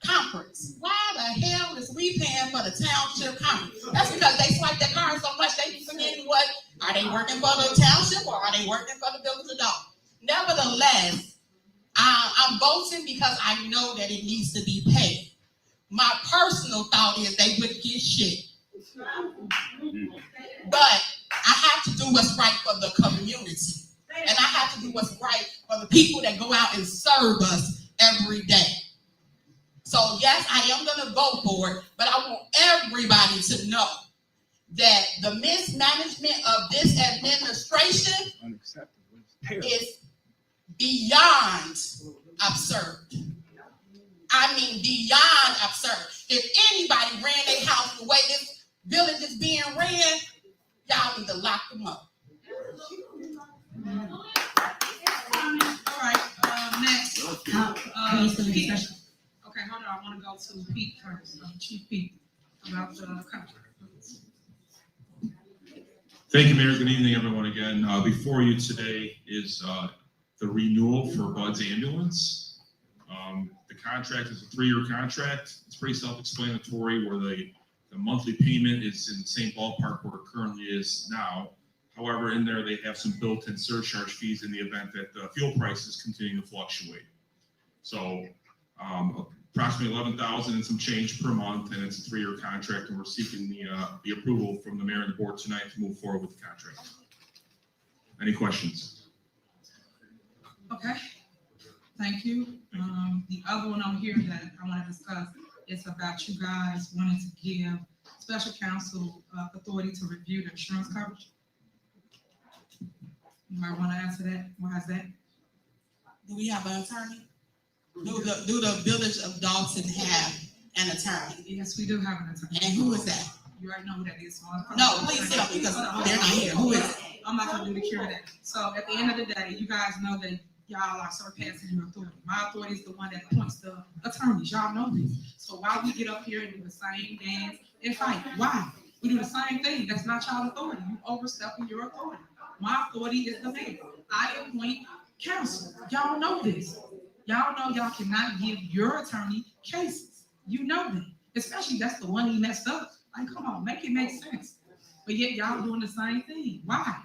conference. Why the hell is we paying for the township conference? That's because they swipe their cards so much they be forgetting what, are they working for the township or are they working for the village of Dolton? Nevertheless, I'm voting because I know that it needs to be paid. My personal thought is they wouldn't get shit. But I have to do what's right for the community. And I have to do what's right for the people that go out and serve us every day. So yes, I am going to vote for it, but I want everybody to know that the mismanagement of this administration is beyond absurd. I mean, beyond absurd. If anybody ran their house the way this village is being ran, y'all need to lock them up. All right, next. Pete. Okay, hold on. I want to go to Pete first. Chief Pete, about the contract. Thank you, Mayor. Good evening, everyone. Again, before you today is the renewal for Bud's ambulance. The contract is a 3-year contract. It's pretty self-explanatory where the monthly payment is in the same ballpark where it currently is now. However, in there, they have some built-in surcharge fees in the event that the fuel prices continue to fluctuate. So approximately $11,000 and some change per month, and it's a 3-year contract, and we're seeking the approval from the mayor and the board tonight to move forward with the contract. Any questions? Okay, thank you. The other one on here that I want to discuss is about you guys wanting to give special counsel authority to review the insurance coverage. You might want to answer that. Why is that? Do we have an attorney? Do the village of Dolton have an attorney? Yes, we do have an attorney. And who is that? You already know who that is. So no, please tell me because they're not here. Who is it? I'm not going to do the cure that. So at the end of the day, you guys know that y'all are surpassing your authority. My authority is the one that appoints the attorneys. Y'all know this. So why we get up here and do the same dance and fight? Why? We do the same thing. That's not y'all authority. You overstepping your authority. My authority is the mayor. I appoint counsel. Y'all know this. Y'all know y'all cannot give your attorney cases. You know that. Especially that's the one he messed up. Like, come on, make it make sense. But yet y'all doing the same thing. Why?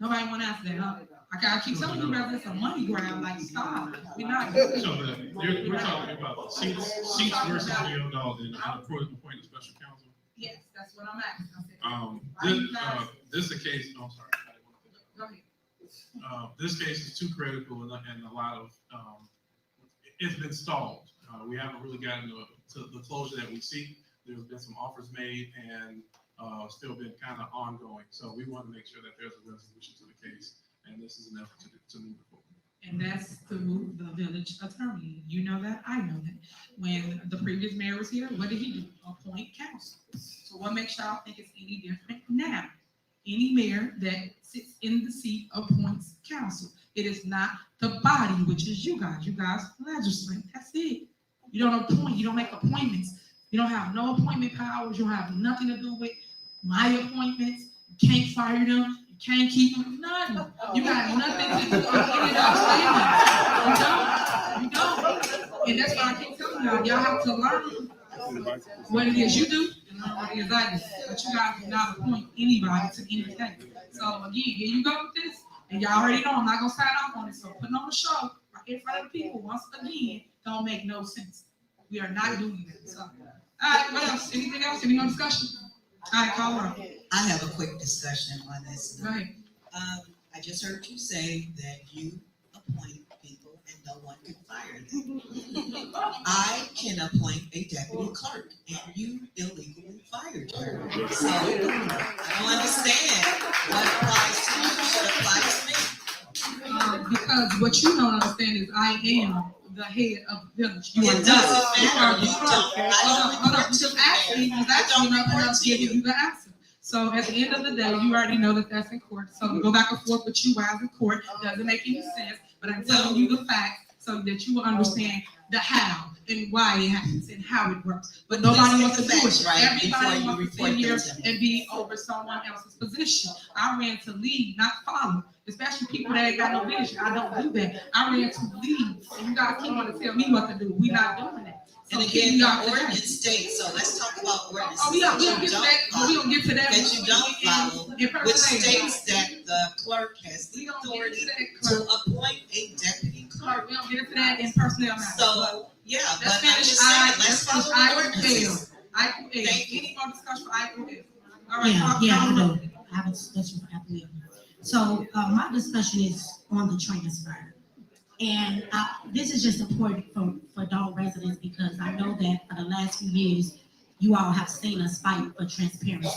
Nobody want to answer that, huh? I keep telling you guys it's a money grab. Like, stop. We're not doing it. So we're talking about seats versus Leo Dalton and appointing special counsel. Yes, that's what I'm asking. This is a case. I'm sorry. Go ahead. This case is too critical and a lot of it's been stalled. We haven't really gotten to the closure that we seek. There's been some offers made and still been kind of ongoing. So we want to make sure that there's a resolution to the case, and this is an effort to move it forward. And that's through the village attorney. You know that, I know that. When the previous mayor was here, what did he do? Appoint counsel. So what makes y'all think it's any different now? Any mayor that sits in the seat appoints counsel. It is not the body, which is you guys. You guys legislate. That's it. You don't appoint. You don't make appointments. You don't have no appointment powers. You don't have nothing to do with my appointments. You can't fire them. You can't keep them. Nothing. You got nothing to do with any of those things. You don't. And that's why I keep telling y'all. Y'all have to learn what it is you do and learn what it is I do. But you guys do not appoint anybody to anything. So again, here you go with this. And y'all already know I'm not gonna sign off on it. So putting on the show right in front of the people once again don't make no sense. We are not doing that. So, all right, what else? Anything else? Any more discussion? All right, call roll. I have a quick discussion on this. Go ahead. I just heard you say that you appoint people and no one can fire them. I can appoint a deputy clerk and you illegally fired her. So I don't understand what applies to you should apply to me. Because what you don't understand is I am the head of the village. You It doesn't matter. You don't. Hold on. Just ask me. Just ask me, and I'm giving you the answer. So at the end of the day, you already know that that's in court. So to go back and forth with you while in court doesn't make any sense. But I'm telling you the facts so that you will understand the how and why it happens and how it works. But nobody wants to do it. Everybody wants to sit here and be over someone else's position. I ran to lead, not follow. Especially people that ain't got no vision. I don't do that. I ran to lead. And you guys keep wanting to tell me what to do. We're not doing that. And again, the ordinance states, so let's talk about ordinance. We don't get to that. We don't get to that. That you don't follow, which states that the clerk has the authority to appoint a deputy clerk. We don't get to that in personnel matters. So, yeah, but I'm just saying, let's follow the ordinance. Thank you. Any more discussion for item All right. I have a discussion for item So my discussion is on the transfer. And this is just important for Dolton residents because I know that for the last few years, you all have seen us fight for transparency.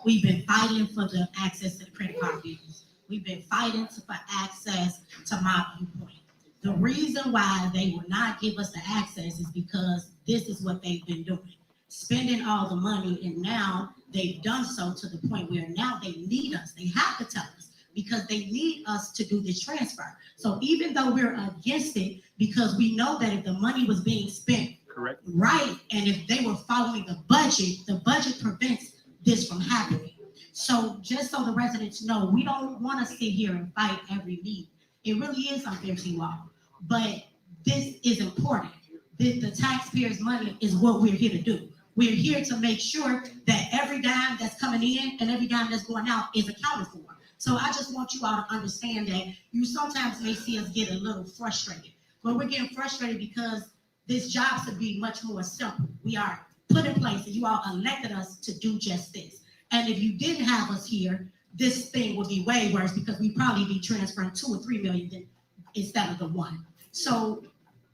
We've been fighting for the access to the credit card bills. We've been fighting for access to my viewpoint. The reason why they will not give us the access is because this is what they've been doing. Spending all the money, and now they've done so to the point where now they need us. They have to tell us, because they need us to do this transfer. So even though we're against it, because we know that if the money was being spent right, and if they were following the budget prevents this from happening. So just so the residents know, we don't want to sit here and fight every meeting. It really is unfair to you all, but this is important. The taxpayers' money is what we're here to do. We're here to make sure that every dime that's coming in and every dime that's going out is accounted for. So I just want you all to understand that you sometimes may see us get a little frustrated, but we're getting frustrated because this job should be much more simple. We are put in place and you all elected us to do just this. And if you didn't have us here, this thing would be way worse because we'd probably be transferring 2 or 3 million instead of the 1. So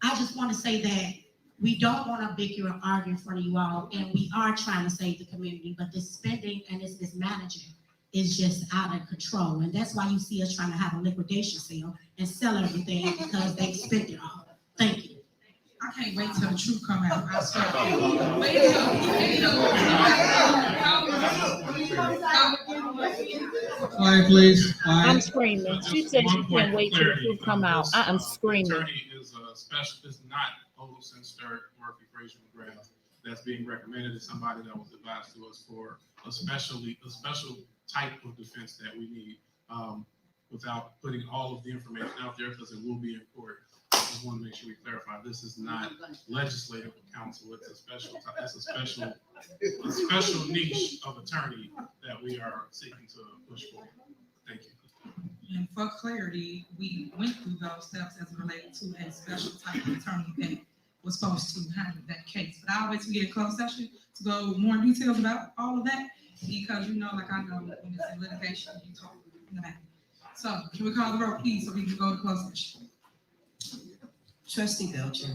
I just want to say that we don't want to bicker and argue in front of you all, and we are trying to save the community, but this spending and this mismanaging is just out of control. And that's why you see us trying to have a liquidation sale and sell everything because they spent it all. Thank you. I can't wait till the truth come out. I swear. Quiet, please. Quiet. I'm screaming. She said she can't wait till the truth come out. I am screaming. Attorney is not Olson, Sturt, Murphy, Frazier, McGrath. That's being recommended as somebody that was advised to us for a special type of defense that we need. without putting all of the information out there because it will be in court. I just want to make sure we clarify this is not legislative counsel. It's a special niche of attorney that we are seeking to push forward. Thank you. And for clarity, we went through those steps as it related to a special type of attorney that was supposed to handle that case. But I always get a closed session to go more details about all of that because like I know when it's in litigation, you talk in the back. So can we call the roll, please, so we can go to closed session? Trustee Belcher.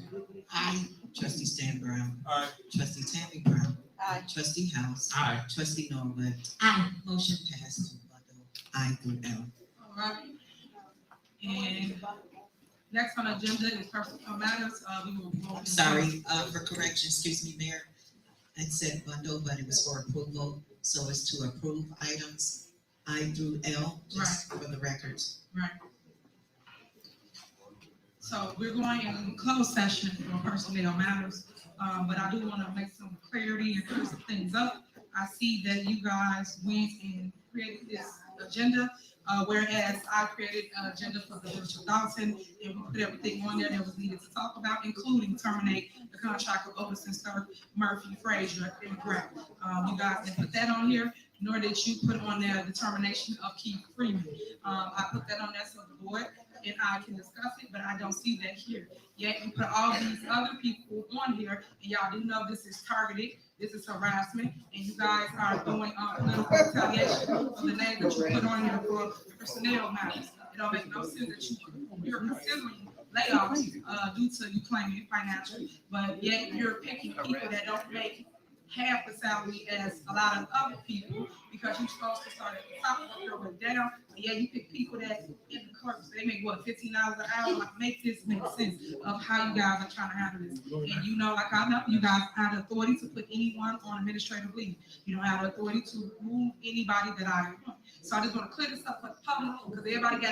Aye. Trustee Stan Brown. Aye. Trustee Tammy Brown. Aye. Trustee House. Aye. Trustee Norwood. Aye. Motion passed to bundle I through L. All right. And next on the agenda is personal matters. We will go. I'm sorry, for correction, excuse me, Mayor. I said bundle, but it was for approval, so it's to approve items I through L, just for the records. Right. So we're going in closed session for personnel matters, but I do want to make some clarity and clear some things up. I see that you guys went and created this agenda, whereas I created an agenda for the village of Dolton, and we put everything on there that was needed to talk about, including terminate the contract of Overton, Sturk, Murphy, Frazier, and Grant. You guys didn't put that on here, nor did you put on there the termination of Keith Freeman. I put that on there so the board and I can discuss it, but I don't see that here. Yet you put all these other people on here, and y'all do know this is targeted, this is harassment, and you guys are going on political retaliation of the name that you put on here for personnel matters. It don't make no sense that you're considering layoffs due to you claiming financial, but yet you're picking people that don't make half the salary as a lot of other people because you're supposed to start at the top and work down. But yeah, you pick people that in the clerks, they make what, $15 an hour? Like, make this make sense of how you guys are trying to handle this. And like I know, you guys have the authority to put anyone on administrative leave. You don't have the authority to remove anybody that I want. So I just want to clear this up for the public because everybody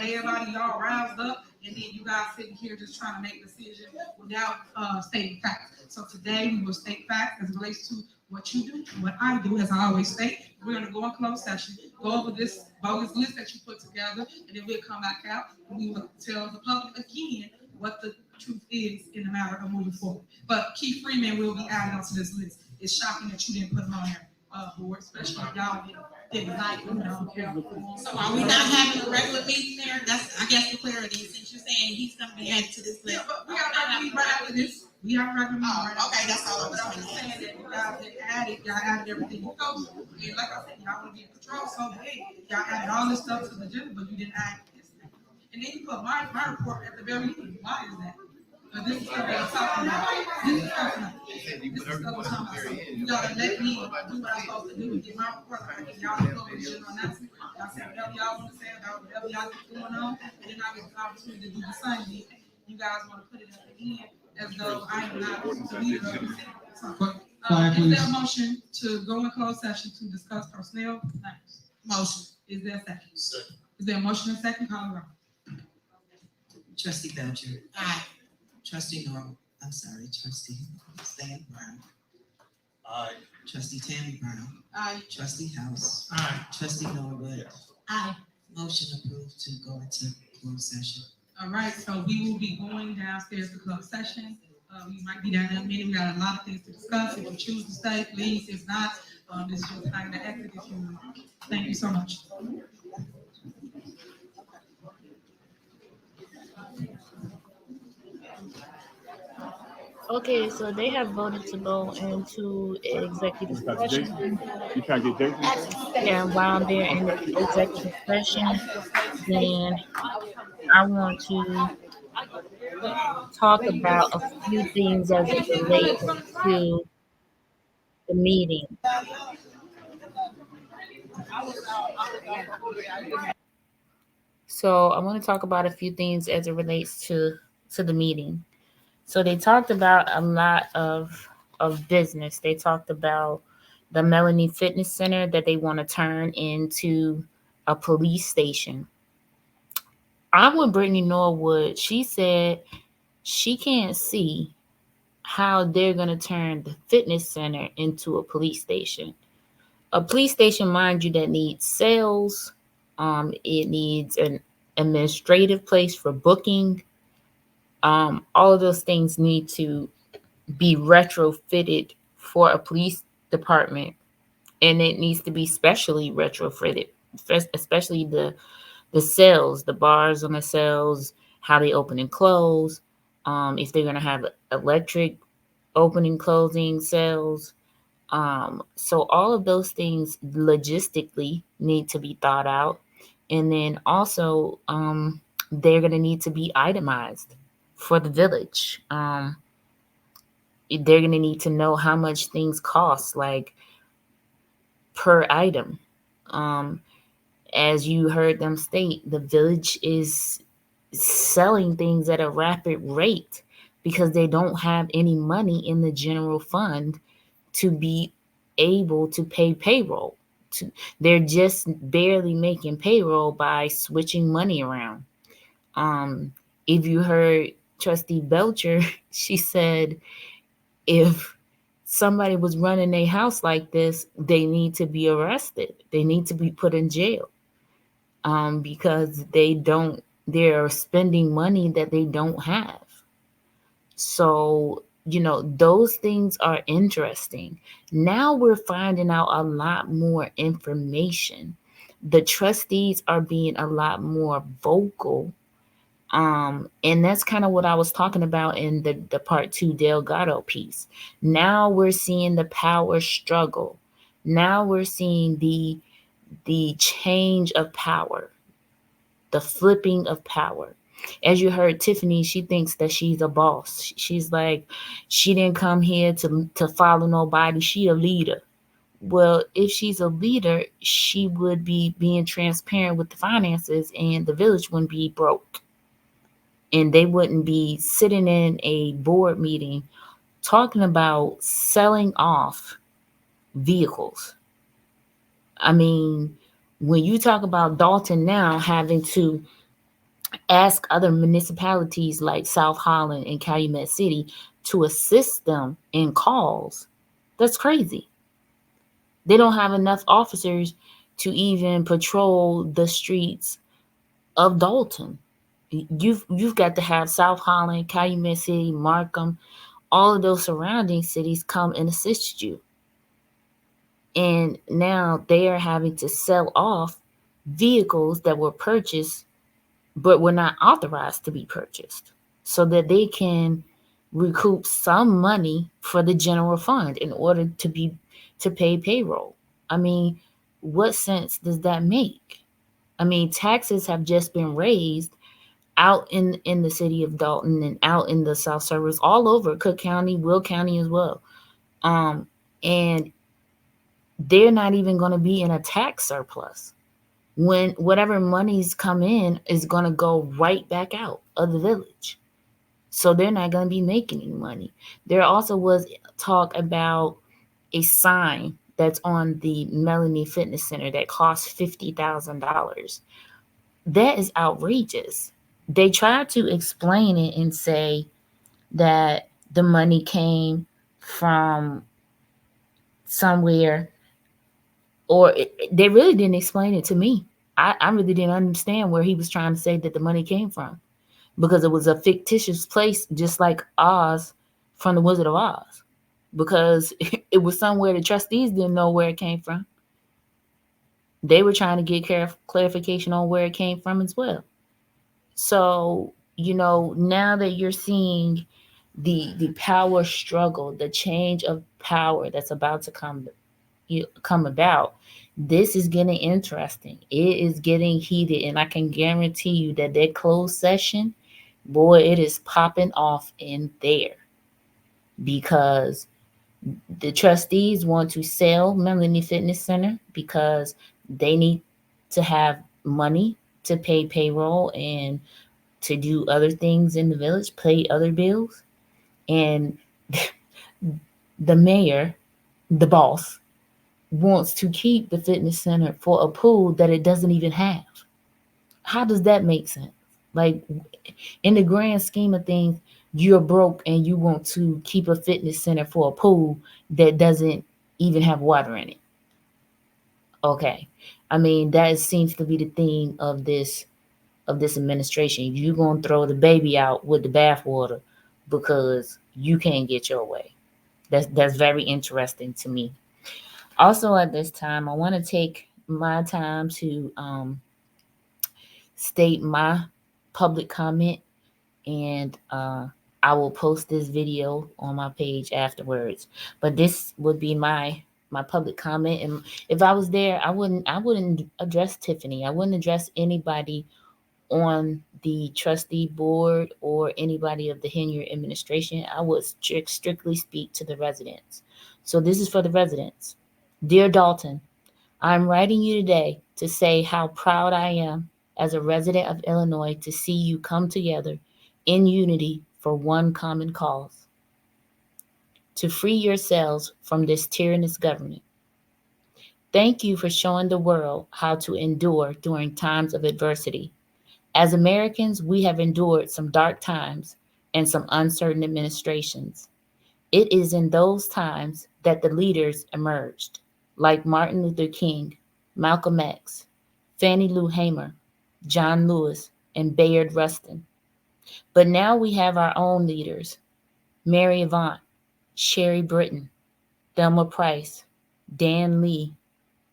y'all roused up, and then you guys sitting here just trying to make decisions without stating facts. So today we will state facts as it relates to what you do, what I do, as I always state. We're going to go in closed session, go over this bogus list that you put together, and then we'll come back out and we will tell the public again what the truth is in the matter of moving forward. But Keith Freeman will be added onto this list. It's shocking that you didn't put him on there, board, especially if y'all didn't like him. So are we not having a regular meeting there? That's, I guess, the clarity, since you're saying he's going to be added to this list. Yeah, but we got a regular meeting right after this. We have a regular meeting right after okay, that's all But I'm just saying that you guys didn't add it. Y'all added everything you know. And like I said, y'all want to be in control. So, hey, y'all added all this stuff to the agenda, but you didn't add this thing. And then you put my report at the very end. Why is that? But this is what I'm talking about. This is personal. This is what I'm talking about. You gotta let me do what I'm supposed to do and get my report. Like, y'all can go with general announcement. Y'all say whatever y'all want to say about whatever y'all got going on, and then I get the opportunity to do the same thing. You guys want to put it at the end as though I am not the leader of the city. So, is there a motion to go in closed session to discuss personnel matters? Motion. Is there a second? Second. Is there a motion and second? Call the roll. Trustee Belcher. Aye. Trustee Trustee Stan Brown. Aye. Trustee Tammy Brown. Aye. Trustee House. Aye. Trustee Norwood. Aye. Motion approved to go into closed session. All right, so we will be going downstairs to closed session. We might be down in a minute. We got a lot of things to discuss. If you choose to stay, please. If not, this is your time to exit if you want. Thank you so much. Okay, so they have voted to go into executive session. You trying to get Jason? And while they're in the executive session, then I want to talk about a few things as it relates to the meeting. So I want to talk about a few things as it relates to the meeting. So they talked about a lot of business. They talked about the Melanie Fitness Center that they want to turn into a police station. I'm with Brittany Norwood. She said she can't see how they're going to turn the fitness center into a police station. A police station, mind you, that needs sales. It needs an administrative place for booking. All of those things need to be retrofitted for a police department, and it needs to be specially retrofitted, especially the cells, the bars on the cells, how they open and close, if they're gonna have electric opening closing cells. So all of those things logistically need to be thought out, and then also they're gonna need to be itemized for the village. They're gonna need to know how much things cost, like per item. Um, as you heard them state, the village is selling things at a rapid rate because they don't have any money in the general fund to be able to pay payroll. They're just barely making payroll by switching money around. Um, if you heard Trustee Belcher, she said if somebody was running a house like this, they need to be arrested. They need to be put in jail, because they're spending money that they don't have. So, those things are interesting. Now we're finding out a lot more information. The trustees are being a lot more vocal. And that's kind of what I was talking about in the part two Delgado piece. Now we're seeing the power struggle. Now we're seeing the change of power, the flipping of power. As you heard Tiffany, she thinks that she's a boss. She's like, she didn't come here to follow nobody. She a leader. Well, if she's a leader, she would be being transparent with the finances, and the village wouldn't be broke. And they wouldn't be sitting in a board meeting talking about selling off vehicles. I mean, when you talk about Dolton now having to ask other municipalities like South Holland and Calumet City to assist them in calls, that's crazy. They don't have enough officers to even patrol the streets of Dolton. You've got to have South Holland, Calumet City, Markham, all of those surrounding cities come and assist you. And now they are having to sell off vehicles that were purchased but were not authorized to be purchased so that they can recoup some money for the general fund in order to pay payroll. I mean, what sense does that make? I mean, taxes have just been raised out in the city of Dolton and out in the South Suburbs, all over Cook County, Will County as well. Um, and they're not even going to be in a tax surplus when whatever monies come in is going to go right back out of the village. So they're not going to be making any money. There also was talk about a sign that's on the Melanie Fitness Center that costs $50,000. That is outrageous. They tried to explain it and say that the money came from somewhere, or they really didn't explain it to me. I really didn't understand where he was trying to say that the money came from, because it was a fictitious place, just like Oz from the Wizard of Oz, because it was somewhere the trustees didn't know where it came from. They were trying to get clarification on where it came from as well. So, now that you're seeing the power struggle, the change of power that's about to come about, this is getting interesting. It is getting heated, and I can guarantee you that closed session, boy, it is popping off in there, because the trustees want to sell Melanie Fitness Center because they need to have money to pay payroll and to do other things in the village, pay other bills. And the mayor, the boss, wants to keep the fitness center for a pool that it doesn't even have. How does that make sense? Like, in the grand scheme of things, you're broke and you want to keep a fitness center for a pool that doesn't even have water in it. Okay. I mean, that seems to be the theme of of this administration. You're going to throw the baby out with the bathwater because you can't get your way. That's very interesting to me. Also, at this time, I want to take my time to state my public comment, and I will post this video on my page afterwards. But this would be my public comment, and if I was there, I wouldn't address Tiffany. I wouldn't address anybody on the trustee board or anybody of the Henyard administration. I would strictly speak to the residents. So this is for the residents. Dear Dolton, I'm writing you today to say how proud I am as a resident of Illinois to see you come together in unity for one common cause: to free yourselves from this tyrannous government. Thank you for showing the world how to endure during times of adversity. As Americans, we have endured some dark times and some uncertain administrations. It is in those times that the leaders emerged, like Martin Luther King, Malcolm X, Fannie Lou Hamer, John Lewis, and Bayard Rustin. But now we have our own leaders: Mary Avant, Sherry Britton, Thelma Price, Dan Lee,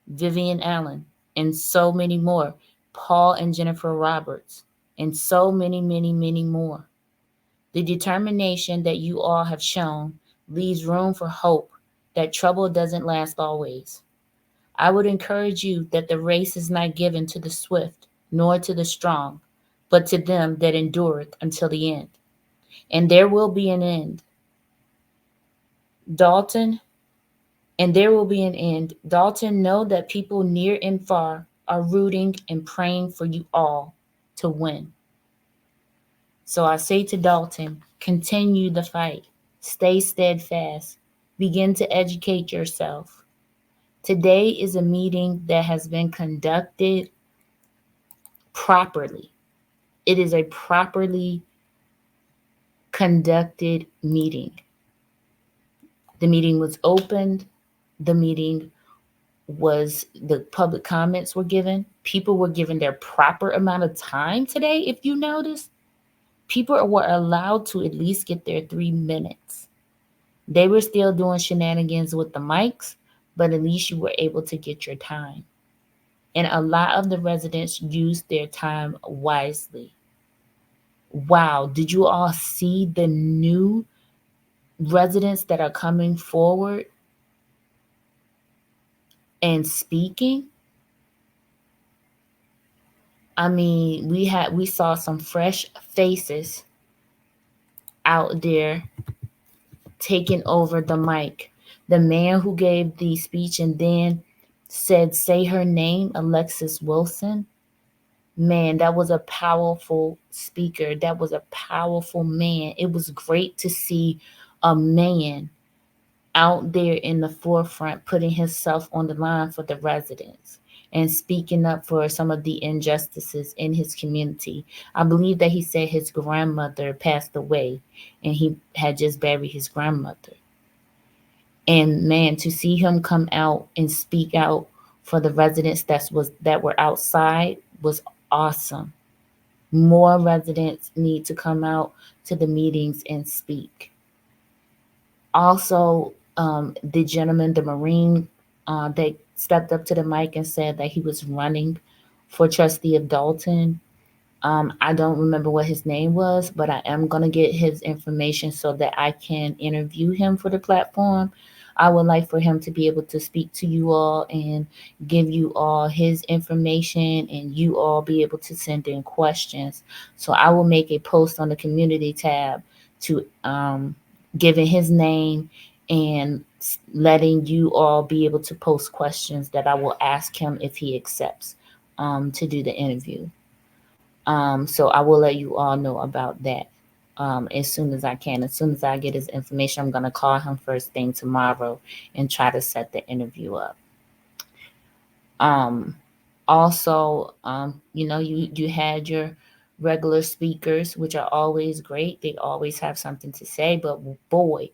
Vivian Allen, and so many more, Paul and Jennifer Roberts, and so many, many, many more. The determination that you all have shown leaves room for hope that trouble doesn't last always. I would encourage you that the race is not given to the swift, nor to the strong, but to them that endureth until the end. And there will be an end. Dalton, and there will be an end. Dalton, know that people near and far are rooting and praying for you all to win. So I say to Dalton, continue the fight. Stay steadfast. Begin to educate yourself. Today is a meeting that has been conducted properly. It is a properly conducted meeting. The meeting was opened. The meeting the public comments were given. People were given their proper amount of time today. If you notice, people were allowed to at least get their 3 minutes. They were still doing shenanigans with the mics, but at least you were able to get your time. And a lot of the residents used their time wisely. Wow, did you all see the new residents that are coming forward and speaking? I mean, we saw some fresh faces out there taking over the mic. The man who gave the speech and then said, "Say her name," Alexis Wilson. Man, that was a powerful speaker. That was a powerful man. It was great to see a man out there in the forefront putting himself on the line for the residents and speaking up for some of the injustices in his community. I believe that he said his grandmother passed away and he had just buried his grandmother. And man, to see him come out and speak out for the residents that were outside was awesome. More residents need to come out to the meetings and speak. Also, the gentleman, the Marine, that stepped up to the mic and said that he was running for trustee of Dolton. I don't remember what his name was, but I am going to get his information so that I can interview him for the platform. I would like for him to be able to speak to you all and give you all his information and you all be able to send in questions. So I will make a post on the community tab to giving his name and letting you all be able to post questions that I will ask him if he accepts to do the interview. So I will let you all know about that as soon as I can. As soon as I get his information, I'm going to call him first thing tomorrow and try to set the interview up. Um, Also, you had your regular speakers, which are always great. They always have something to say. But boy,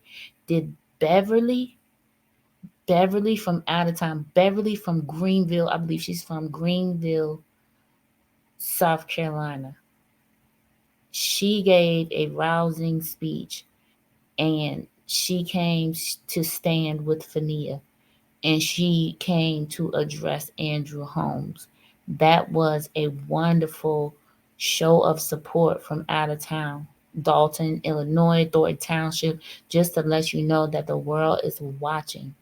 did Beverly from out of town, Beverly from Greenville, I believe she's from Greenville, South Carolina. She gave a rousing speech, and she came to stand with Fania, and she came to address Andrew Holmes. That was a wonderful show of support from out of town. Dolton, Illinois, Thornton Township, just to let you know that the world is watching.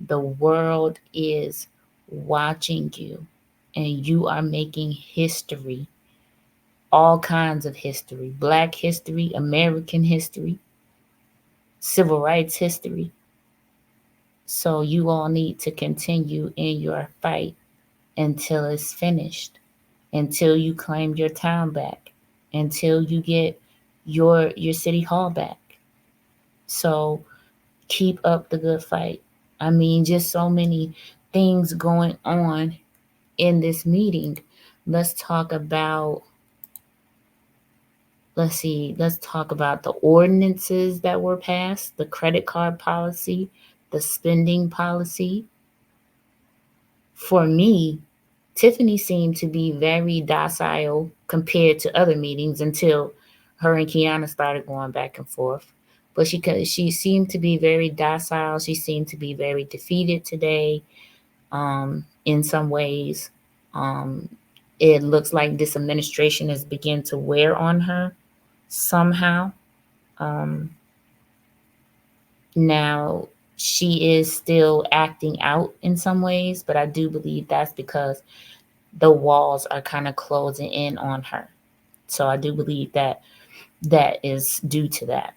The world is watching you, and you are making history, all kinds of history, Black history, American history, civil rights history. So you all need to continue in your fight until it's finished, until you claim your town back, until you get your city hall back. So keep up the good fight. I mean, just so many things going on in this meeting. Let's talk about let's talk about the ordinances that were passed, the credit card policy, the spending policy. For me, Tiffany seemed to be very docile compared to other meetings until her and Kiana started going back and forth. But she seemed to be very docile. She seemed to be very defeated today. In some ways, um, it looks like this administration has begun to wear on her somehow. Um, Now, she is still acting out in some ways, but I do believe that's because the walls are kind of closing in on her. So I do believe that that is due to that.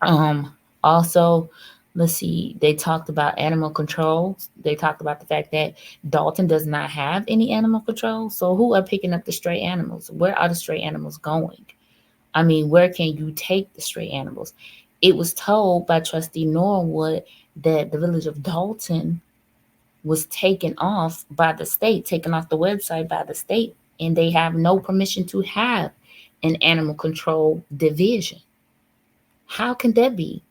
Um, Also, let's see, they talked about animal control. They talked about the fact that Dolton does not have any animal control. So who are picking up the stray animals? Where are the stray animals going? I mean, where can you take the stray animals? It was told by Trustee Norwood that the village of Dolton was taken off by the state, taken off the website by the state, and they have no permission to have an animal control division. How can that be?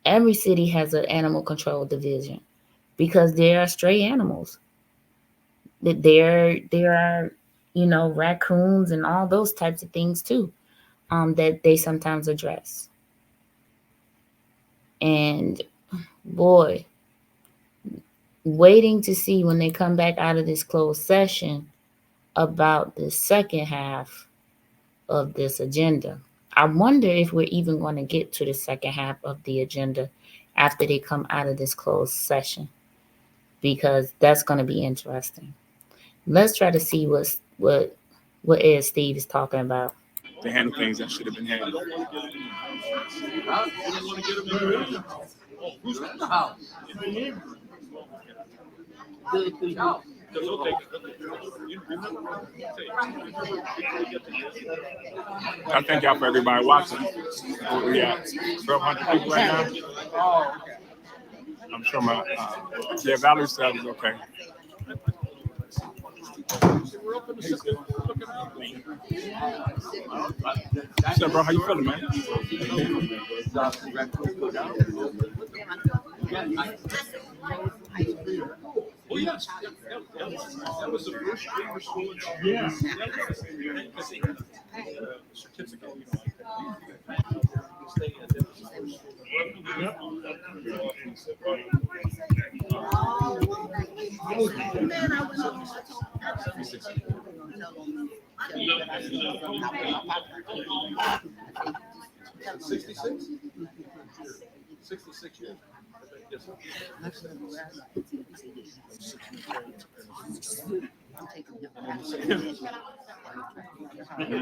Every city has an animal control division because there are stray animals. That there are, raccoons and all those types of things too, that they sometimes address. And boy, waiting to see when they come back out of this closed session about the second half of this agenda. I wonder if we're even going to get to the second half of the agenda after they come out of this closed session, because that's going to be interesting. Let's try to see what Ed Steve is talking about. To handle things that should have been handled. I thank y'all for everybody watching. We got 1,200 people right now. I'm sure their value sales is okay. What's up, bro? How you feeling, man?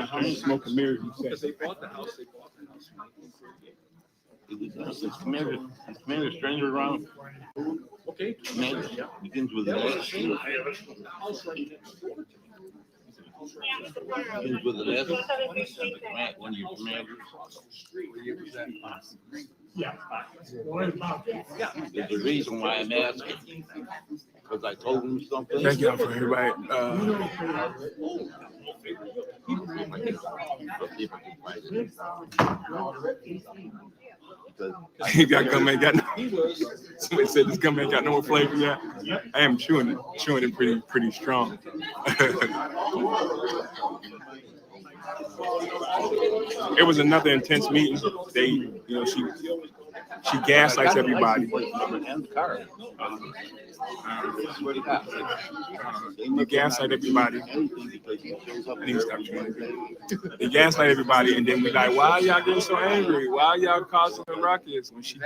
How many smoking mirrors you say? Because they bought the house. Commander stranger around. Okay. Commander begins with an S. Begins with an S. One of your commanders. Yeah. There's a reason why I'm asking. Because I told him something. Thank y'all for everybody. Because You got gum ain't got no. Somebody said this gum ain't got no more flavor yet. I am chewing it pretty strong. It was another intense meeting. She gaslights everybody. You gaslight everybody. I need to stop chewing it. They gaslight everybody, and then we like, why y'all getting so angry? Why y'all causing a ruckus? When she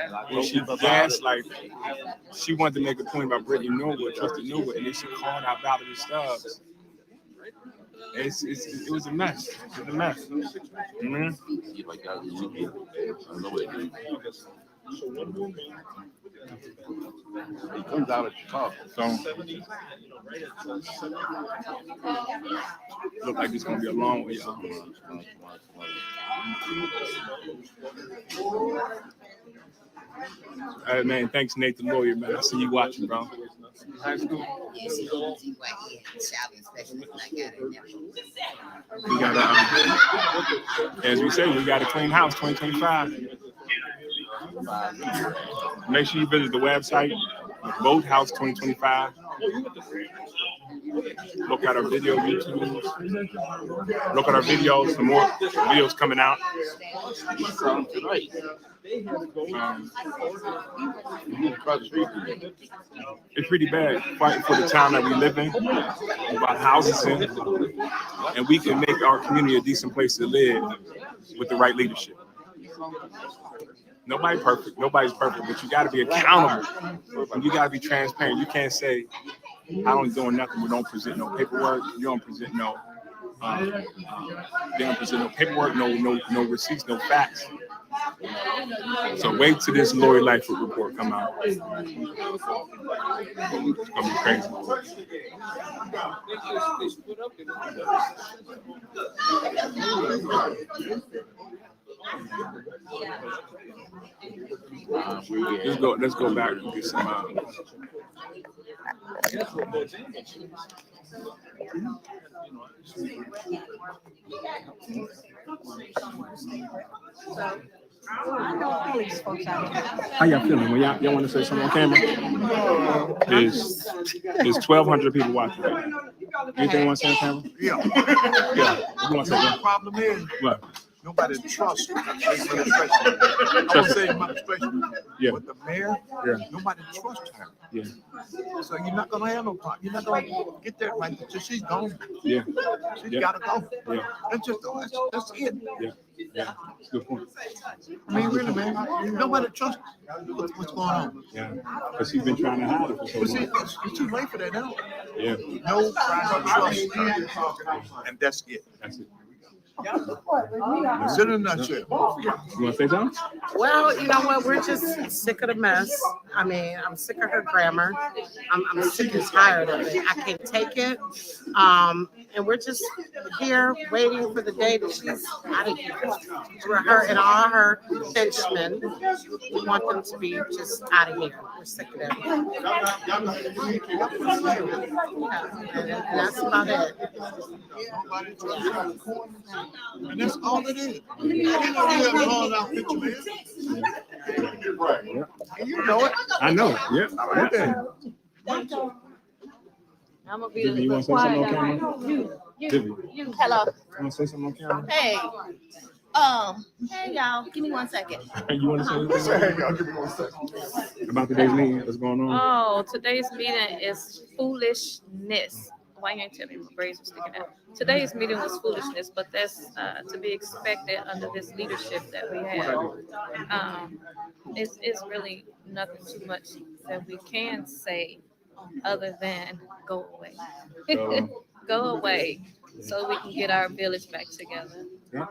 gaslight, she wanted to make a point about Brittany Norwood, Trusted Norwood, and then she called out Valerie Stubbs. It was a mess. It was a mess. Mm-hmm. He comes out of Chicago. So, look like it's gonna be a long way, y'all. All right, man. Thanks, Nate the lawyer, man. I see you watching, bro. High school. We got as we say, we got a clean house 2025. Make sure you visit the website, Vote House 2025. Look at our video YouTube. Look at our videos. Some more videos coming out. It's pretty bad fighting for the town that we live in, about houses in, and we can make our community a decent place to live with the right leadership. Nobody's perfect, but you got to be accountable and you got to be transparent. You can't say, I don't doing nothing. We don't present no paperwork. You don't present no. They don't present no paperwork, no receipts, no facts. So wait till this Lori Lightfoot report come out. It's gonna be crazy. Let's go back and get some. How y'all feeling? Well, y'all want to say something on camera? There's 1,200 people watching. Anything you want to say on camera? Yeah. You want to say The what? problem is What? nobody trusts administration. I won't say administration, Yeah. but the mayor, nobody trusts her. Yeah. So you're not gonna have no problem. You're not gonna get that right until she's gone. Yeah. She's Yeah. gotta go. Yeah. That's it. Yeah. Yeah. That's a good point. I mean, really, man, nobody trusts what's going on. Yeah. Because she's been trying to hide it for so But see, long. it's too late for that now. Yeah. Nobody trusts her, and that's it. That's it. It's in a nutshell. You want to say something? Well, you know what? We're just sick of the mess. I mean, I'm sick of her grammar. I'm sick and tired of it. I can't take it. And we're just here waiting for the day that she's out of here. For her and all her henchmen, we want them to be just out of here. We're sick of them. And that's about it. And that's all it is. You know, you have drawn out picture, man. And you know it. I know. Yep. Okay. I'm gonna be Vivian, you want to say something on camera? Vivian, Hello. you want to say something on camera? Hey. Hey y'all. Give me 1 second. You want to say anything? Give me 1 second. About today's meeting? What's going on? Oh, today's meeting is foolishness. Why you ain't tell me my braids were sticking out? Today's meeting was foolishness, but that's to be expected under this leadership that we have. It's really nothing too much that we can say other than go away. Go away so we can get our village back together. Yeah.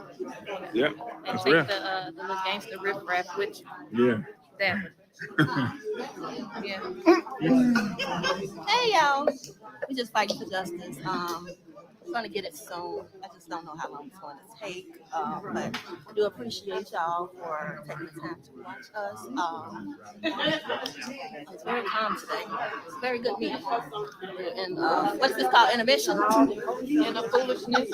Yeah. And That's take real. the little gangster riffraff with you. Yeah. That. Yeah. Hey y'all. We just fighting for justice. We're gonna get it soon. I just don't know how long it's gonna take. But I do appreciate y'all for taking the time to watch us. It's very calm today. It's a very good meeting. And what is this called? Intermission? And a foolishness.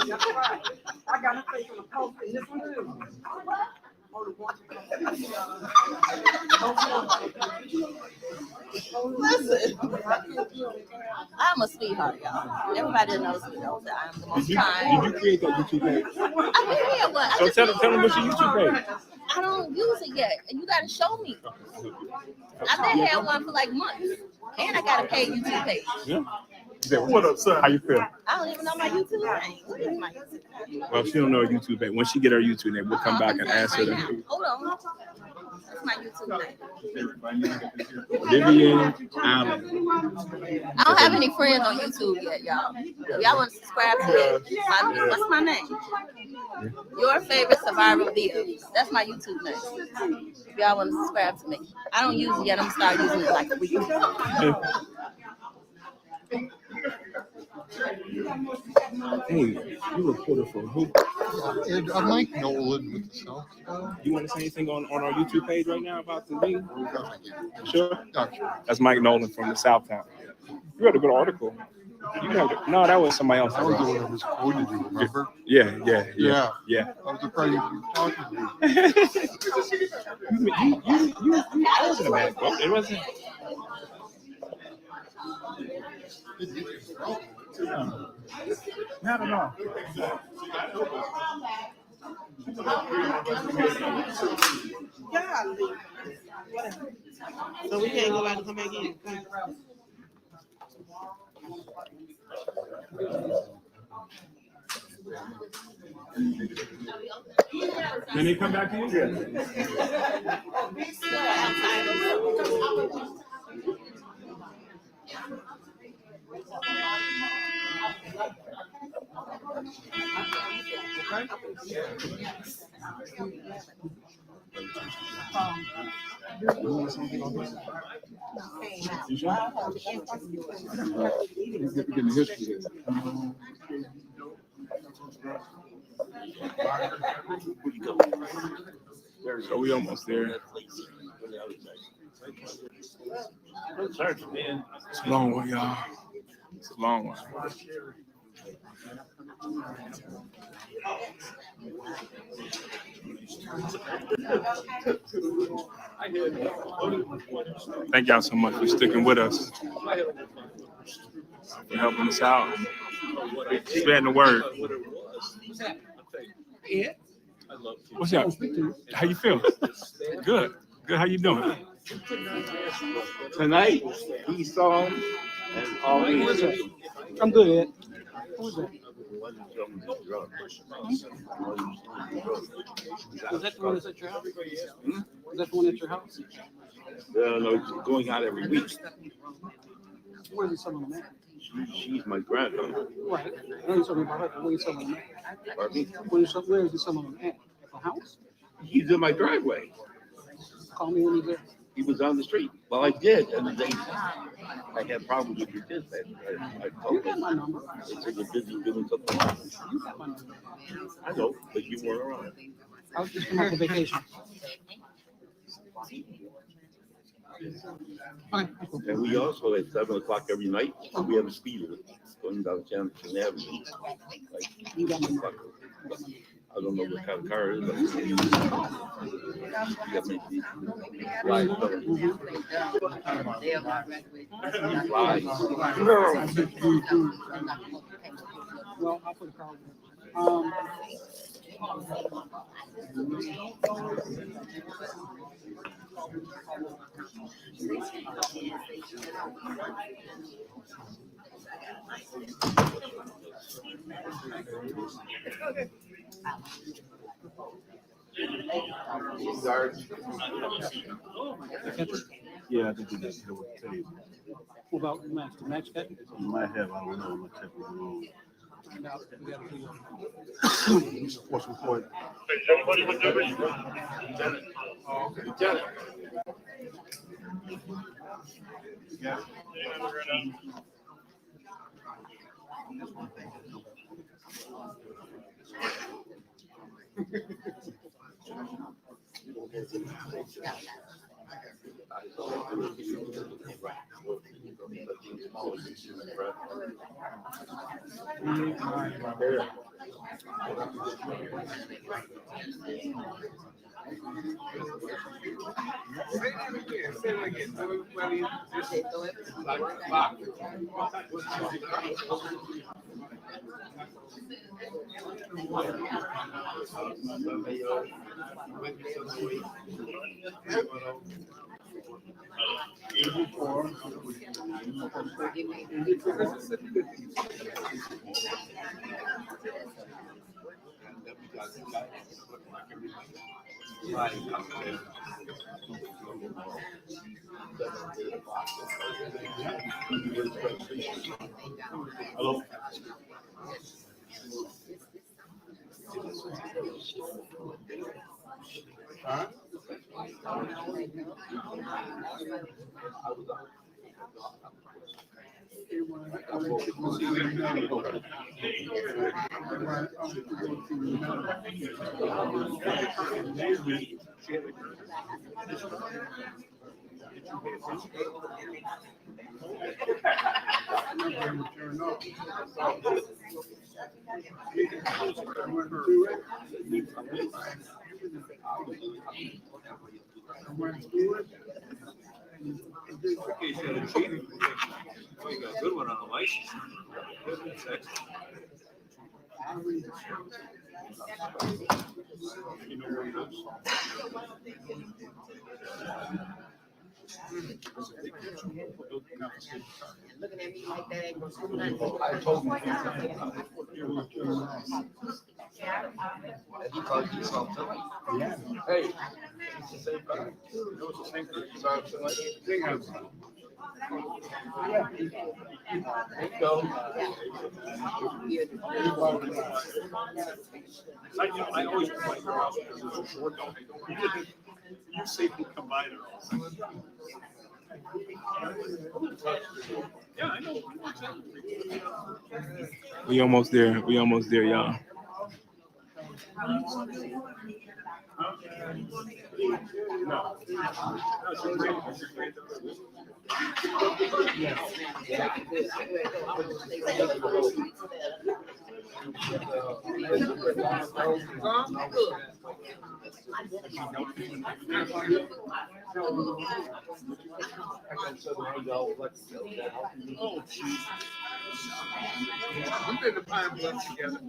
Listen, I'm a sweetheart, y'all. Everybody knows me knows that I'm the most kind. Did you create that YouTube page? I did hear what. So tell them what's your YouTube page. I don't use it yet, and you got to show me. I've been had one for like months, and I got a paid YouTube page. Yeah. What up, sir? How you feel? I don't even know my YouTube name. What is my YouTube name? Well, she don't know her YouTube page. When she get her YouTube name, we'll come back and answer them. Hold on. What's my YouTube name? Vivian Allen. I don't have any friends on YouTube yet, y'all. If y'all want to subscribe to me, what's my name? Your favorite survivor videos. That's my YouTube name. If y'all want to subscribe to me. I don't use it yet. I'm going to start using it like a week. Hey, you reporter for who? I'm Mike Nolan with the South. You want to say anything on our YouTube page right now about the league? Sure. Not sure. That's Mike Nolan from the South Town. You had a good article. You had no, that was somebody else. I was the one that was quoted, you remember? Yeah. I was afraid you were talking to me. That wasn't a bad quote. It wasn't. Not at all. So we can't go back and come back in. Can they come back in? So we almost there. It's a long one, y'all. It's a long one. Thank y'all so much for sticking with us, for helping us out, spreading the word. What's up? How you feel? Good. Good. How you doing? Tonight, he saw and all these. I'm good, Ed. Who's that? Was that the one that's at your house? Was that the one at your house? No, he's going out every week. Where's the son of man? She's my granddaughter. Right. I know you're talking about her, but where's the son of man? Pardon me? Where is the son of man? At the house? He's in my driveway. Call me when he's there. He was on the street. Well, I did, and I had problems with your dispatch. I told got my number. They said you're busy doing something else. You got my number. I know, but you weren't around. I was just coming out for vacation. And we also, at 7 o'clock every night, we have a speed limit going down Champion Avenue. Like, I don't know what kind of car it is. But you got me. Well, I'll put a car Yeah, I think we just hit with the tape. What about Max? The Max got it? You might have, I don't know, I'm gonna check with the room. What's the point? Lieutenant. Yeah. Hello. Huh? Good one on a license. That's excellent. You know where he lives? Looking at me like that ain't gonna do I told him. nothing. He called you something. Yeah. Hey, it's the same guy. It was the same guy. Sorry, thing has. There you go. I always complain your house because it's so short. You safely come by there all the time. Yeah, I know. We almost there. We almost there, y'all. No. Oh, jeez. We've been to Pine Bluff together.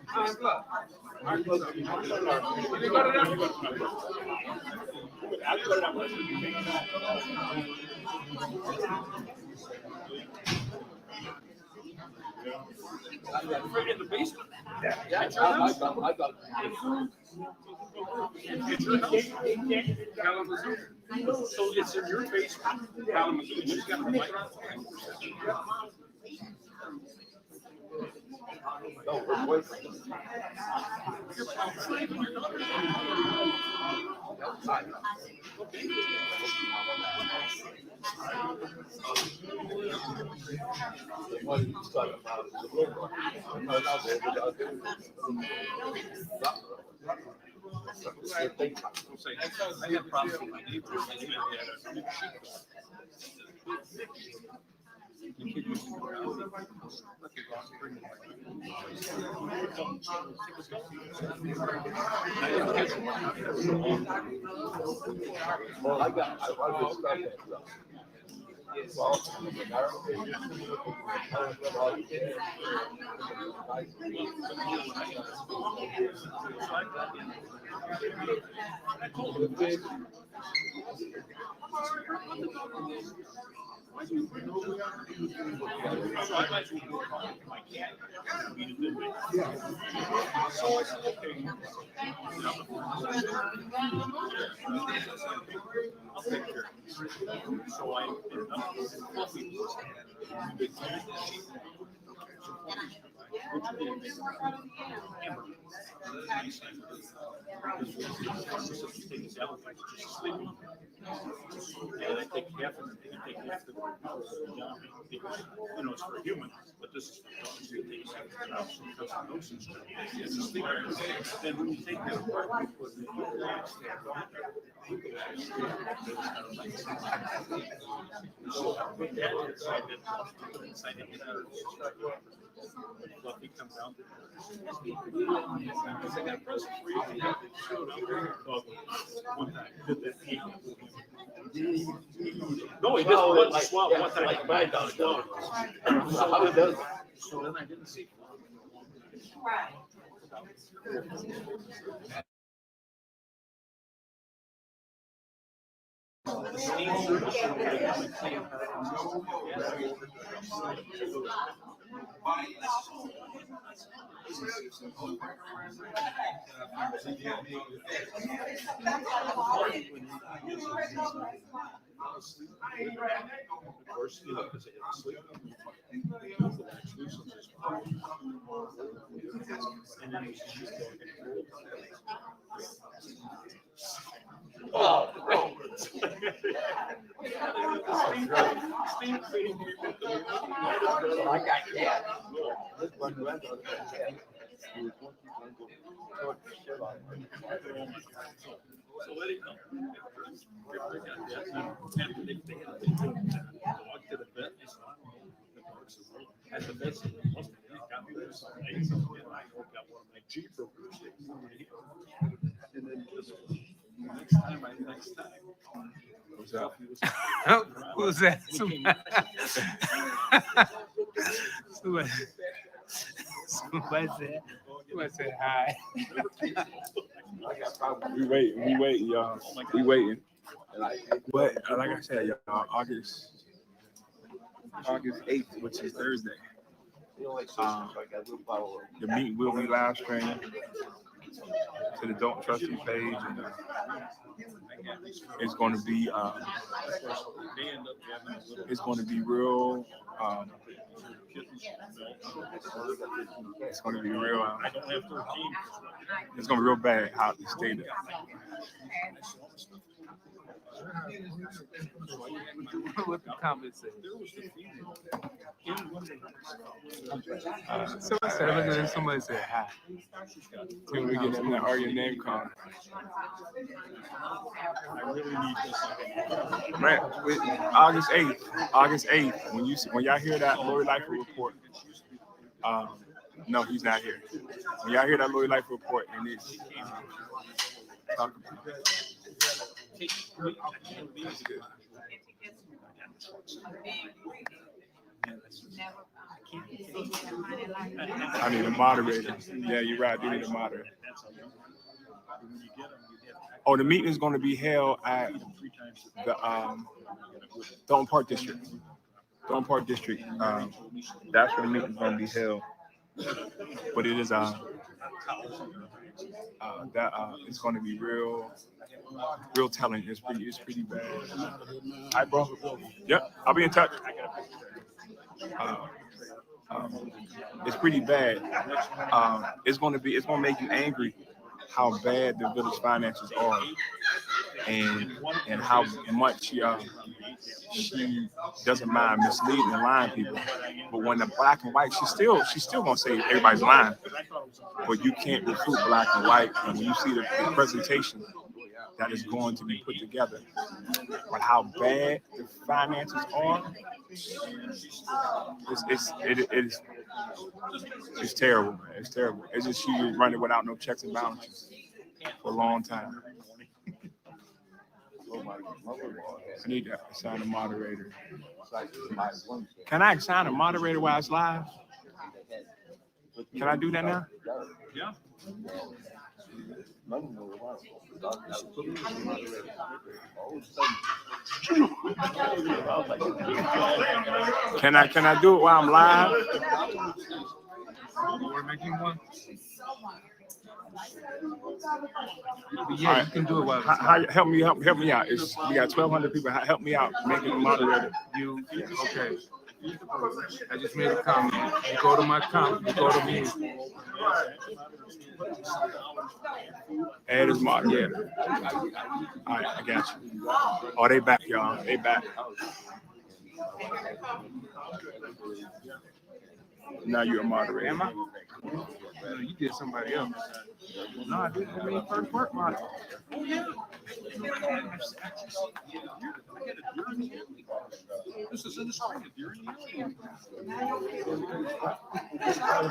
Pine Bluff. Pine Bluff. You go to that? In the basement. Yeah, I got. It's your house. Kalamazoo. So it's in your basement. Kalamazoo. You just got a mic. No, her boyfriend. What are you talking about? I had problems with my neighbors. My neighbor had a big sheep. The kid used to go around. Let the dog bring it. Well, I was stuck at stuff. I told him, so I said, okay. I'll take care of it. So I ended up with coffee. And I take half of it, you take half of it, because, you know, it's for humans, but this is for dogs, you take half of it out, so it doesn't know since it's a sleeper. Then when you take that apart, you put the so I put that inside that, inside it. Fluffy comes out. I got a present for you. No, he just went to swap one time. Like $5. How it does. So then I didn't see. Of course, you know, because they didn't sleep. Oh, bro. I got cat. So let it go. At the vet, and then next time. Who's that? Who's that? Somebody said hi. We waiting, y'all. We waiting. But like I said, y'all, August 8th, which is Thursday. The meeting will be live streamed to the Dolton Trustee page, and it's going to be real. It's going to be real. It's going to be real bad how they stated. What the comments say? Somebody said, look at this. Somebody said hi. Can we get that your name called? Man, August 8th, when y'all hear that Lori Lightfoot report, no, he's not here. When y'all hear that Lori Lightfoot report, and it's talk about I need a moderator. Yeah, you're right. I need a moderator. Oh, the meeting is going to be held at the Dolton Park District. Dolton Park District. That's where the meeting is going to be held. But it is it's going to be real telling. It's pretty bad. All right, bro. Yep, I'll be in touch. It's pretty bad. It's gonna make you angry how bad the village finances are, and how much she doesn't mind misleading and lying people. But when the black and white, she's still gonna say everybody's lying. But you can't refute black and white, and when you see the presentation that is going to be put together, but how bad the finances are, it's terrible, man. It's terrible. It's just she was running without no checks and balances for a long time. I need to assign a moderator. Can I assign a moderator while it's live? Can I do that now? Yeah. Can I do it while I'm live? We're making one. Yeah, right. You can do it while. Help me out. We got 1,200 people. Help me out making a moderator. Okay? I just made a comment. You go to my comment. You go to me. Add as moderator. Yeah. All right, I got you. Oh, they back, y'all. They back. Now you're a moderator. Am I? No, you did somebody else. No, I did the main first work model. Oh, yeah. This is in the spring. No,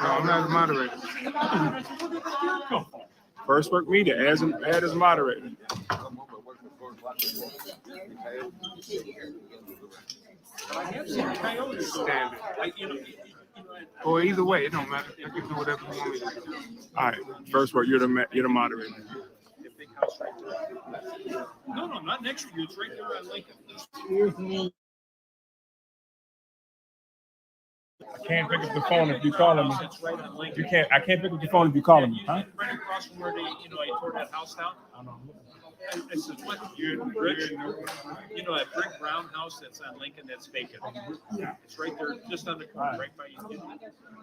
I'm not the moderator. First work meeting, add as moderator. Standard. Or either way, it don't matter. I can do whatever you want me to do. All right, first work, you're the moderator. No, not next to you. It's right there on Lincoln. I can't pick up the phone if you calling me. It's right on Lincoln. You can't. I can't pick up the phone if you calling me. Huh? Right across from where I tore that house down. It's a what? Rich. You know that brick brown house that's on Lincoln that's vacant. It's right there, just on the corner, right by you.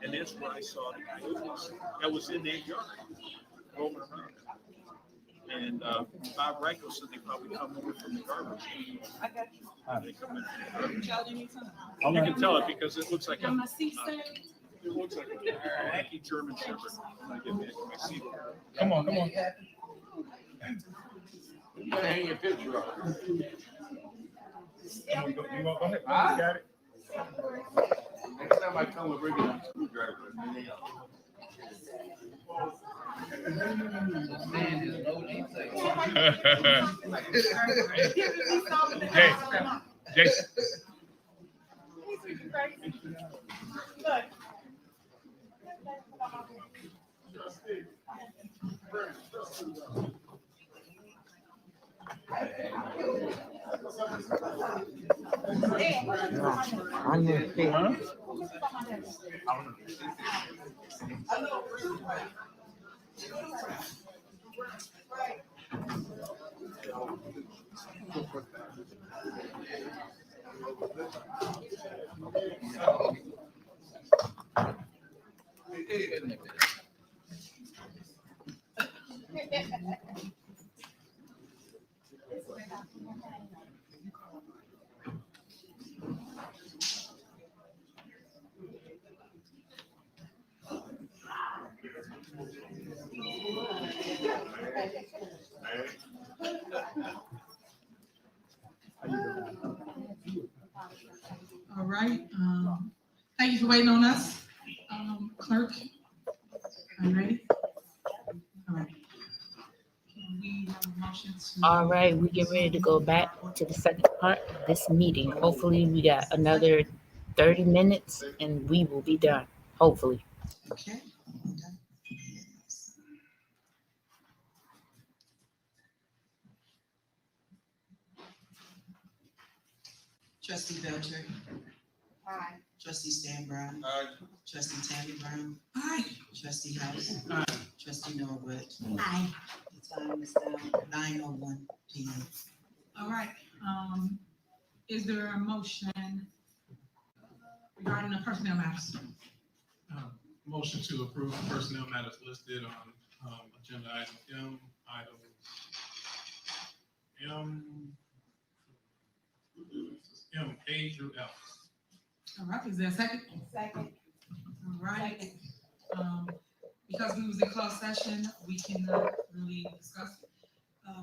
And that's where I saw the guy that was in that yard, roaming around. And Bob Ranko said they probably come over from the garbage. They come in. You can tell it because it looks like a wacky German Shepherd. When I get back to my seat. Come on. You gotta hang your picture up. You want to go ahead? You got it. Next time I come, we'll bring a screwdriver. Jason. All right. Thank you for waiting on us. Clerk, are you ready? All right. Can we have a motion to? All right, we get ready to go back to the second part of this meeting. Hopefully, we got another 30 minutes and we will be done. Hopefully. Okay. Trustee Belcher. Aye. Trustee Stan Brown. Aye. Trustee Tammy Brown. Aye. Trustee House. Aye. Trustee Norwood. Aye. The time is now 9:01 p.m. All right. Is there a motion regarding the personnel matters? Motion to approve the personnel matters listed on agenda item M, A through F. All right, is there a second? Second. All right. Because we was in closed session, we cannot really discuss it.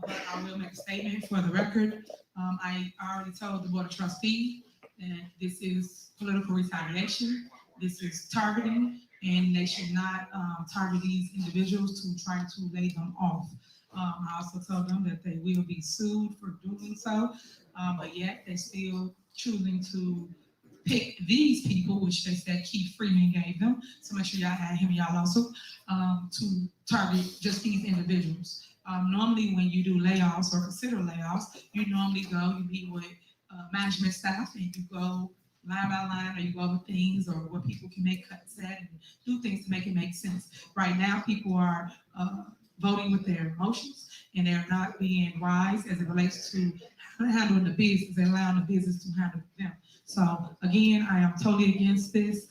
But I will make a statement for the record. I already told the Board of Trustees that this is political retaliation. This is targeting, and they should not target these individuals to try to lay them off. I also told them that they will be sued for doing so, but yet they still choosing to pick these people, which they said Keith Freeman gave them. So make sure y'all add him, y'all also, to target just these individuals. Normally when you do layoffs or consider layoffs, you normally go, you meet with management staff and you go line by line, or you go over things or what people can make cuts at and do things to make it make sense. Right now, people are voting with their emotions and they're not being wise as it relates to handling the business and allowing the business to handle them. So again, I am totally against this.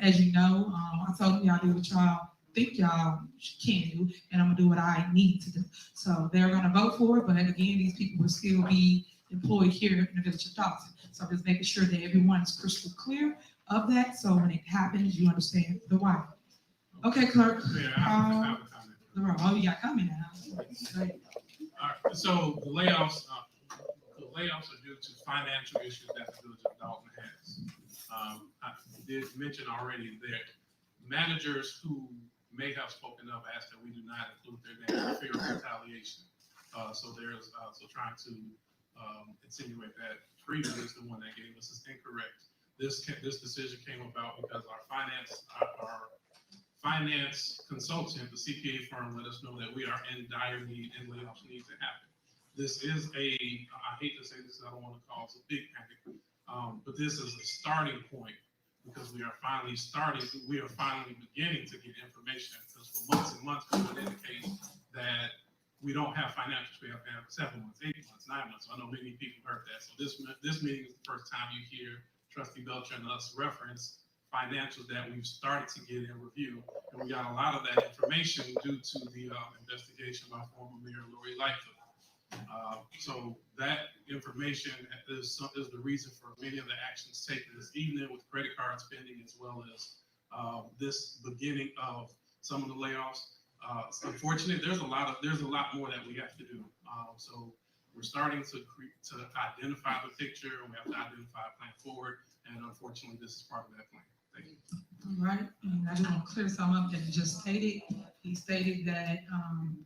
As you know, I told y'all do what y'all think y'all can do, and I'm gonna do what I need to do. So they're gonna vote for it, but again, these people will still be employed here in the village of Dolton. So I'm just making sure that everyone is crystal clear of that, so when it happens, you understand the why. Okay, clerk. Yeah, I have a comment. Oh, you got a comment now. Great. All right, so the layoffs are due to financial issues that the village of Dolton has. I did mention already that managers who may have spoken up, asked that we do not include their name for fear of retaliation. So trying to insinuate that Freeman is the one that gave us is incorrect. This decision came about because our finance consultant, the CPA firm, let us know that we are in dire need and layoffs need to happen. This is I hate to say this, I don't want to cause a big panic, but this is a starting point because we are finally beginning to get information, because for months and months we would indicate that we don't have financials. We have to have 7 months, 8 months, 9 months. So I know many people heard that. So this meeting is the first time you hear Trustee Belcher and us reference financials that we've started to get in review. And we got a lot of that information due to the investigation by former Mayor Lori Lightfoot. So that information is the reason for many of the actions taken this evening with credit card spending, as well as this beginning of some of the layoffs. Unfortunately, there's a lot more that we have to do. So we're starting to identify the picture, and we have to identify a plan forward. And unfortunately, this is part of that plan. Thank you. All right, and I just want to clear something up that he just stated. He stated that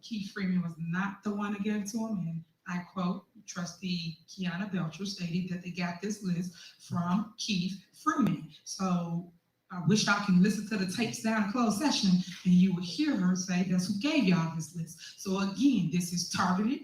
Keith Freeman was not the one that gave it to him, and I quote, Trustee Kiana Belcher stated that they got this list from Keith Freeman. So I wish y'all can listen to the tapes down in closed session, and you would hear her say that's who gave y'all this list. So again, this is targeted.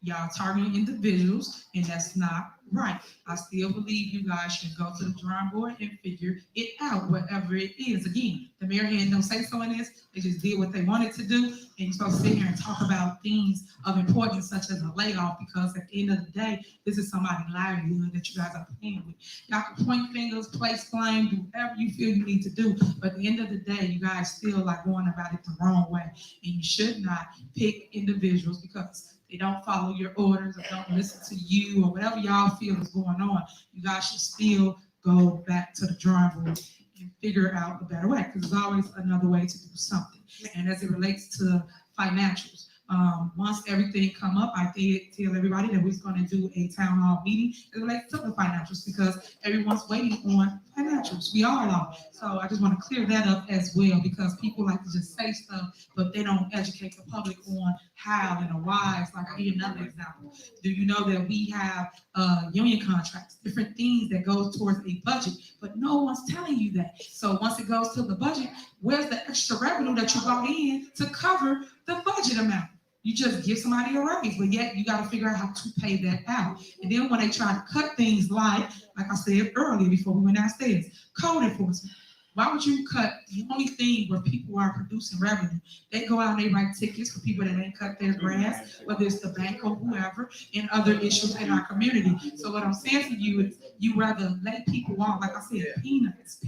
Y'all targeting individuals, and that's not right. I still believe you guys should go to the drawing board and figure it out, whatever it is. Again, the mayor had no say so in this. They just did what they wanted to do, and you're supposed to sit here and talk about things of importance such as a layoff, because at the end of the day, this is somebody's livelihood that you guys are playing with. Y'all can point fingers, place blame, do whatever you feel you need to do, but at the end of the day, you guys still like going about it the wrong way, and you should not pick individuals because they don't follow your orders or don't listen to you or whatever y'all feel is going on. You guys should still go back to the drawing board and figure out a better way, because there's always another way to do something. And as it relates to financials, once everything come up, I did tell everybody that we're going to do a town hall meeting as it relates to the financials, because everyone's waiting on financials. We all are. So I just want to clear that up as well, because people like to just say stuff, but they don't educate the public on how and the whys. Like I give another example. Do you know that we have union contracts, different things that go towards a budget, but no one's telling you that. So once it goes to the budget, where's the extra revenue that you brought in to cover the budget amount? You just give somebody a raise, but yet you got to figure out how to pay that out. And then when they try to cut things like I said earlier before we went downstairs, code enforcement. Why would you cut the only thing where people are producing revenue? They go out and they write tickets for people that ain't cut their grass, whether it's the bank or whoever, and other issues in our community. So what I'm saying to you is you rather lay people off, like I said, peanuts,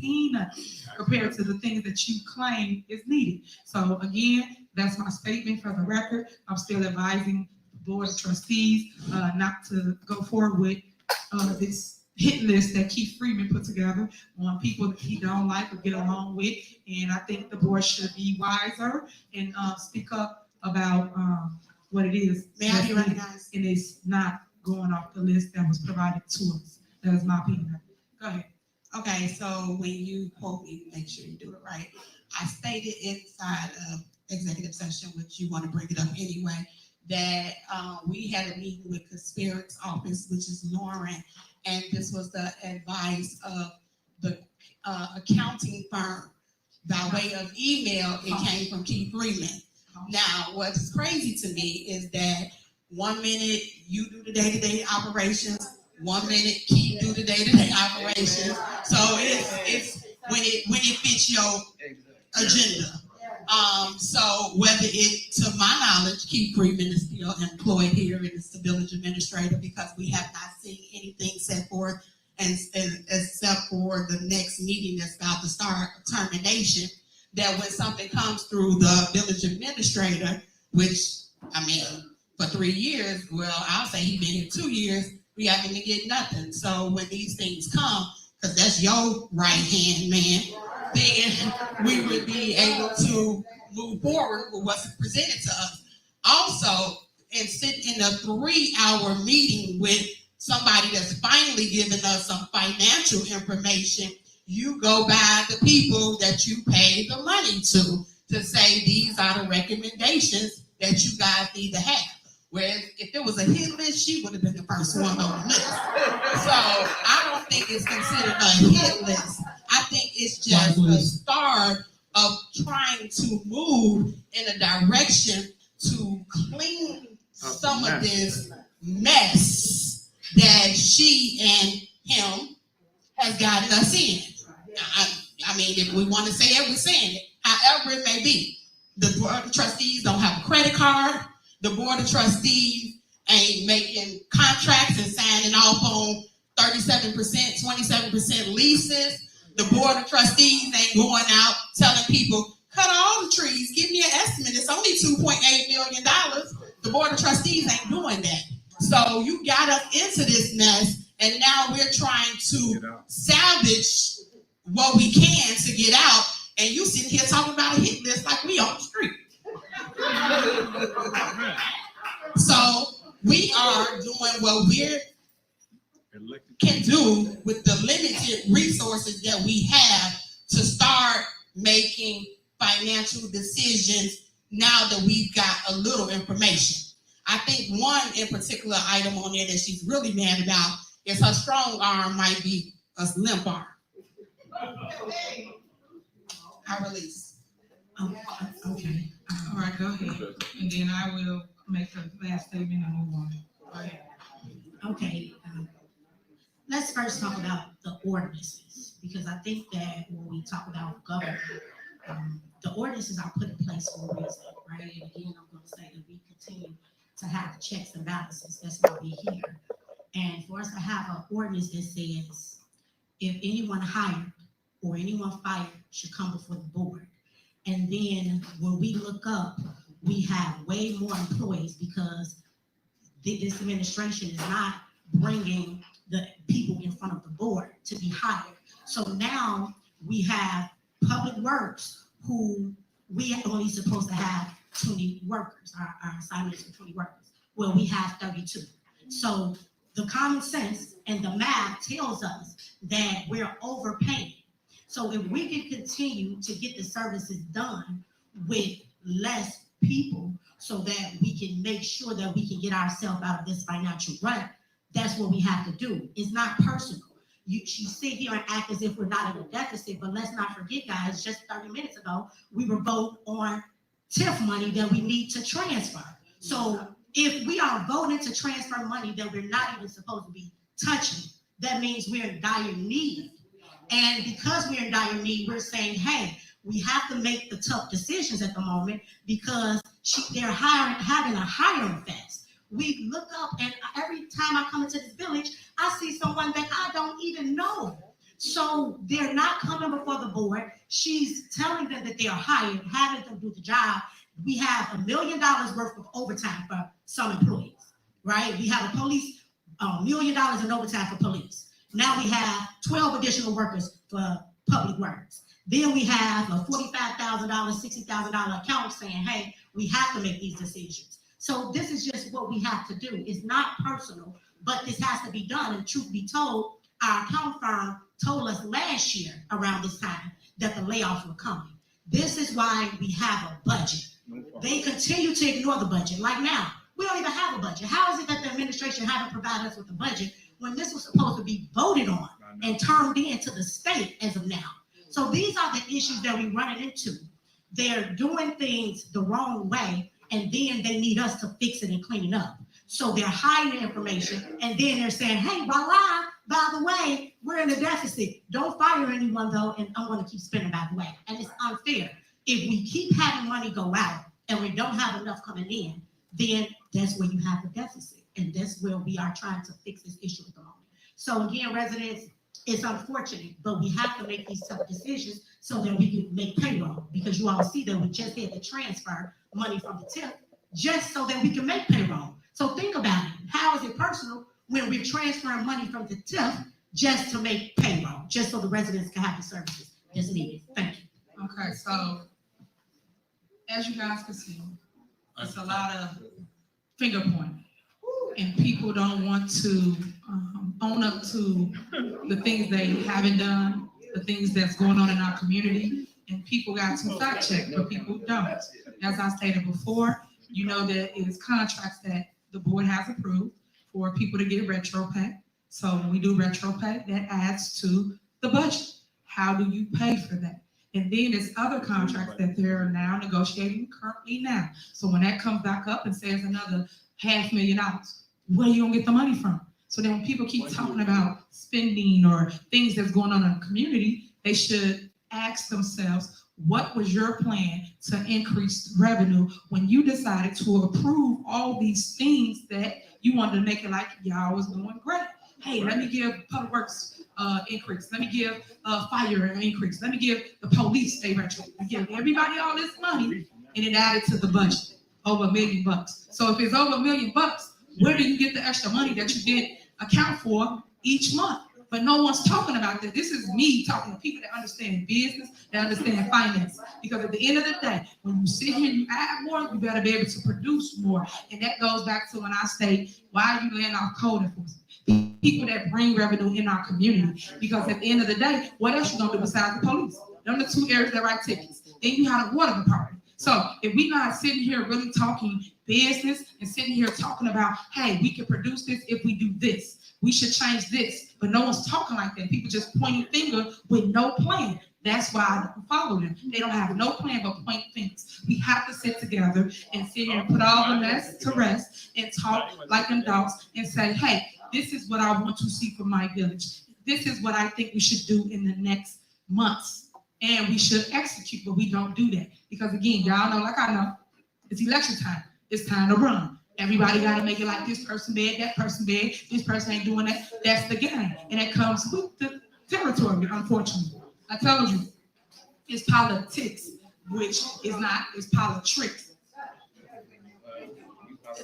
compared to the things that you claim is needed. So again, that's my statement for the record. I'm still advising the board of trustees not to go forward with this hit list that Keith Freeman put together on people that he don't like or get along with. And I think the board should be wiser and speak up about what it is. May I be recognized? And it's not going off the list that was provided to us. That is my opinion. Go ahead. Okay, so when you quote me, make sure you do it right. I stated inside of executive session, which you want to bring it up anyway, that we had a meeting with Conspirant's office, which is Lauren, and this was the advice of the accounting firm by way of email. It came from Keith Freeman. Now, what's crazy to me is that 1 minute you do the day-to-day operations, 1 minute Keith do the day-to-day operations. So it's when it fits your agenda. So whether it, to my knowledge, Keith Freeman is still employed here and is the village administrator, because we have not seen anything set forth and except for the next meeting that's about to start, termination, that when something comes through the village administrator, which, I mean, for 3 years, well, I'll say he's been here 2 years, we haven't to get nothing. So when these things come, because that's your right-hand man, then we would be able to move forward with what's presented to us. Also, and sit in a 3-hour meeting with somebody that's finally giving us some financial information, you go by the people that you pay the money to. to say these are the recommendations that you guys need to have. Whereas if it was a hit list, she would have been the first one on the list. So I don't think it's considered a hit list. I think it's just a start of trying to move in a direction to clean some of this mess that she and him has gotten us in. I mean, if we want to say it, we're saying it. However it may be. The board of trustees don't have a credit card. The board of trustees ain't making contracts and signing off on 37%, 27% leases. The board of trustees ain't going out telling people, cut all the trees, give me an estimate. It's only $2.8 million. The board of trustees ain't doing that. So you got us into this mess, and now we're trying to salvage what we can to get out, and you sitting here talking about a hit list like we on the street. So we are doing what we can do with the limited resources that we have to start making financial decisions now that we've got a little information. I think one in particular item on there that she's really mad about is her strong arm might be a limp arm. I release. Okay. All right, go ahead. And then I will make the last statement and move on. Go ahead. Okay, let's first talk about the ordinances, because I think that when we talk about government, the ordinances are put in place for a reason, right? And again, I'm going to say that we continue to have checks and balances. That's why we're here. And for us to have an ordinance that says if anyone hired or anyone fired should come before the board. And then when we look up, we have way more employees because this administration is not bringing the people in front of the board to be hired. So now we have public works who we are only supposed to have 20 workers, our assignments for 20 workers. Well, we have 32. So the common sense and the math tells us that we're overpaying. So if we can continue to get the services done with less people so that we can make sure that we can get ourselves out of this financial rut, that's what we have to do. It's not personal. You sit here and act as if we're not in a deficit, but let's not forget, guys, just 30 minutes ago, we were voting on TIF money that we need to transfer. So if we are voting to transfer money that we're not even supposed to be touching, that means we're in dire need. And because we're in dire need, we're saying, hey, we have to make the tough decisions at the moment because they're having a hiring fest. We look up, and every time I come into this village, I see someone that I don't even know. So they're not coming before the board. She's telling them that they are hired, having them do the job. We have $1 million worth of overtime for some employees, right? We have a police, $1 million in overtime for police. Now we have 12 additional workers for public works. Then we have a $45,000, $60,000 account saying, hey, we have to make these decisions. So this is just what we have to do. It's not personal, but this has to be done. And truth be told, our account firm told us last year around this time that the layoffs were coming. This is why we have a budget. They continue to ignore the budget. Like now, we don't even have a budget. How is it that the administration haven't provided us with a budget when this was supposed to be voted on and turned into the state as of now? So these are the issues that we're running into. They're doing things the wrong way, and then they need us to fix it and clean it up. So they're hiding the information, and then they're saying, hey, voila, by the way, we're in a deficit. Don't fire anyone, though, and I'm going to keep spending, by the way. And it's unfair. If we keep having money go out and we don't have enough coming in, then that's where you have a deficit. And that's where we are trying to fix this issue at the moment. So again, residents, it's unfortunate, but we have to make these tough decisions so that we can make payroll, because you all see that we just had to transfer money from the TIF just so that we can make payroll. So think about it. How is it personal when we're transferring money from the TIF just to make payroll, just so the residents can have the services that's needed? Thank you. Okay, so as you guys can see, it's a lot of finger pointing, and people don't want to own up to the things they haven't done, the things that's going on in our community. and people got to fact check, but people don't. As I stated before, you know that it is contracts that the board has approved for people to get retro pay. So when we do retro pay, that adds to the budget. How do you pay for that? And then there's other contracts that they're now negotiating currently now. So when that comes back up and says another $500,000, where are you gonna get the money from? So then when people keep talking about spending or things that's going on in the community, they should ask themselves, what was your plan to increase revenue when you decided to approve all these things that you wanted to make it like y'all was doing great? Hey, let me give public works increase. Let me give fire an increase. Let me give the police a retro. We give everybody all this money, and it added to the budget over $1 million. So if it's over $1 million, where do you get the extra money that you didn't account for each month? But no one's talking about that. This is me talking to people that understand business, that understand finance. Because at the end of the day, when you sit here and you add more, you better be able to produce more. And that goes back to when I state, why are you laying off code enforcement? People that bring revenue in our community. Because at the end of the day, what else you gonna do besides the police? Them are the two areas that write tickets. Then you have the water department. So if we're not sitting here really talking business and sitting here talking about, hey, we can produce this if we do this. We should change this. But no one's talking like that. People just pointing fingers with no plan. That's why I don't follow them. They don't have no plan but point fingers. We have to sit together and sit here and put all the mess to rest and talk like them dogs and say, hey, this is what I want to see for my village. This is what I think we should do in the next months. And we should execute, but we don't do that. Because again, y'all know, like I know, it's election time. It's time to run. Everybody got to make it like this person bad, that person bad, this person ain't doing that. That's the game. And it comes with the territory, unfortunately. I told you, it's politics, which is not, it's politics.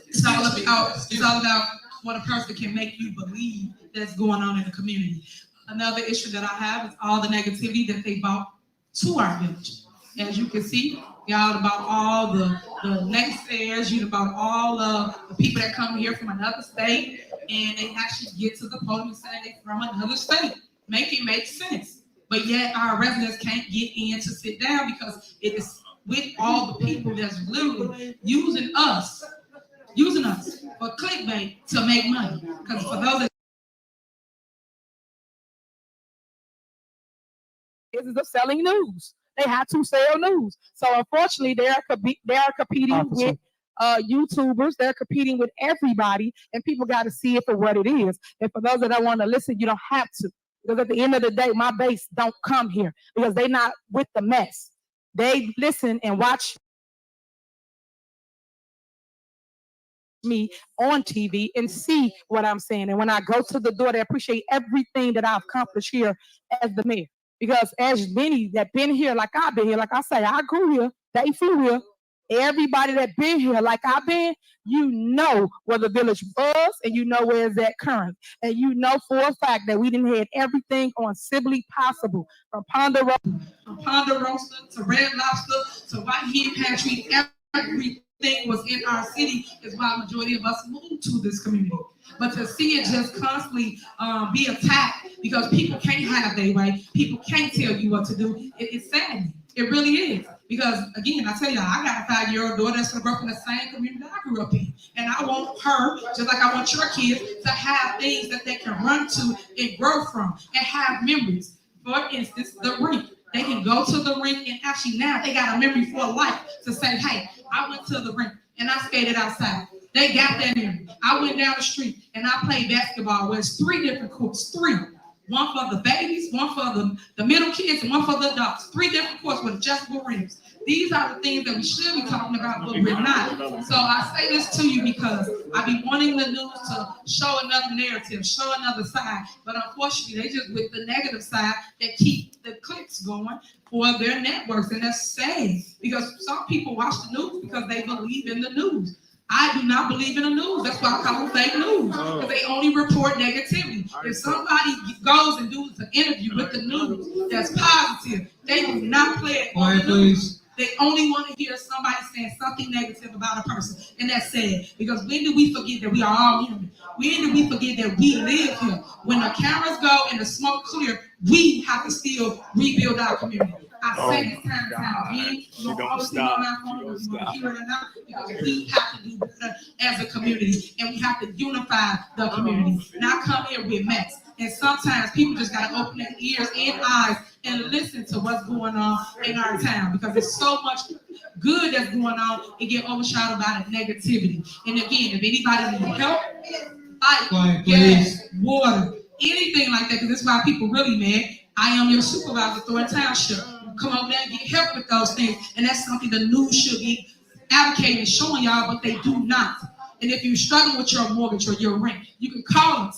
It's all about what a person can make you believe that's going on in the community. Another issue that I have is all the negativity that they brought to our village. As you can see, y'all about all the naysayers, you about all of the people that come here from another state, and they actually get to the podium and say they're from another state. Make it make sense. But yet our residents can't get in to sit down because it is with all the people that's literally using us for clickbait to make money. Because for those that of selling news. They have to sell news. So unfortunately, they are competing with YouTubers. They're competing with everybody, and people got to see it for what it is. And for those that don't want to listen, you don't have to. Because at the end of the day, my base don't come here because they're not with the mess. They listen and watch me on TV and see what I'm saying. And when I go to the door, they appreciate everything that I've accomplished here as the mayor. Because as many that been here, like I've been here, like I say, I grew here, they flew here. Everybody that been here, like I've been, you know where the village was and you know where it's at current. And you know for a fact that we didn't have everything on Sibley possible. From Ponderosa to Red Lobster to White Hen Pantry, everything was in our city is why the majority of us moved to this community. But to see it just constantly be attacked because people can't have their way, people can't tell you what to do, it's saddening. It really is. Because again, I tell you, I got a 5-year-old daughter that's gonna grow up in the same community that I grew up in. And I want her, just like I want your kids, to have things that they can run to and grow from and have memories. For instance, the rink. They can go to the rink and actually now they got a memory for life to say, hey, I went to the rink and I skated outside. They got that memory. I went down the street and I played basketball where it's 3 different courts, 3. One for the babies, one for the middle kids, and one for the adults. 3 different courts with adjustable rims. These are the things that we should be talking about, but we're not. So I say this to you because I be wanting the news to show another narrative, show another side. But unfortunately, they just with the negative side that keep the clicks going for their networks. And that's sad because some people watch the news because they believe in the news. I do not believe in the news. That's why I call them fake news. Because they only report negativity. If somebody goes and does an interview with the news that's positive, they do not play it on the news. They only want to hear somebody saying something negative about a person. And that's sad. Because when do we forget that we are all human? When do we forget that we live here? When the cameras go and the smoke clear, we have to still rebuild our community. I say this time and time again. She You don't don't always be stop. on my She phone don't if you want to stop. hear it or not, because we have to do better as a community, and we have to unify the community, not come here with mess. And sometimes people just gotta open their ears and eyes and listen to what's going on in our town, because there's so much good that's going on. It get overshadowed by the negativity. And again, if anybody needs help, light, gas, water, anything like that, because that's why people really mad. I am your supervisor, Thornton Township. Come over there and get help with those things. And that's something the news should be advocating, showing y'all, but they do not. And if you're struggling with your mortgage or your rent, you can call them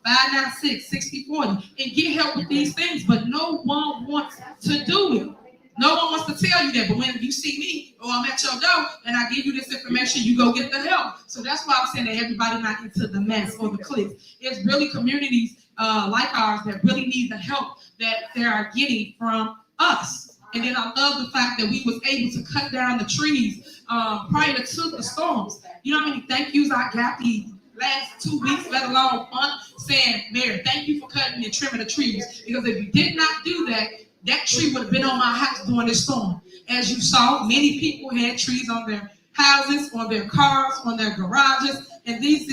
708-596-6040 and get help with these things. But no one wants to do it. No one wants to tell you that. But when you see me or I'm at your door and I give you this information, you go get the help. So that's why I'm saying that everybody not into the mess or the clicks. It's really communities like ours that really need the help that they are getting from us. And then I love the fact that we was able to cut down the trees prior to the storms. You know how many thank yous I got the last 2 weeks, let alone a month, saying, Mayor, thank you for cutting and trimming the trees. Because if you did not do that, that tree would have been on my house during this storm. As you saw, many people had trees on their houses, on their cars, on their garages, and these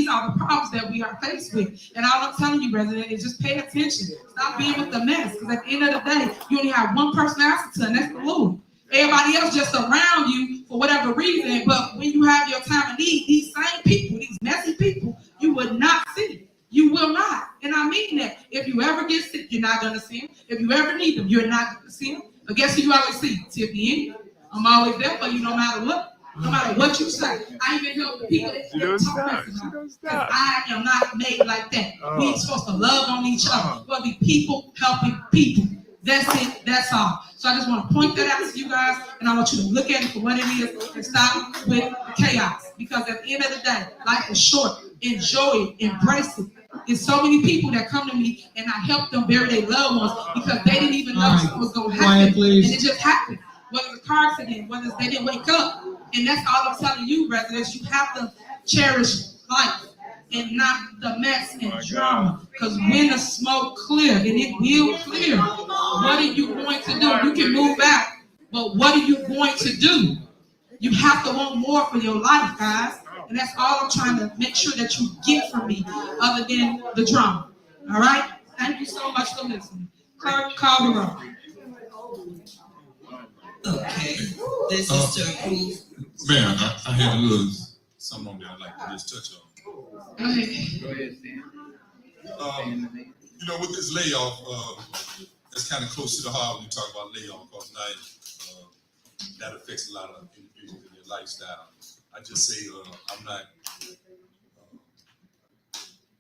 are the problems that we are faced with. And all I'm telling you, resident, is just pay attention. Stop being with the mess, because at the end of the day, you only have one person to answer to, and that's the Lord. Everybody else just around you for whatever reason, but when you have your time of need, these same people, these messy people, you would not see. You will not. And I mean that. If you ever get sick, you're not going to see them. If you ever need them, you're not going to see them. But guess who you always see? Tiffany. I'm always there for you no matter what. No matter what you say. I even help the people that talk mess about. I am not made like that. We're supposed to love on each other. We're supposed to be people helping people. That's it. That's all. So I just want to point that out to you guys, and I want you to look at it for what it is and stop with the chaos. Because at the end of the day, life is short. Enjoy it. Embrace it. There's so many people that come to me, and I help them bury their loved ones because they didn't even know what was going to happen. And it just happened. Whether it's a car accident, whether it's they didn't wake up. And that's all I'm telling you, residents. You have to cherish life and not the mess and drama. Because when the smoke clear, and it will clear, what are you going to do? You can move out, but what are you going to do? You have to want more for your life, guys. And that's all I'm trying to make sure that you get from me, other than the drama. All right? Thank you so much for listening. Clerk, call the roll. Okay, this is to approve. Man, I had a little something on there I'd like to just touch on. Go ahead, Sam. You know, with this layoff, that's kind of close to the heart when you talk about layoff, because that affects a lot of individuals in their lifestyle. I just say I'm not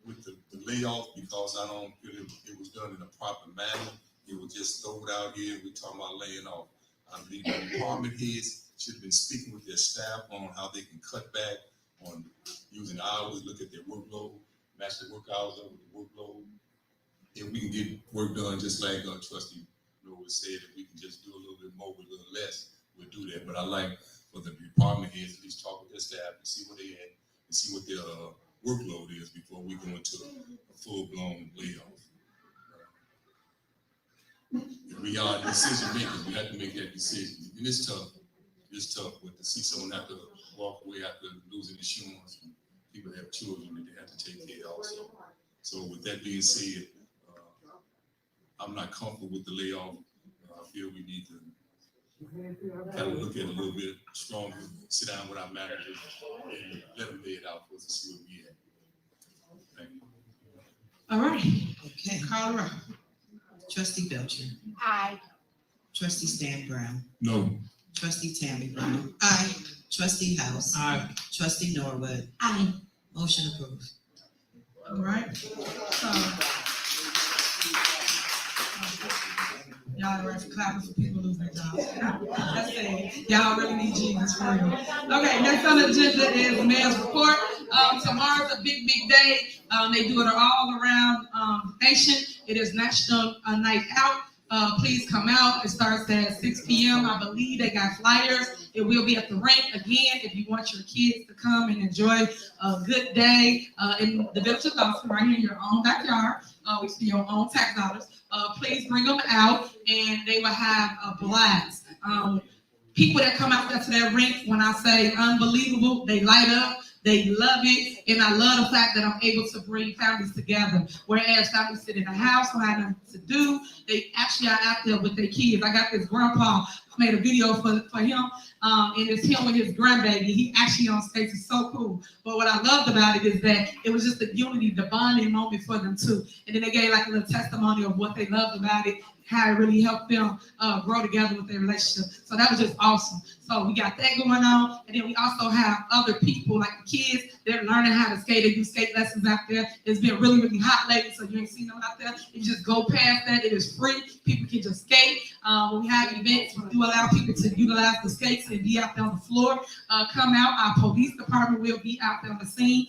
with the layoff because I don't feel it was done in a proper manner. It was just thrown out here. We're talking about laying off. I believe the department heads should have been speaking with their staff on how they can cut back on using hours, look at their workload, match the work hours up with the workload. If we can get work done just like Trustee Noah said, if we can just do a little bit more with a little less, we'll do that. But I like for the department heads at least talk with their staff and see what they had and see what their workload is before we go into a full-blown layoff. We are decision makers. We have to make that decision. And it's tough. It's tough, but to see someone have to walk away after losing insurance, and people have children that they have to take care of also. So with that being said, I'm not comfortable with the layoff. I feel we need to kind of look at it a little bit stronger, sit down with our managers and let them lay it out for us to see what we have. Thank you. All right. Okay. Call her up. Trustee Belcher. Aye. Trustee Stan Brown. No. Trustee Tammy Brown. Aye. Trustee House. Aye. Trustee Norwood. Aye. Motion approved. All right. Y'all are clapping for people losing their jobs. That's it. Y'all really need Jesus for real. Okay, next on the agenda is the mayor's report. Tomorrow's a big, big day. They do it all around the nation. It is National Night Out Please come out. It starts at 6 p.m. I believe they got flyers. It will be at the rink. Again, if you want your kids to come and enjoy a good day in the village of Dolton, right here in your own backyard, with your own tax dollars, please bring them out and they will have a blast. People that come out there to that rink, when I say unbelievable, they light up. They love it, and I love the fact that I'm able to bring families together. Whereas families sit in the house, don't have nothing to do, they actually are out there with their kids. I got this grandpa, I made a video for him, and it's him with his grandbaby. He actually on stage, is so cool. But what I loved about it is that it was just the unity, the bonding moment for them too. And then they gave like a little testimony of what they loved about it, how it really helped them grow together with their relationship. So that was just awesome. So we got that going on. And then we also have other people, like the kids, they're learning how to skate. They do skate lessons out there. It's been really, really hot lately, so you ain't seen them out there. You just go past that. It is free. People can just skate. When we have events, we do allow people to utilize the skates and be out there on the floor. Come out. Our police department will be out there on the scene.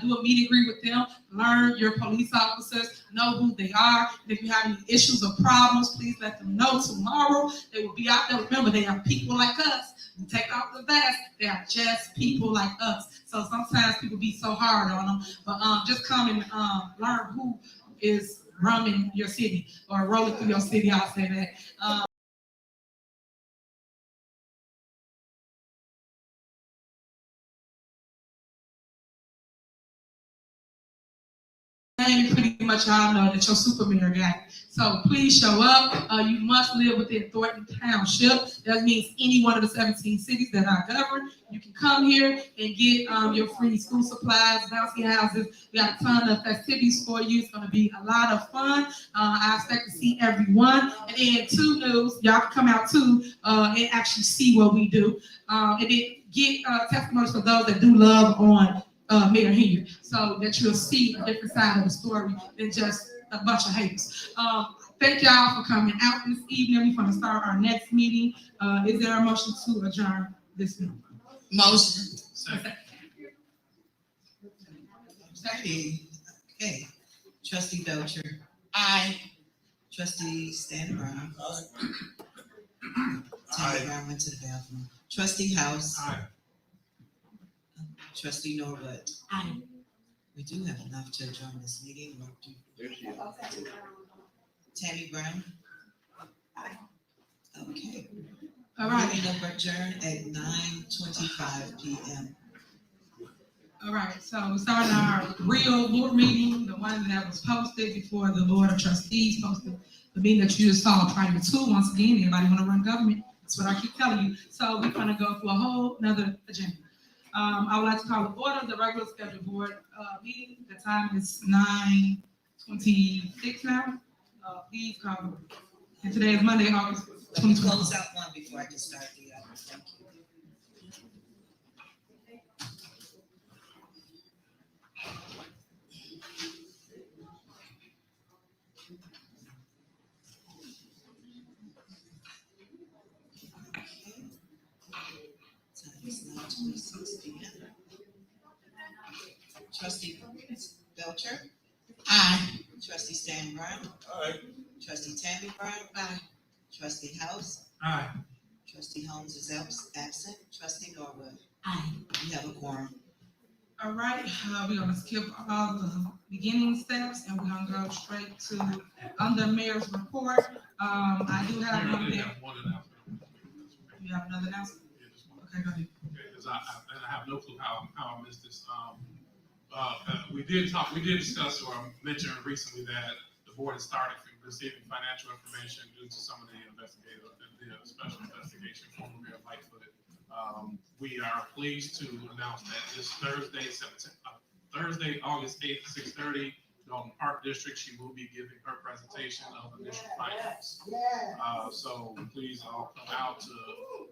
Do a meet and greet with them. Learn your police officers. Know who they are. And if you have any issues or problems, please let them know tomorrow. They will be out there. Remember, they are people like us. You take off the vest, they are just people like us. So sometimes people be so hard on them. But just come and learn who is roaming your city or rolling through your city. I'll say that. And pretty much y'all know that your super mayor got it. So please show up. You must live within Thornton Township. That means any one of the 17 cities that are governed. You can come here and get your free school supplies, bouncy houses. We got a ton of festivities for you. It's going to be a lot of fun. I expect to see everyone. And then two news, y'all can come out too and actually see what we do. And then get testimonies for those that do love on Mayor Henry, so that you'll see a different side of the story than just a bunch of haters. Thank y'all for coming out this evening. We're going to start our next meeting. Is there a motion to adjourn this meeting? Motion. Second. Okay. Trustee Belcher. Aye. Trustee Stan Brown. Aye. Tammy Brown went to the bathroom. Trustee House. Aye. Trustee Norwood. Aye. We do have enough to adjourn this meeting. Tammy Brown. Aye. Okay. All right. Meeting will adjourn at 9:25 p.m. All right, so we're starting our real board meeting, the one that was posted before the Board of Trustees posted the meeting that you just saw prior to. Once again, anybody want to run government? That's what I keep telling you. So we're going to go through a whole nother agenda. I would like to call the order the regular scheduled board meeting. The time is 9:26 now. Please call the roll. And today is Monday, August Let me 2020. close out one before I can start the other. Thank you. Time is 9:26 p.m. Trustee Belcher. Aye. Trustee Stan Brown. Aye. Trustee Tammy Brown. Aye. Trustee House. Aye. Trustee Holmes is absent. Trustee Norwood. Aye. We have a quorum. All right, we're gonna skip all the beginning steps and we're gonna go straight to under mayor's report. I do have one there. One announcement. You have another announcement? Okay, go ahead. Because I have no clue how I missed this. We did discuss or mention recently that the board has started receiving financial information due to some of the special investigation from Mayor Lightfoot. We are pleased to announce that this Thursday, August 8th, 6:30, Dolton Park District, she will be giving her presentation of initial findings. So please all come out to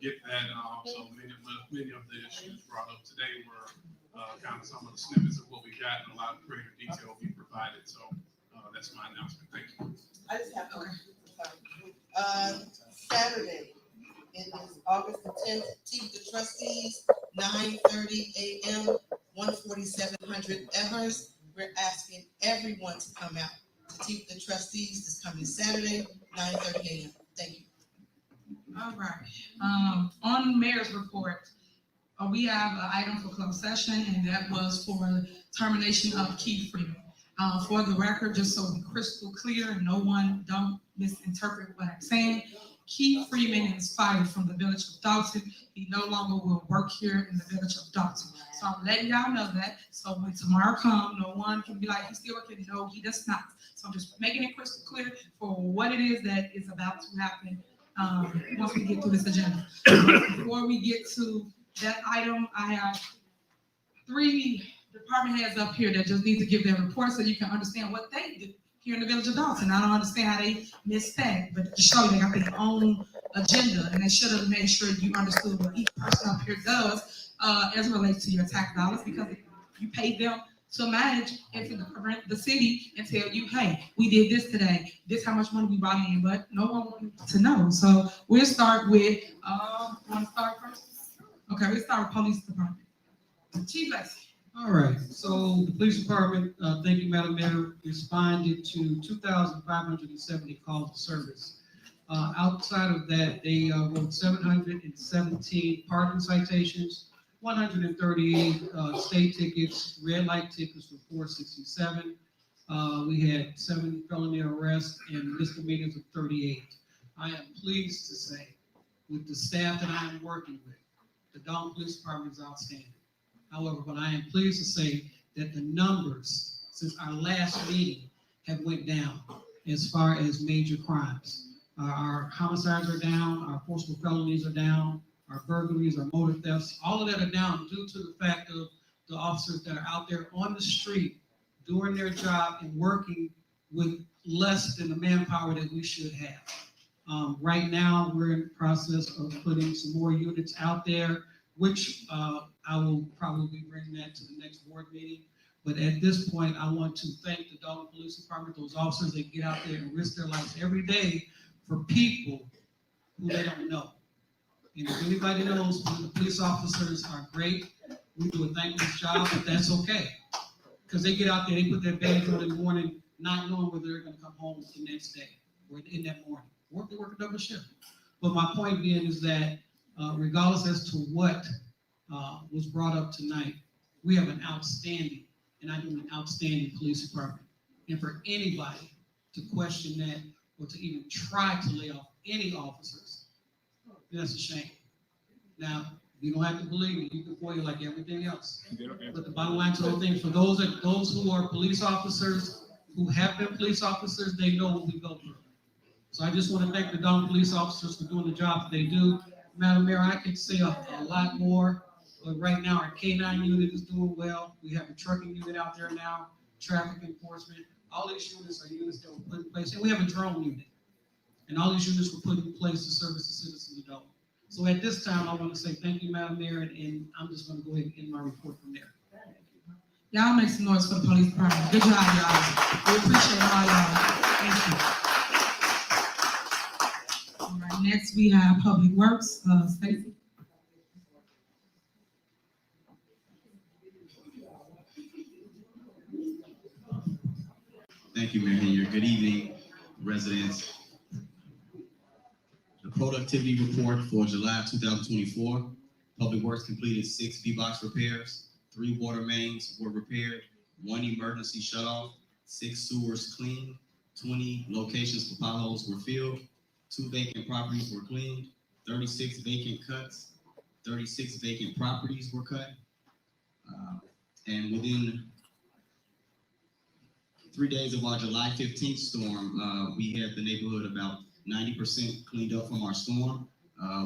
get that. So many of the issues brought up today were kind of some of the snippets of what we got, and a lot of greater detail will be provided. So that's my announcement. Thank you. I just have Saturday, it is August the 10th, Team the Trustees, 9:30 a.m., 14700 Evers. We're asking everyone to come out to teach the trustees this coming Saturday, 9:30 a.m. Thank you. All right. On mayor's report, we have an item for closed session, and that was for termination of Keith Freeman. For the record, just so we're crystal clear and no one don't misinterpret what I'm saying, Keith Freeman is fired from the village of Dolton. He no longer will work here in the village of Dolton. So I'm letting y'all know that. So when tomorrow comes, no one can be like, he's still working. No, he does not. So I'm just making it crystal clear for what it is that is about to happen once we get through this agenda. Before we get to that item, I have 3 department heads up here that just need to give their report so you can understand what they do here in the village of Dolton. I don't understand how they missed that, but to show you they got their own agenda, and they should have made sure you understood what each person up here does as it relates to your tax dollars, because you pay them to manage and to represent the city and tell you, hey, we did this today, this how much money we brought in, but no one wanted to know. So we'll start with, want to start first? Okay, we'll start with police department. Chief Leslie. All right, so the police department, thank you, Madam Mayor, responded to 2,570 calls of service. Outside of that, they wrote 717 parking citations, 138 state tickets, red light tickets for 467. We had 7 felony arrests and misdemeanors of 38. I am pleased to say, with the staff that I am working with, the Dolton Police Department is outstanding. However, but I am pleased to say that the numbers since our last meeting have went down as far as major crimes. Our homicides are down, our forcible felonies are down, our burglaries, our motor thefts, all of that are down due to the fact of the officers that are out there on the street doing their job and working with less than the manpower that we should have. Right now, we're in the process of putting some more units out there, which I will probably bring that to the next board meeting. But at this point, I want to thank the Dolton Police Department, those officers that get out there and risk their lives every day for people who they don't know. And if anybody knows, the police officers are great. We do a thankless job, but that's okay. Because they get out there, they put their badge on in the morning, not knowing whether they're going to come home the next day or in that morning. They work a double shift. But my point being is that regardless as to what was brought up tonight, we have an outstanding, and I mean an outstanding police department. And for anybody to question that or to even try to lay off any officers, that's a shame. Now, you don't have to believe me, you can foil like everything else. But the bottom line to those things, for those who are police officers, who have been police officers, they know what we go through. So I just want to thank the Dolton police officers for doing the job that they do. Madam Mayor, I could say a lot more, but right now our K9 unit is doing well. We have a trucking unit out there now, traffic enforcement. All these units are units that were put in place, and we have a drone unit. And all these units were put in place to service the citizens of Dolton. So at this time, I want to say thank you, Madam Mayor, and I'm just going to go ahead and end my report from there. Y'all make some noise for the police department. Good job, y'all. We appreciate all y'all. Thank you. All right, next we have Public Works, Stacy. Thank you, Mayor. Good evening, residents. The productivity report for July 2024, Public Works completed 6 V-box repairs, 3 water mains were repaired, 1 emergency shutoff, 6 sewers cleaned, 20 locations for potholes were filled, 2 vacant properties were cleaned, 36 vacant cuts, 36 vacant properties were cut, and within 3 days of our July 15th storm, we had the neighborhood about 90% cleaned up from our storm.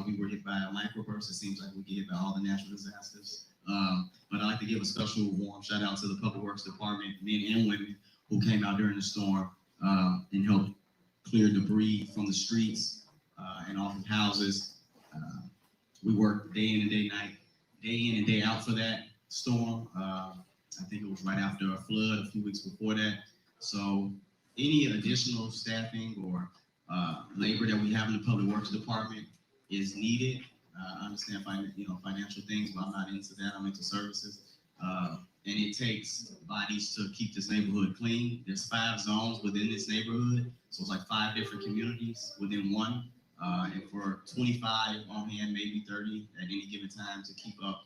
We were hit by a microburst. It seems like we get hit by all the natural disasters. But I'd like to give a special warm shout out to the Public Works Department, men and women who came out during the storm and helped clear debris from the streets and off of houses. We worked day in and day out for that storm. I think it was right after a flood, a few weeks before that. So any additional staffing or labor that we have in the Public Works Department is needed. I understand financial things, but I'm not into that. I'm into services. and it takes bodies to keep this neighborhood clean. There's 5 zones within this neighborhood, so it's like 5 different communities within one. And for 25 on hand, maybe 30 at any given time to keep up,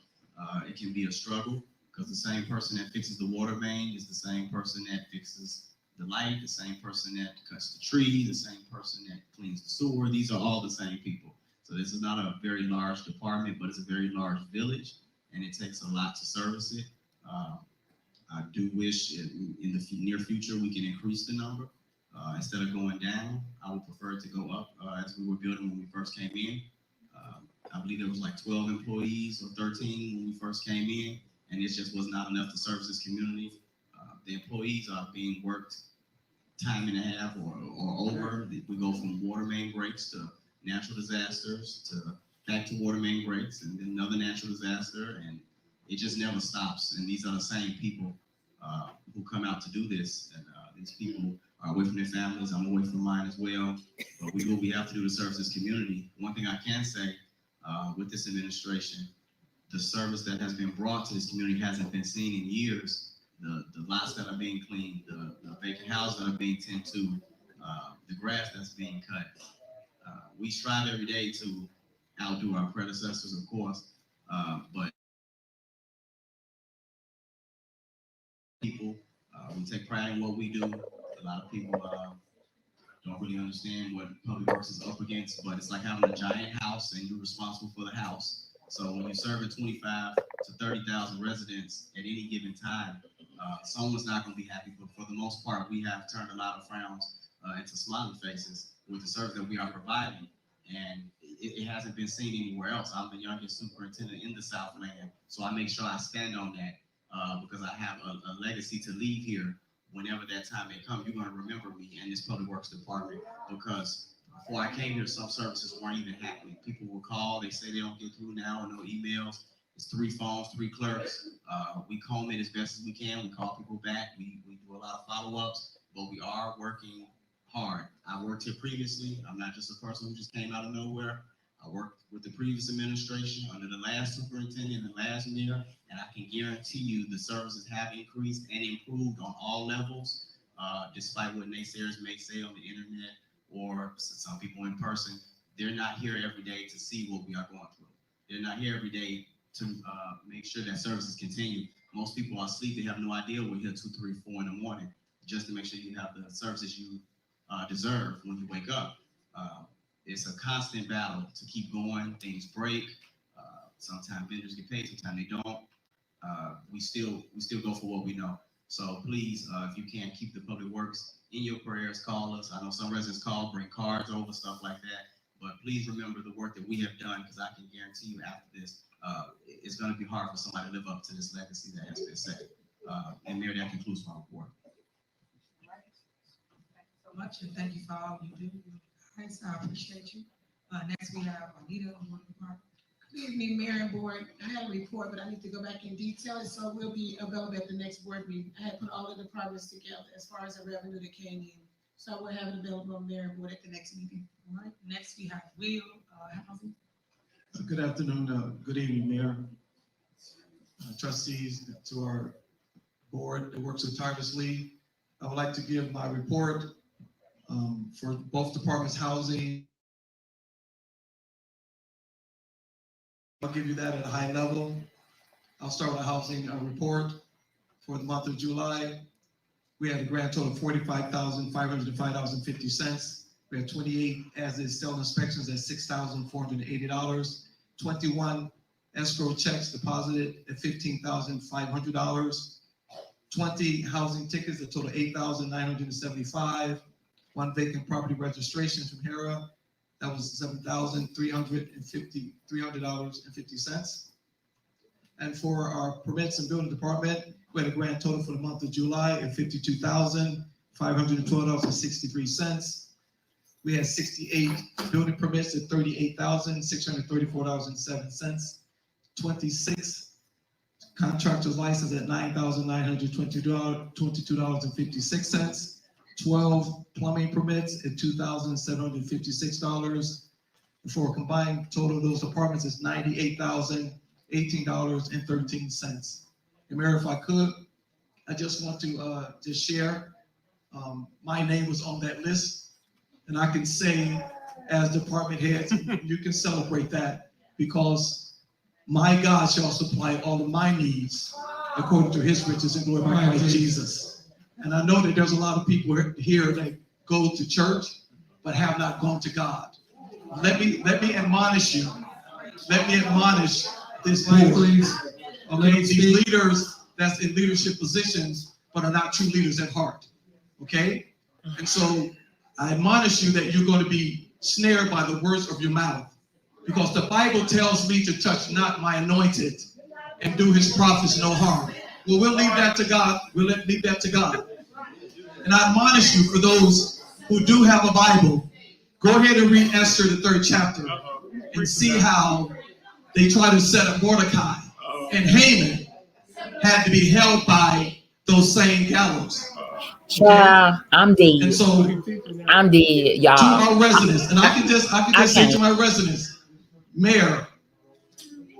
it can be a struggle, because the same person that fixes the water main is the same person that fixes the light, the same person that cuts the tree, the same person that cleans the sewer. These are all the same people. So this is not a very large department, but it's a very large village, and it takes a lot to service it. I do wish in the near future we can increase the number. Instead of going down, I would prefer it to go up as we were building when we first came in. I believe there was like 12 employees or 13 when we first came in, and it just was not enough to service this community. The employees are being worked time and a half or over. We go from water main breaks to natural disasters to back to water main breaks and then another natural disaster, and it just never stops. And these are the same people who come out to do this, and these people are away from their families. I'm away from mine as well, but we do what we have to do to serve this community. One thing I can say with this administration, the service that has been brought to this community hasn't been seen in years. The lots that are being cleaned, the vacant houses that are being tended to, the grass that's being cut. We strive every day to outdo our predecessors, of course, but people, we take pride in what we do. A lot of people don't really understand what public works is up against, but it's like having a giant house and you're responsible for the house. So when you're serving 25 to 30,000 residents at any given time, someone's not going to be happy, but for the most part, we have turned a lot of frowns into smiley faces with the service that we are providing, and it hasn't been seen anywhere else. I'm the youngest superintendent in the Southland, so I make sure I stand on that because I have a legacy to leave here. Whenever that time may come, you're going to remember me and this public works department, because before I came here, some services weren't even happening. People will call, they say they don't get through now, no emails. It's 3 phones, 3 clerks. We comb it as best as we can. We call people back. We do a lot of follow-ups, but we are working hard. I worked here previously. I'm not just a person who just came out of nowhere. I worked with the previous administration under the last superintendent and the last mayor, and I can guarantee you the services have increased and improved on all levels, despite what naysayers may say on the internet or some people in person. They're not here every day to see what we are going through. They're not here every day to make sure that services continue. Most people are asleep. They have no idea we're here 2, 3, 4 in the morning just to make sure you have the services you deserve when you wake up. It's a constant battle to keep going. Things break. Sometimes vendors get paid, sometimes they don't. We still go for what we know. So please, if you can, keep the public works in your prayers. Call us. I know some residents call, bring cards over, stuff like that. But please remember the work that we have done, because I can guarantee you after this, it's going to be hard for somebody to live up to this legacy that has been set. And Mayor, that concludes my report. So much, and thank you for all you do. Guys, I appreciate you. Next, we have Anita on the department. Good evening, Mayor and Board. I had a report, but I need to go back and detail it, so we'll be available at the next board meeting. I had put all of the departments together as far as the revenue that came in. So we'll have it available on Mayor and Board at the next meeting. All right, next we have Will Housing. Good afternoon, good evening, Mayor, trustees, to our board that works so tirelessly. I would like to give my report for both departments, housing. I'll give you that at a high level. I'll start with a housing report for the month of July. We had a grand total of $45,505.50. We had 28 as-is sale inspections at $6,480. 21 escrow checks deposited at $15,500. 20 housing tickets, a total of $8,975. 1 vacant property registration from HERA. That was $7,350. And for our permits and building department, we had a grand total for the month of July at $52,512.63. We had 68 building permits at $38,634.07. 26 contractors licensed at $9,922.56. 12 plumbing permits at $2,756. For a combined total of those departments is $98,018.13. And Mayor, if I could, I just want to just share, my name was on that list, and I can say as department heads, you can celebrate that, because my God shall supply all of my needs according to his riches and glory by Christ Jesus. And I know that there's a lot of people here that go to church but have not gone to God. Let me admonish you. Let me admonish this board. Okay, these leaders that's in leadership positions but are not true leaders at heart. Okay? And so I admonish you that you're going to be snared by the words of your mouth, because the Bible tells me to touch not my anointed and do his prophets no harm. Well, we'll leave that to God. We'll leave that to God. And I admonish you, for those who do have a Bible, go ahead and read Esther, the 3rd chapter, and see how they try to set up Mordecai. And Haman had to be held by those same gallows. Child, I'm dead. And so I'm dead, y'all. to our residents, and I can just say to my residents, Mayor,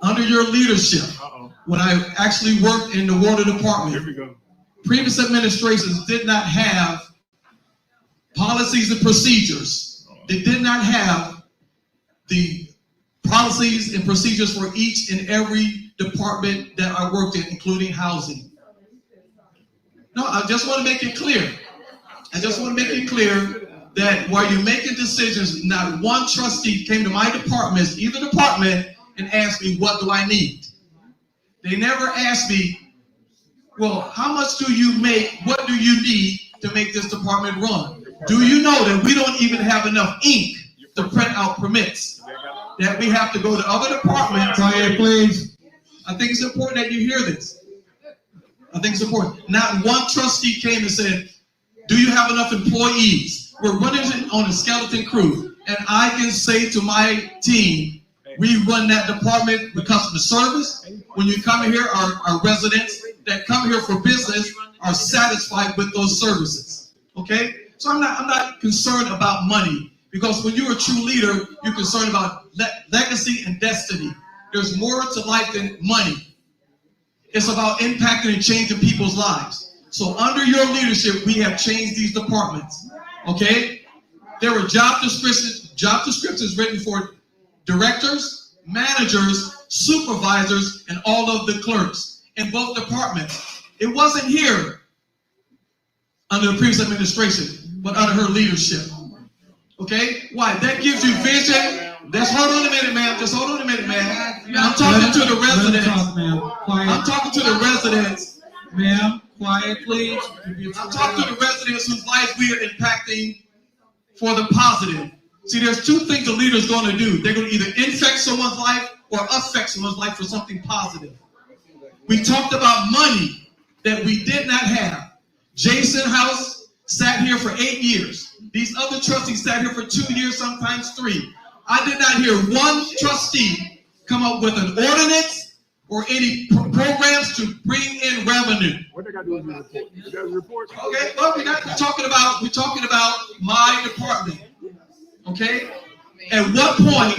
under your leadership, when I actually worked in the water department, previous administrations did not have policies and procedures. They did not have the policies and procedures for each and every department that I worked in, including housing. No, I just want to make it clear. I just want to make it clear that while you're making decisions, not one trustee came to my department, either department, and asked me, what do I need? They never asked me, well, how much do you make? What do you need to make this department run? Do you know that we don't even have enough ink to print out permits? That we have to go to other departments. Quiet, please. I think it's important that you hear this. I think it's important. Not one trustee came and said, do you have enough employees? We're running on a skeleton crew. And I can say to my team, we run that department with customer service. When you come here, our residents that come here for business are satisfied with those services. Okay? So I'm not concerned about money, because when you're a true leader, you're concerned about legacy and destiny. There's more to life than money. It's about impacting and changing people's lives. So under your leadership, we have changed these departments. Okay? There were job descriptions written for directors, managers, supervisors, and all of the clerks in both departments. It wasn't here under the previous administration, but under her leadership. Okay? Why? That gives you vision. Just hold on a minute, ma'am. Just hold on a minute, ma'am. I'm talking to the residents. I'm talking to the residents. Ma'am, quiet, please. I'm talking to the residents whose lives we are impacting for the positive. See, there's two things a leader's going to do. They're going to either infect someone's life or affect someone's life for something positive. We talked about money that we did not have. Jason House sat here for 8 years. These other trustees sat here for 2 years, sometimes 3. I did not hear one trustee come up with an ordinance or any programs to bring in revenue. What they got to do with the report? You got a report? Okay, well, we're talking about my department. Okay? At what point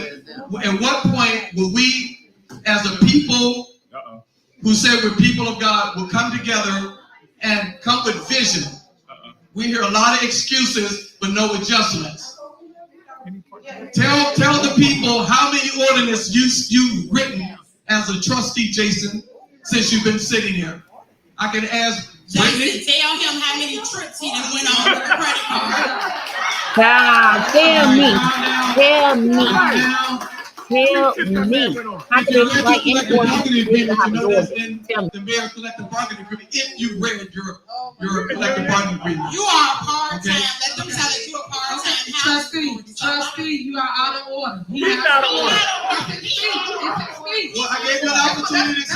will we, as a people who say we're people of God, will come together and come with vision? We hear a lot of excuses, but no adjustments. Tell the people how many ordinances you've written as a trustee, Jason, since you've been sitting here. I can ask Jason, tell him how many trips he done went on with the credit card. Tell me. How can they write any ordinance we have an ordinance? Tell me. The mayor's collective bargaining agreement, if you read your collective bargaining agreement. You are a part-time. Let them tell it. You a part-time. Trustee, you are out of order. He's out of order. Well, I gave you an opportunity to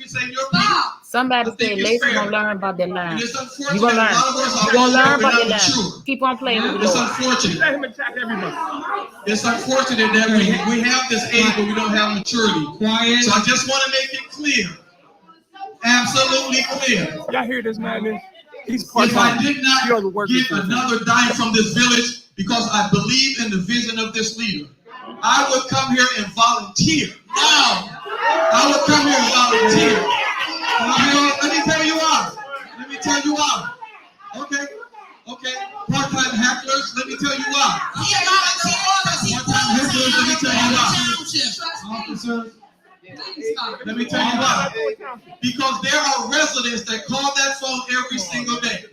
say your piece. Somebody said Lacy gonna learn about that line. You gonna learn. You gonna learn about that line. Keep on playing with it. It's unfortunate. Let him attack everybody. It's unfortunate that we have this age, but we don't have maturity. Quiet. So I just want to make it clear. Absolutely clear. Y'all hear this madness? He's If I part-time. did not get another dime from this village because I believe in the vision of this leader, I would come here and volunteer. No. I would come here and volunteer. Let me tell you why. Let me tell you why. Okay. Part-time hecklers, let me tell you why. Part-time hecklers, let me tell you why. Officers, let me tell you why. Because there are residents that call that phone every single day.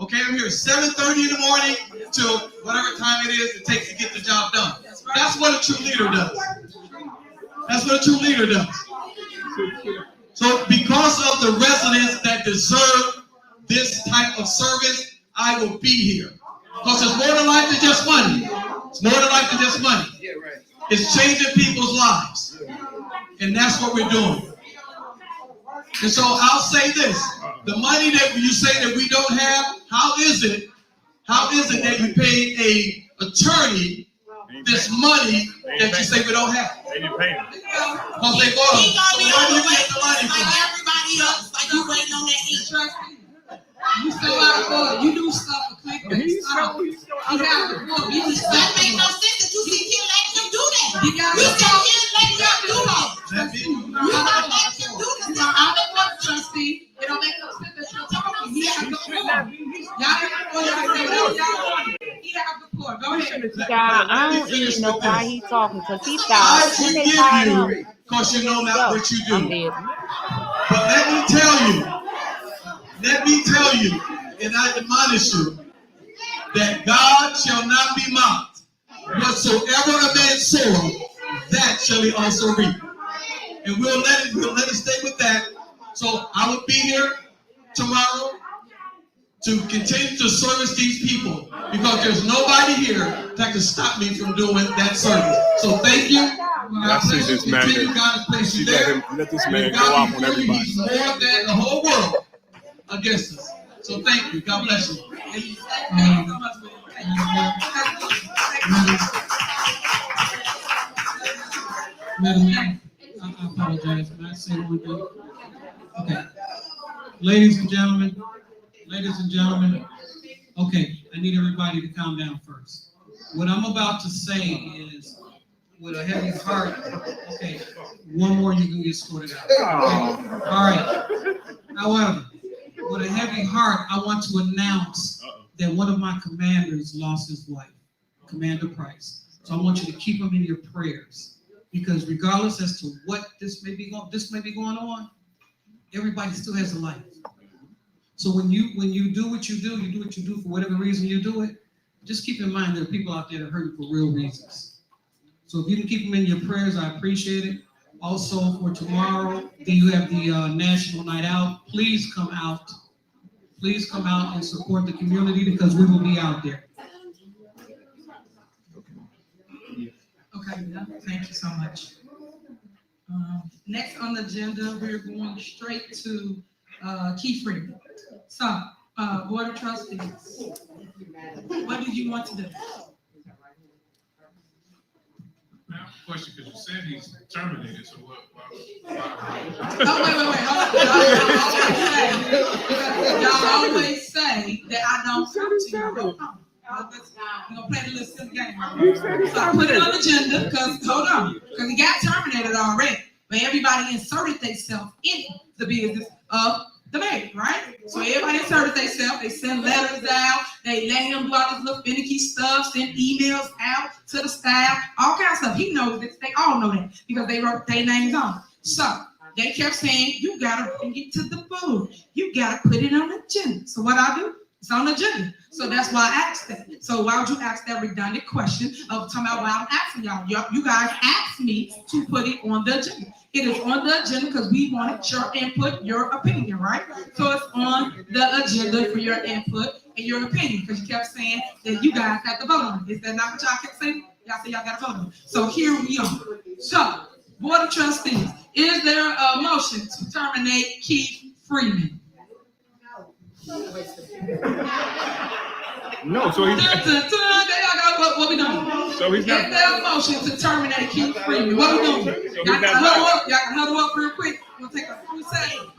Okay, I'm here 7:30 in the morning till whatever time it is it takes to get the job done. That's what a true leader does. That's what a true leader does. So because of the residents that deserve this type of service, I will be here. Because it's more than life than just money. It's more than life than just money. It's changing people's lives. And that's what we're doing. And so I'll say this. The money that you say that we don't have, how is it that you pay a attorney this money that you say we don't have? They didn't pay him. Because they go to, so where do you get the money from? Like everybody else, like you waiting on that interest. You fill out a form, you do stuff for clickbait. You have the form, you do stuff. That makes no sense that you sit here letting him do that. You got You sit here letting him do that. You not letting him do this. I'm the one trustee. It don't make no sense that you're talking. He has the form. Y'all have the form. He has the form. Go ahead. God, I don't even know why he's talking because he I thought when they forgive fired you him. because you know not what you I'm do. dead. But let me tell you, and I admonish you, that God shall not be mocked. Whatsoever a man soweth, that shall he also reap. And we'll let it stay with that. So I will be here tomorrow to continue to service these people because there's nobody here that can stop me from doing that service. So thank you. I see this man. Let this man go off on everybody. He's more than the whole world against us. So thank you. God bless you. Madam Mayor, I apologize. Can I say one thing? Okay. Ladies and gentlemen, okay, I need everybody to calm down first. What I'm about to say is, with a heavy heart, okay, one more you can get sorted out. Okay? All right. However, with a heavy heart, I want to announce that one of my commanders lost his wife, Commander Price. So I want you to keep him in your prayers. Because regardless as to what this may be going on, everybody still has a life. So when you do what you do for whatever reason you do it, just keep in mind there are people out there that hurt you for real reasons. So if you can keep them in your prayers, I appreciate it. Also for tomorrow, then you have the National Night Out. Please come out. Please come out and support the community because we will be out there. Okay, thank you so much. Next on the agenda, we're going straight to Keith Freeman. So, Board of Trustees, what do you want to do? Question, because you said he's terminated, so what? Oh, wait. Y'all always say that I don't talk to you. We're gonna play the little silly game. So I put it on the agenda because he got terminated already. But everybody inserted themselves in the business of the mayor, right? So everybody inserted themselves. They send letters out. They let him do all this little finicky stuff. Send emails out to the staff. All kinds of stuff. He knows this. They all know that because they wrote their names on it. So they kept saying, "You gotta bring it to the board. You gotta put it on the agenda." So what I do? It's on the agenda. So that's why I asked that. So why would you ask that redundant question of talking about why I'm asking y'all? You guys asked me to put it on the agenda. It is on the agenda because we wanted your input, your opinion, right? So it's on the agenda for your input and your opinion because you kept saying that you guys have to vote on it. Is that not what y'all kept saying? Y'all say y'all got to vote on it. So here we are. So, Board of Trustees, is there a motion to terminate Keith Freeman? No, so he's what we doing? So he's not. Is there a motion to terminate Keith Freeman? What we doing? So Y'all can huddle up real quick. We'll take a few seconds.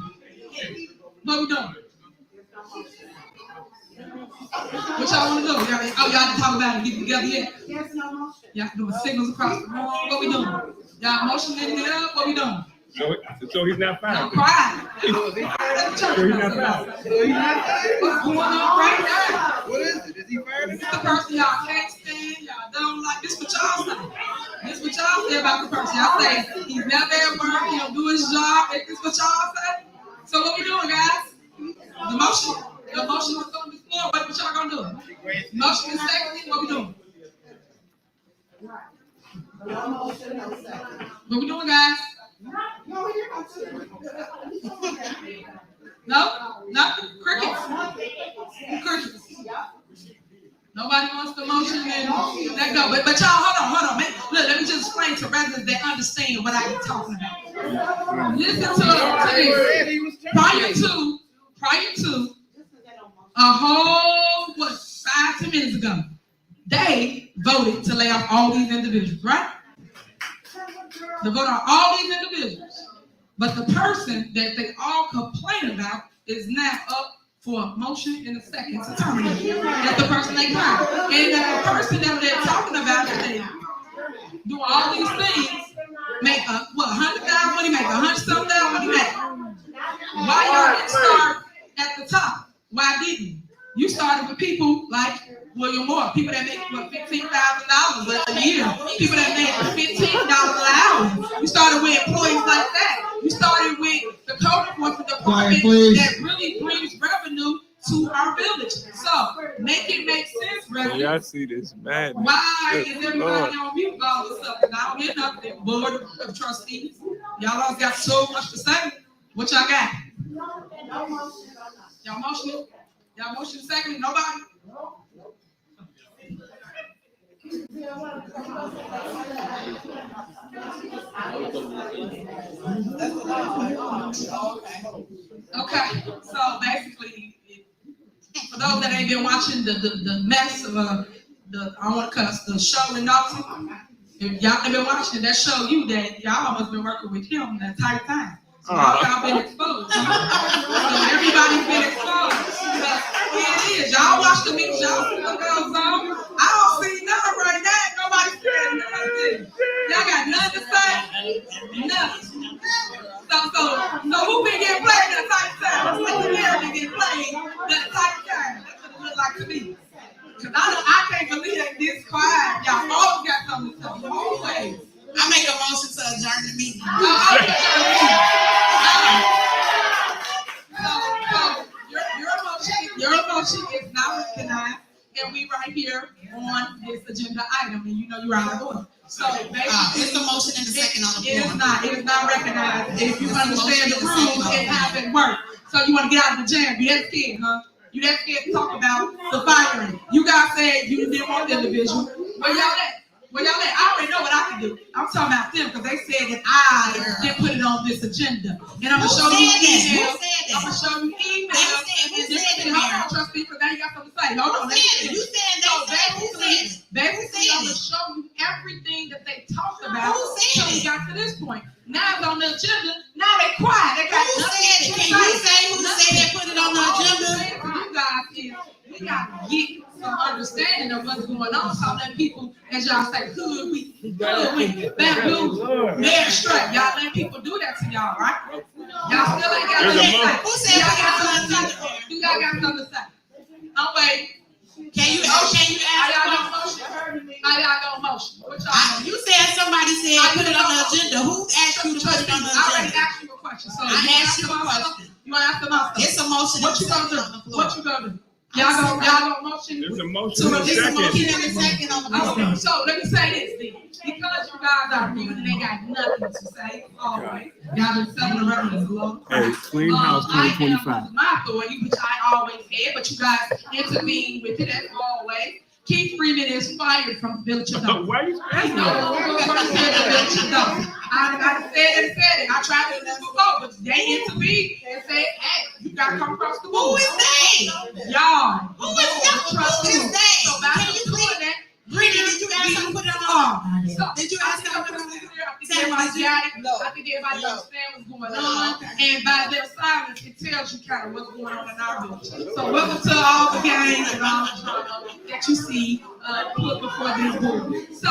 What we doing? What y'all want to do? Y'all can talk about it. Get together yet? Yes, no motion. Y'all doing signals across the room. What we doing? Y'all motioning it up? What we doing? So he's not I'm fired. quiet. So he's not fired. What's going on right now? What is it? Is he fired? This is the person y'all can't stand, y'all don't like. This what y'all say. This what y'all say about the person. Y'all say he's never at work, he don't do his job. This what y'all say. So what we doing, guys? The motion was on the floor. What y'all gonna do? Motion is second. What we doing? What we doing, guys? No, nothing. Crickets. Crickets. Nobody wants the motion, and let go. But y'all, hold on. Man. Look, let me just explain to residents that understand what I'm talking about. Listen to this. Prior to a whole 5-10 minutes ago, they voted to lay off all these individuals, right? They voted on all these individuals, but the person that they all complain about is now up for a motion in a second to terminate. That's the person they fired. And the person that they're talking about, that they doing all these things, make $100,000 money, make $100,000 money make. Why y'all didn't start at the top? Why didn't you started with people like William Moore, people that make $15,000 a year, people that make $15 an hour. You started with employees like that. You started with the code enforcement department that really brings revenue to our village. So make it make sense, revenue. Yeah, I see this, man. Why is everybody on mute all of a sudden? I don't hear nothing. Board of trustees, y'all all got so much to say. What y'all got? Y'all motion? Y'all motion second? Nobody? Okay, so basically, for those that ain't been watching the mess of I don't want to cuss, the show in Dolton, if y'all ain't been watching, that show you that y'all must been working with him the entire time. So y'all been exposed. So everybody's been exposed. Here it is. Y'all watch the meetings, y'all see what goes on. I don't see nothing right now. Nobody's saying nothing. Y'all got nothing to say? Nothing. So who been getting played at the type time? What's the been getting played at the type time? That's what it look like to me. Because I can't believe that this quiet. Y'all always got something to say. Always. I make a motion to adjourn the meeting. Your emotion is not recognized, and we right here on this agenda item, and you know you're out of order. So basically, it's a motion and a second on the floor. It is not recognized. If you understand the rules, it hasn't worked. So you want to get out of the jam? You that scared, huh? You that scared to talk about the firing? You guys said you didn't want the individual. Where y'all at? Where y'all at? I already know what I can do. I'm talking about them because they said that I didn't put it on this agenda. And I'm going to show you emails. I'm going to show you emails. Hold on, trustee, because now you got something to say. Hold on. You said that. Basically, I'm going to show you everything that they talked about until we got to this point. Now it's on the agenda. Now they quiet. They got who said it? Can you say who said they put it on the agenda? You guys is we got to get some understanding of what's going on so that people, as y'all say, could we, bamboo, man straight. Y'all let people do that to y'all, right? Y'all still ain't got nothing to say. Who said y'all got something to say? Y'all got something to say. I'm waiting. Can you ask? How y'all gonna motion? You said somebody said put it on the agenda. Who asked you to put it on the agenda? I already asked you a question. So I asked you a question. You want to ask them out? It's a motion. What you gonna do? What you gonna do? Y'all gonna motion? There's a motion in a second. Okay, so let me say this then. Because you guys are new and they got nothing to say, always. Y'all been selling around this globe. Hey, Clean House 2025. My authority, which I always had, but you guys intervene with it as always. Keith Freeman is fired from Village of Dolton. Why are you saying that? I said it. I tried to do before, but they intervened and said, hey, you got to come across the board. Who is they? Y'all. Who is they? So Can you please? Brittany, did you ask them to put it on? Did you ask them to put it on? I think everybody understand what's going on, and by their silence, it tells you kind of what's going on in our village. So welcome to all the games and all the drama that you see put before this board. So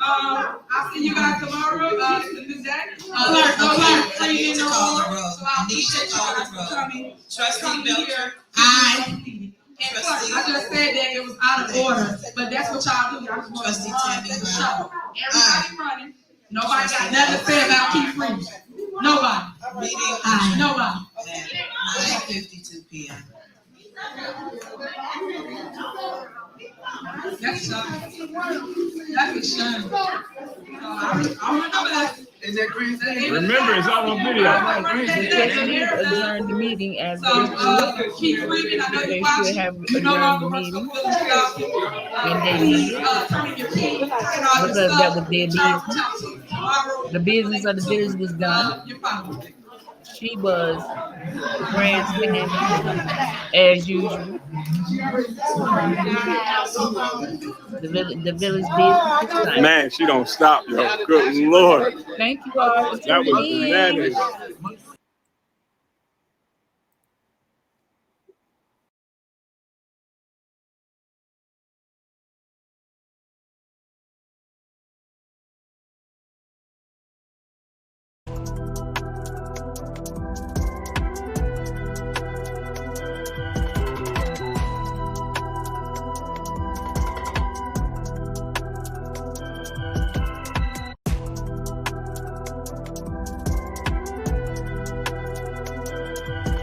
I'll see you guys tomorrow. It's a new day. Clerk, Clerk, I need to call the roll. So I I need to call the roll. coming. Trustee Belcher. Aye. And clerk, I just said that it was out of order, but that's what y'all do. Y'all just want Trustee to run Tammy the Brown. show. Everybody running. Nobody got nothing to say about Keith Freeze. Nobody. Meeting. Aye. Nobody. 9:52 p.m. That's shame. That's a shame. I remember that. Is that crazy? Remember, it's all on video. The president adjourned the meeting as they should. Keith Freeman, I know They you're should watching. have You no adjourned the longer work for meeting, Philadelphia. and they did, Turning your key and all this because that stuff. was their Child business. protection. Tomorrow, The business of the village was done. your phone. She was grandstanding as usual. The village business was done. Man, she don't stop, yo. Good Lord. Thank you all for That was tuning in. bananas.